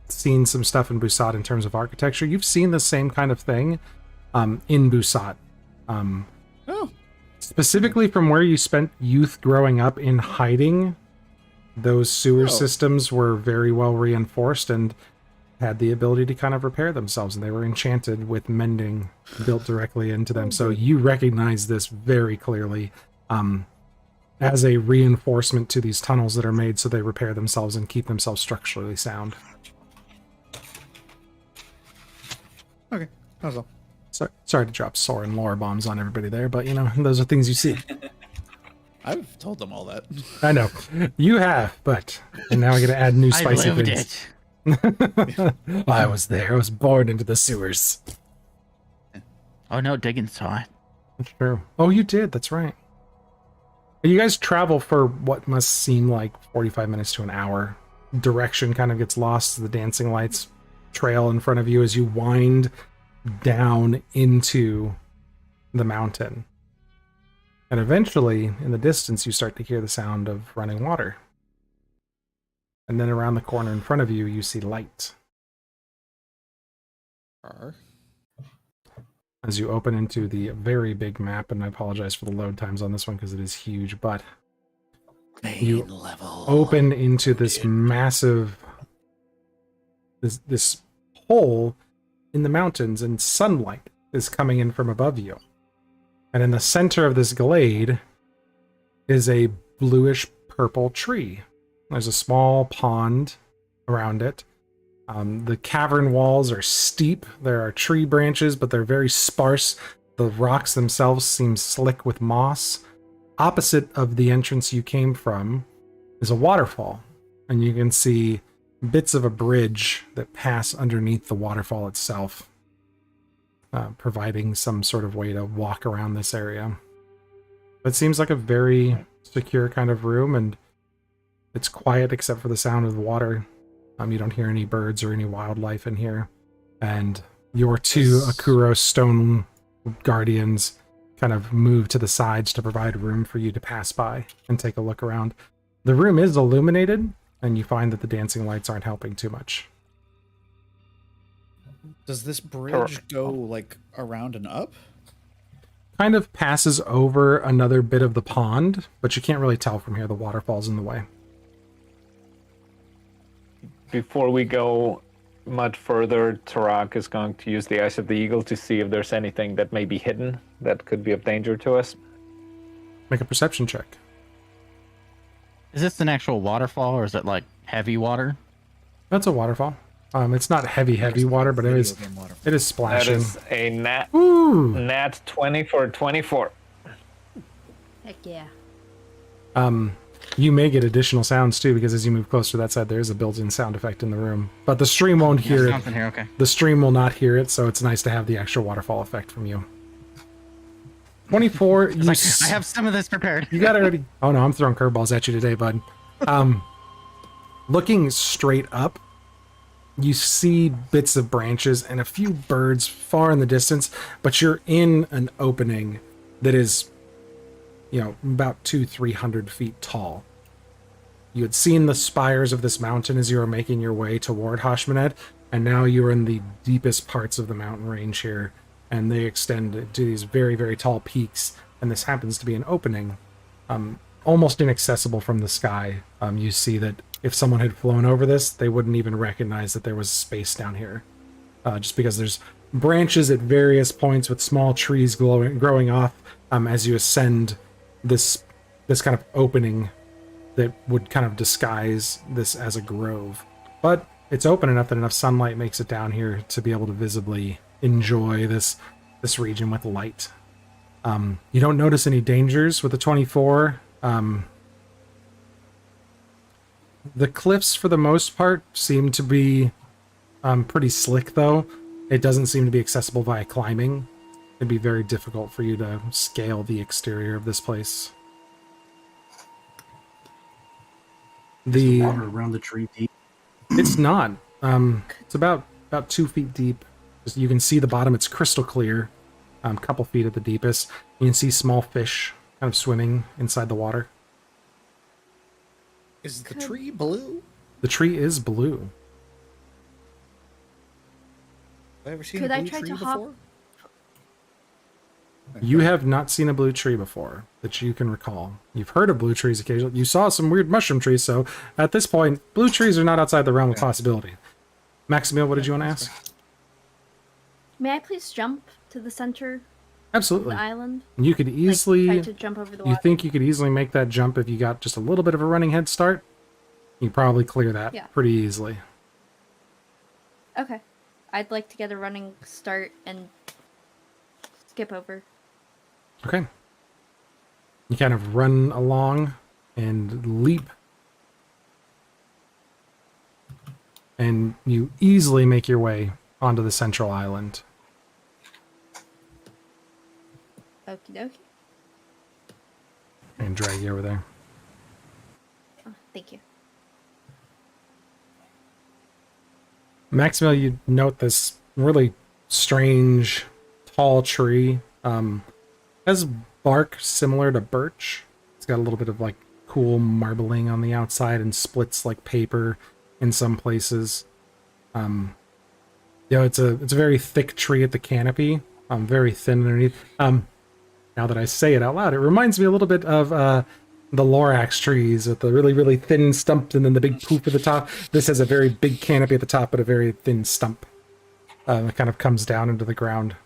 seen some stuff in Busat in terms of architecture, you've seen the same kind of thing in Busat. Specifically from where you spent youth growing up in hiding, those sewer systems were very well reinforced and had the ability to kind of repair themselves, and they were enchanted with mending built directly into them. So you recognize this very clearly as a reinforcement to these tunnels that are made so they repair themselves and keep themselves structurally sound. Okay, that was all. Sorry to drop Soren lore bombs on everybody there, but, you know, those are things you see. I've told them all that. I know. You have, and now I got to add new spicy things. I was there. I was born into the sewers. Oh no, Diggin saw it. That's true. Oh, you did. That's right. You guys travel for what must seem like 45 minutes to an hour. Direction kind of gets lost. The dancing lights trail in front of you as you wind down into the mountain. And eventually, in the distance, you start to hear the sound of running water. And then around the corner in front of you, you see light. As you open into the very big map, and I apologize for the load times on this one because it is huge, but you open into this massive, this hole in the mountains, and sunlight is coming in from above you. And in the center of this glade is a bluish purple tree. There's a small pond around it. The cavern walls are steep. There are tree branches, but they're very sparse. The rocks themselves seem slick with moss. Opposite of the entrance you came from is a waterfall, and you can see bits of a bridge that pass underneath the waterfall itself, providing some sort of way to walk around this area. It seems like a very secure kind of room, and it's quiet except for the sound of the water. You don't hear any birds or any wildlife in here. And your two Akuro stone guardians kind of move to the sides to provide room for you to pass by and take a look around. The room is illuminated, and you find that the dancing lights aren't helping too much. Does this bridge go, like, around and up? Kind of passes over another bit of the pond, but you can't really tell from here. The waterfall's in the way. Before we go much further, Tarak is going to use the Eyes of the Eagle to see if there's anything that may be hidden that could be of danger to us. Make a perception check. Is this an actual waterfall, or is it like heavy water? That's a waterfall. It's not heavy water, but it is splashing. That is a nat 20 for 24. Heck yeah. You may get additional sounds too, because as you move closer to that side, there is a built-in sound effect in the room. But the stream won't hear it. Here, okay. The stream will not hear it, so it's nice to have the actual waterfall effect from you. 24. I have some of this prepared. You got it already. Oh no, I'm throwing curveballs at you today, bud. Looking straight up, you see bits of branches and a few birds far in the distance, but you're in an opening that is, you know, about 200-300 feet tall. You had seen the spires of this mountain as you were making your way toward Hashmanet, and now you're in the deepest parts of the mountain range here, and they extend to these very, very tall peaks, and this happens to be an opening, almost inaccessible from the sky. You see that if someone had flown over this, they wouldn't even recognize that there was space down here, just because there's branches at various points with small trees growing off as you ascend this kind of opening that would kind of disguise this as a grove. But it's open enough that enough sunlight makes it down here to be able to visibly enjoy this region with light. You don't notice any dangers with the 24. The cliffs, for the most part, seem to be pretty slick, though. It doesn't seem to be accessible via climbing. It'd be very difficult for you to scale the exterior of this place. Is the water around the tree deep? It's not. It's about 2 feet deep. You can see the bottom. It's crystal clear. A couple feet at the deepest. You can see small fish kind of swimming inside the water. Is the tree blue? The tree is blue. Have I ever seen Could a I blue try tree to hop- before? You have not seen a blue tree before that you can recall. You've heard of blue trees occasionally. You saw some weird mushroom trees, so at this point, blue trees are not outside the realm of possibility. Maximil, what did you want to ask? May I please jump to the center of Absolutely. the island? You could easily... Try to jump over the You water. think you could easily make that jump if you got just a little bit of a running head start? You probably clear that pretty easily. Okay. I'd like to get a running start and skip over. Okay. You kind of run along and leap. And you easily make your way onto the central island. Okie dokie. And drag you over there. Oh, thank you. Maximil, you note this really strange, tall tree. Has bark similar to birch. It's got a little bit of like cool marbling on the outside and splits like paper in some places. It's a very thick tree at the canopy. Very thin underneath. Now that I say it out loud, it reminds me a little bit of the Lorax trees with the really, really thin stump and then the big poop at the top. This has a very big canopy at the top, but a very thin stump. It kind of comes down into the ground.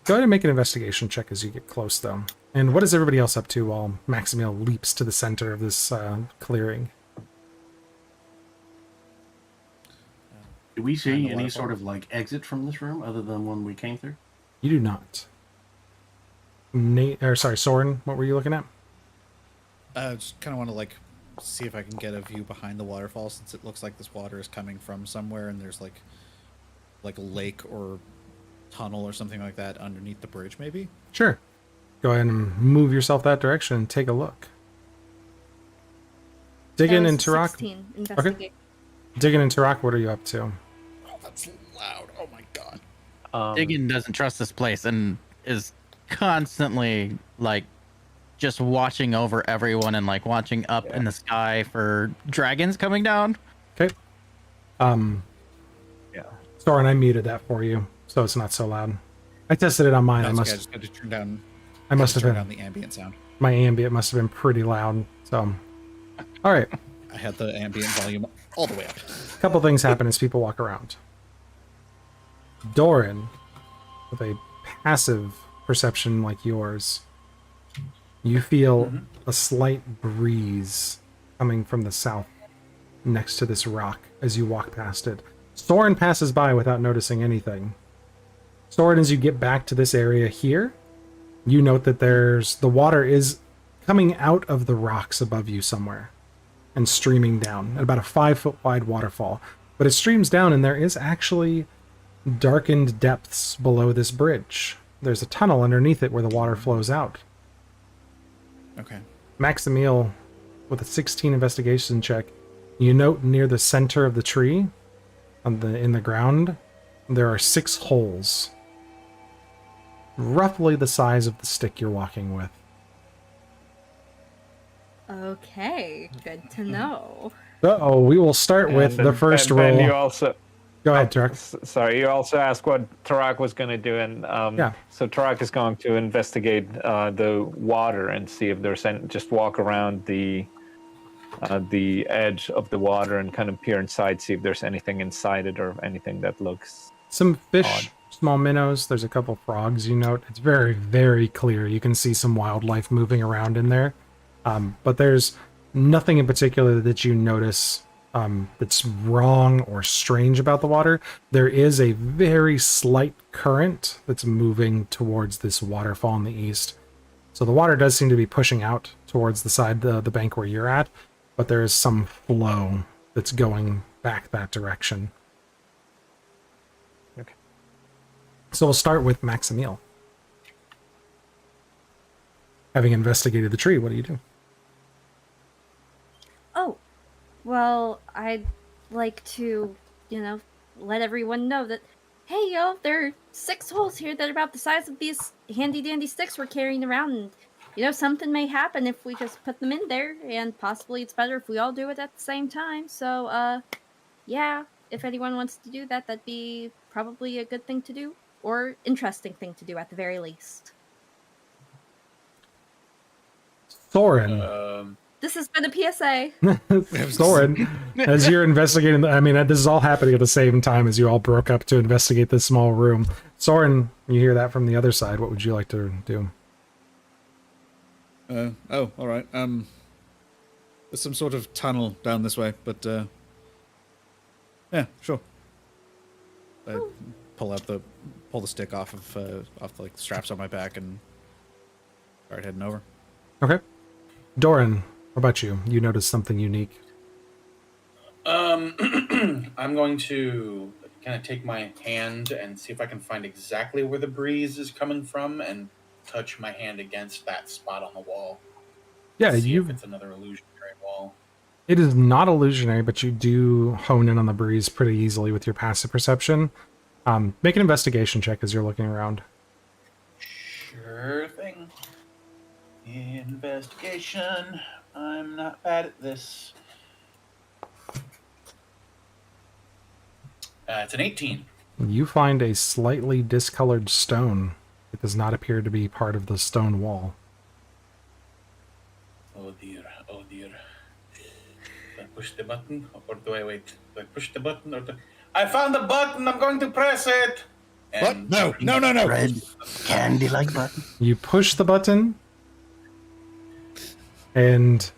Go ahead and make an investigation check as you get close, though. And what is everybody else up to while Maximil leaps to the center of this clearing? Do we see any sort of like exit from this room other than one we came through? You do not. Soren, what were you looking at? Just kind of want to like see if I can get a view behind the waterfall, since it looks like this water is coming from somewhere, and there's like a lake or tunnel or something like that underneath the bridge, maybe. Sure. Go ahead and move yourself that direction and take a look. Digging into rock. 16, investigate. Okay. Digging into rock. What are you up to? Oh, that's loud. Oh my god. Diggin doesn't trust this place and is constantly like just watching over everyone and like watching up in the sky for dragons coming down. Okay. Soren, I muted that for you, so it's not so loud. I tested it on mine. No, I just got to turn down. I must have turn been down the ambient sound. My ambient must have been pretty loud. So, all right. I had the ambient volume all the way up. A couple things happen as people walk around. Doran, with a passive perception like yours, you feel a slight breeze coming from the south next to this rock as you walk past it. Soren passes by without noticing anything. Soren, as you get back to this area here, you note that the water is coming out of the rocks above you somewhere and streaming down at about a 5-foot wide waterfall. But it streams down and there is actually darkened depths below this bridge. There's a tunnel underneath it where the water flows out. Okay. Maximil, with a 16 investigation check, you note near the center of the tree, in the ground, there are 6 holes. Roughly the size of the stick you're walking with. Okay, good to know. Uh-oh, we will start with the first roll. And you also... Go ahead, Tarak. Sorry, you also asked what Tarak was going to do, and so Tarak is going to investigate the water and see if there's any, just walk around the the edge of the water and kind of peer inside, see if there's anything inside it or anything that looks some fish, odd. small minnows. There's a couple frogs. You note it's very, very clear. You can see some wildlife moving around in there, but there's nothing in particular that you notice that's wrong or strange about the water. There is a very slight current that's moving towards this waterfall in the east. So the water does seem to be pushing out towards the side, the bank where you're at, but there is some flow that's going back that direction. Okay. So we'll start with Maximil. Having investigated the tree, what do you do? Oh, well, I'd like to, let everyone know that, hey, there are 6 holes here that are about the size of these handy-dandy sticks we're carrying around, and, something may happen if we just put them in there, and possibly it's better if we all do it at the same time, so, yeah, if anyone wants to do that, that'd be probably a good thing to do, or interesting thing to do at the very least. Thorin. This has been a PSA. Thorin, as you're investigating, this is all happening at the same time as you all broke up to investigate this small room. Soren, you hear that from the other side. What would you like to do? All right. There's some sort of tunnel down this way, but yeah, sure. I pull the stick off the straps on my back and start heading over. Okay, Doran. What about you? You noticed something unique. I'm going to kind of take my hand and see if I can find exactly where the breeze is coming from and touch my hand against that spot on the wall. Yeah, see if it's another illusionary wall. It is not illusionary, but you do hone in on the breeze pretty easily with your passive perception. Make an investigation check as you're looking around. Sure thing. Investigation. I'm not bad at this. It's an 18. You find a slightly discolored stone. It does not appear to be part of the stone wall. Oh dear, oh dear. Do I push the button or do I wait? Do I push the button or do I found the button! I'm going to press it! What? No. Red candy-like button. You push the button, and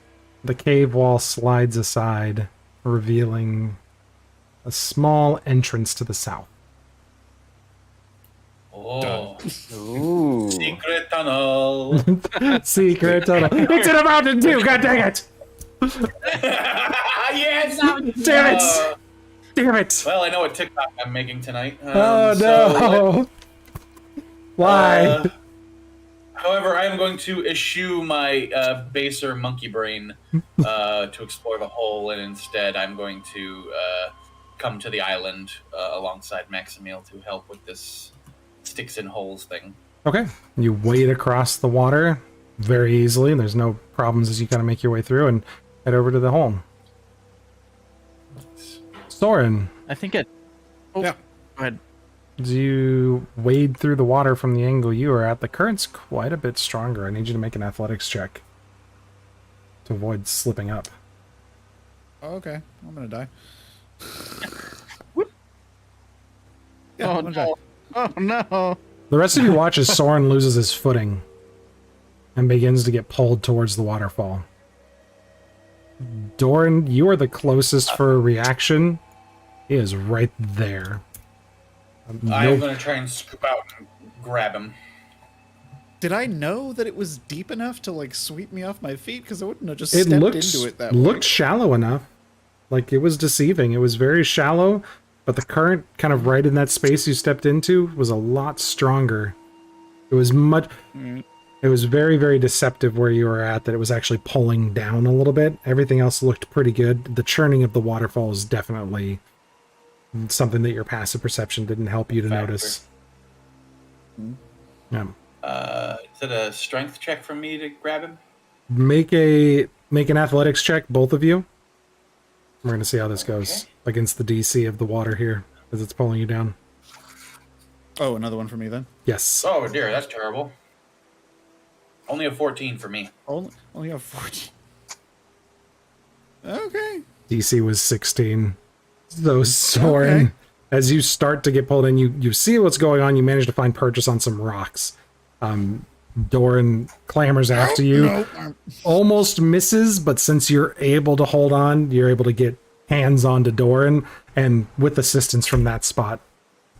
the cave wall slides aside, revealing a small entrance to the south. Oh. Ooh. Secret tunnel. Secret tunnel. It's in a mountain too, god dang it! Yes! Damn it! Damn it! Well, I know what TikTok I'm making tonight. Oh no! Why? However, I am going to eschew my baser monkey brain to explore the hole, and instead I'm going to come to the island alongside Maximil to help with this sticks in holes thing. Okay. You wade across the water very easily, and there's no problems as you kind of make your way through and head over to the hole. Soren, I think it. Oh, Yeah. Go ahead. do you wade through the water from the angle you are at? The current's quite a bit stronger. I need you to make an athletics check to avoid slipping up. Oh, okay, I'm gonna die. Oh, I'm gonna die. Oh no! The rest of you watch as Soren loses his footing and begins to get pulled towards the waterfall. Doran, you are the closest for a reaction. He is right there. I'm Nope. going to try and scoop out and grab him. Did I know that it was deep enough to like sweep me off my feet? Because I wouldn't have just It stepped looked into it that looked way. shallow enough. Like it was deceiving. It was very shallow, but the current kind of right in that space you stepped into was a lot stronger. It was much. It was very, very deceptive where you were at, that it was actually pulling down a little bit. Everything else looked pretty good. The churning of the waterfall is definitely something that your passive perception didn't help you to Factor. notice. Yeah. Is it a strength check for me to grab him? Make an athletics check, both of you. We're gonna see how this goes Okay. against the DC of the water here as it's pulling you down. Oh, another one for me then. Yes. Oh dear, that's terrible. Only a 14 for me. Only have 14. Okay. DC was 16. So Soren, as you start to get pulled in, you see what's going on. You manage to find purchase on some rocks. Doran clambers after you. Almost misses, but since you're able to hold on, you're able to get hands onto Doran, and with assistance from that spot,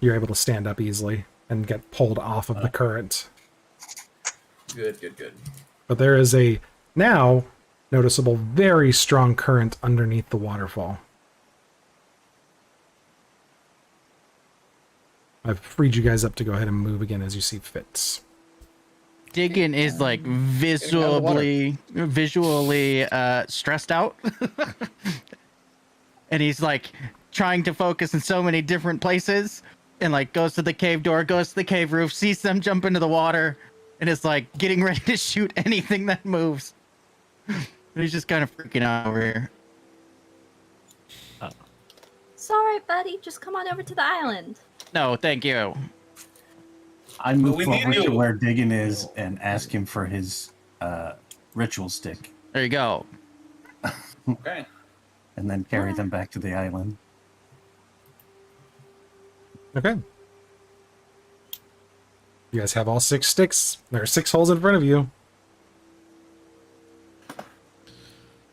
you're able to stand up easily and get pulled off of the current. Good. But there is a now noticeable, very strong current underneath the waterfall. I've freed you guys up to go ahead and move again as you see fit. Diggin is like visually stressed out. And he's like trying to focus in so many different places, and like goes to the cave door, goes to the cave roof, sees them jump into the water, and is like getting ready to shoot anything that moves. And he's just kind of freaking out over here. Sorry, buddy. Just come on over to the island. No, thank you. I move we need forward to you. where Diggin is and ask him for his ritual stick, There you go. Okay. and then carry them back to the island. Okay. You guys have all 6 sticks. There are 6 holes in front of you.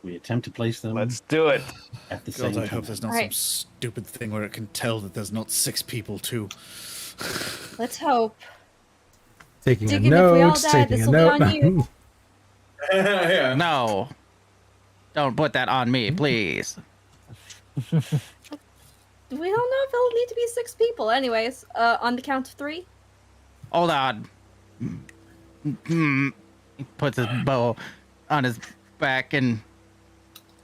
We attempt to place them Let's do it. at the God, same I time. hope there's not some Right. stupid thing where it can tell that there's not 6 people too. Let's hope. Taking Diggin, a if we all note, die, taking a this'll be note. on you. Yeah. No. Don't put that on me, please. We don't know if it'll need to be 6 people. Anyways, on the count of 3. Hold on. He puts his bow on his back, and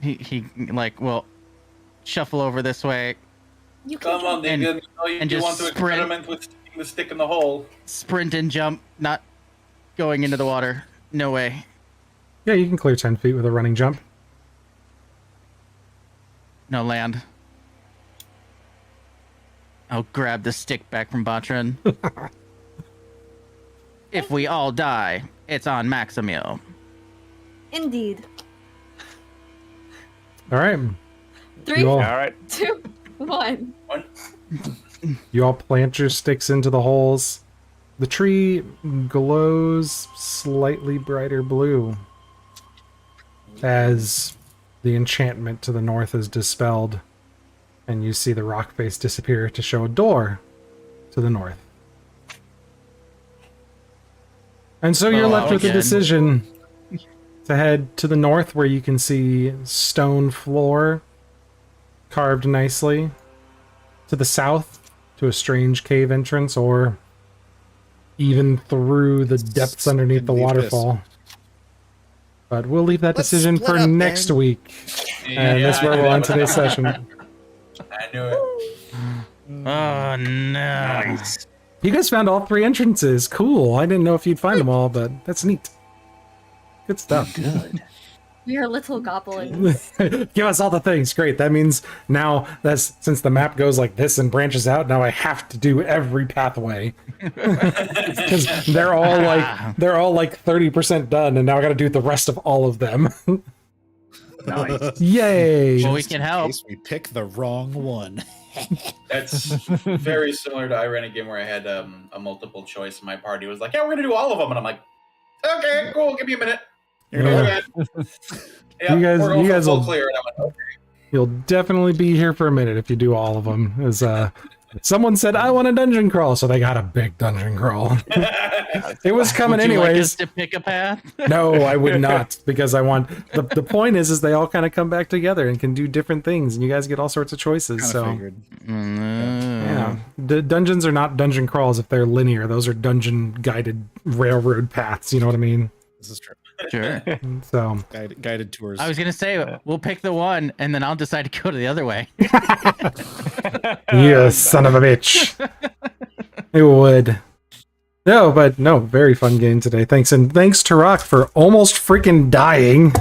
he like will shuffle over this way, You can Come on, And- Diggin. You and you just want to sprint. experiment with sticking the stick in the hole. sprint and jump, not going into the water. No way. Yeah, you can clear 10 feet with a running jump. No land. I'll grab the stick back from Batran. If we all die, it's on Maximil. Indeed. All right. 3, You all, All right. 2, 1. you all plant your sticks into the holes. The tree glows slightly brighter blue as the enchantment to the north is dispelled, and you see the rock face disappear to show a door to the north. And so you're Oh, left with the again. decision to head to the north, where you can see stone floor carved nicely, to the south to a strange cave entrance, or even through the depths underneath the Leave this. waterfall. But we'll leave that Let's decision split for up, next gang. week. And that's where we'll end today's session. I knew it. Oh no. You guys found all 3 entrances. Cool. I didn't know if you'd find them all, but that's neat. Good stuff. Good. We are little goblins. Give us all the things. Great. That means now that's since the map goes like this and branches out, now I have to do every pathway. Because they're all like 30% done, and now I gotta do the rest of all of them. Nice. Yay! Well, we can In help. case we pick the wrong one. That's very similar to I ran a game where I had a multiple choice, and my party was like, "Yeah, we're gonna do all of them," and I'm like, "Okay, cool. Give me a minute." Yeah. Okay. Yeah, You guys- we're going you for guys full will- clear, and I'm like, "Okay." You'll definitely be here for a minute if you do all of them. As someone said, I want a dungeon crawl, so they got a big dungeon crawl. It was coming Would you like us anyways. to pick a path? No, I would not, because I want the point is they all kind of come back together and can do different things, and you guys get all sorts of choices. Kinda So figured. yeah, the dungeons are not dungeon crawls if they're linear. Those are dungeon guided railroad paths. You know what I mean? This is true. Sure. So Guided tours. I was gonna say we'll pick the one, and then I'll decide to go to the other way. you son of a bitch. It would. No, but no, very fun game today. Thanks, and thanks to Rock for almost freaking dying.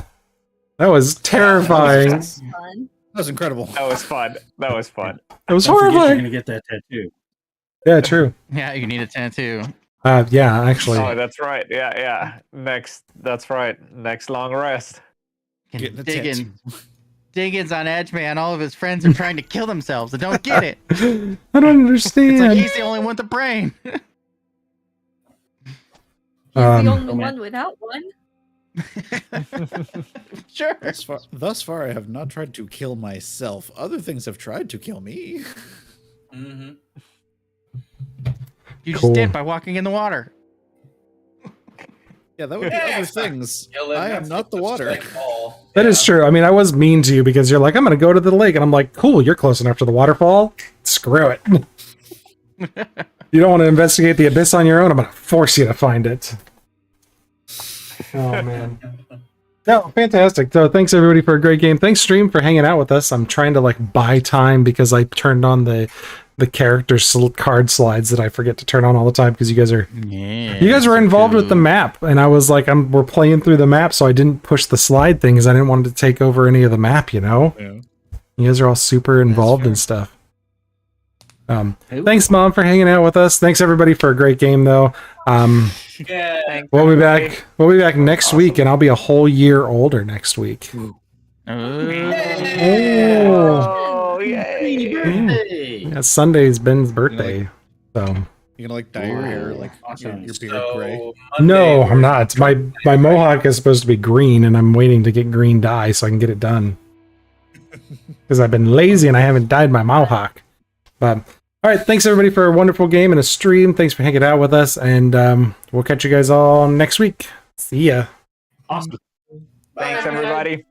That was terrifying. That's fun. That was incredible. That was fun. That was fun. It was Don't forget you're horrifying. gonna get that tattoo. Yeah, true. Yeah, you need a tattoo. Yeah, actually. Oh, that's right. Yeah. Next. That's right. Next long rest. Can Get the dig tattoo. in. Diggins on Edge, man. All of his friends are trying to kill themselves. I don't get it. I don't understand. It's like he's the only one with the brain. He's the only one without one. Sure. Thus far, I have not tried to kill myself. Other things have tried to kill me. Mm-hmm. You Cool. just did by walking in the water. Yeah, that would be other things. I am not the water. That is true. I mean, I was mean to you because you're like, I'm going to go to the lake. And I'm like, cool, you're close enough to the waterfall. Screw it. You don't want to investigate the abyss on your own? I'm going to force you to find it. Oh, man. No, fantastic. So thanks, everybody, for a great game. Thanks, stream, for hanging out with us. I'm trying to, like, buy time because I turned on the character card slides that I forget to turn on all the time because you guys are... Yeah. You guys were involved with the map, and I was like, we're playing through the map, so I didn't push the slide thing because I didn't want it to take over any of the map, you know? Yeah. You guys are all super involved and stuff. Thanks, Mom, for hanging out with us. Thanks, everybody, for a great game, though. Yeah. We'll be back next week, and I'll be a whole year older next week. Oh, yay. Yeah, Sunday's Ben's birthday, so... You're gonna like dye your hair like Awesome. your beard gray. No, I'm not. My mohawk is supposed to be green, and I'm waiting to get green dye so I can get it done. Because I've been lazy and I haven't dyed my mohawk. But all right, thanks everybody for a wonderful game and a stream. Thanks for hanging out with us, and we'll catch you guys all next week. See ya. Awesome. Thanks, everybody.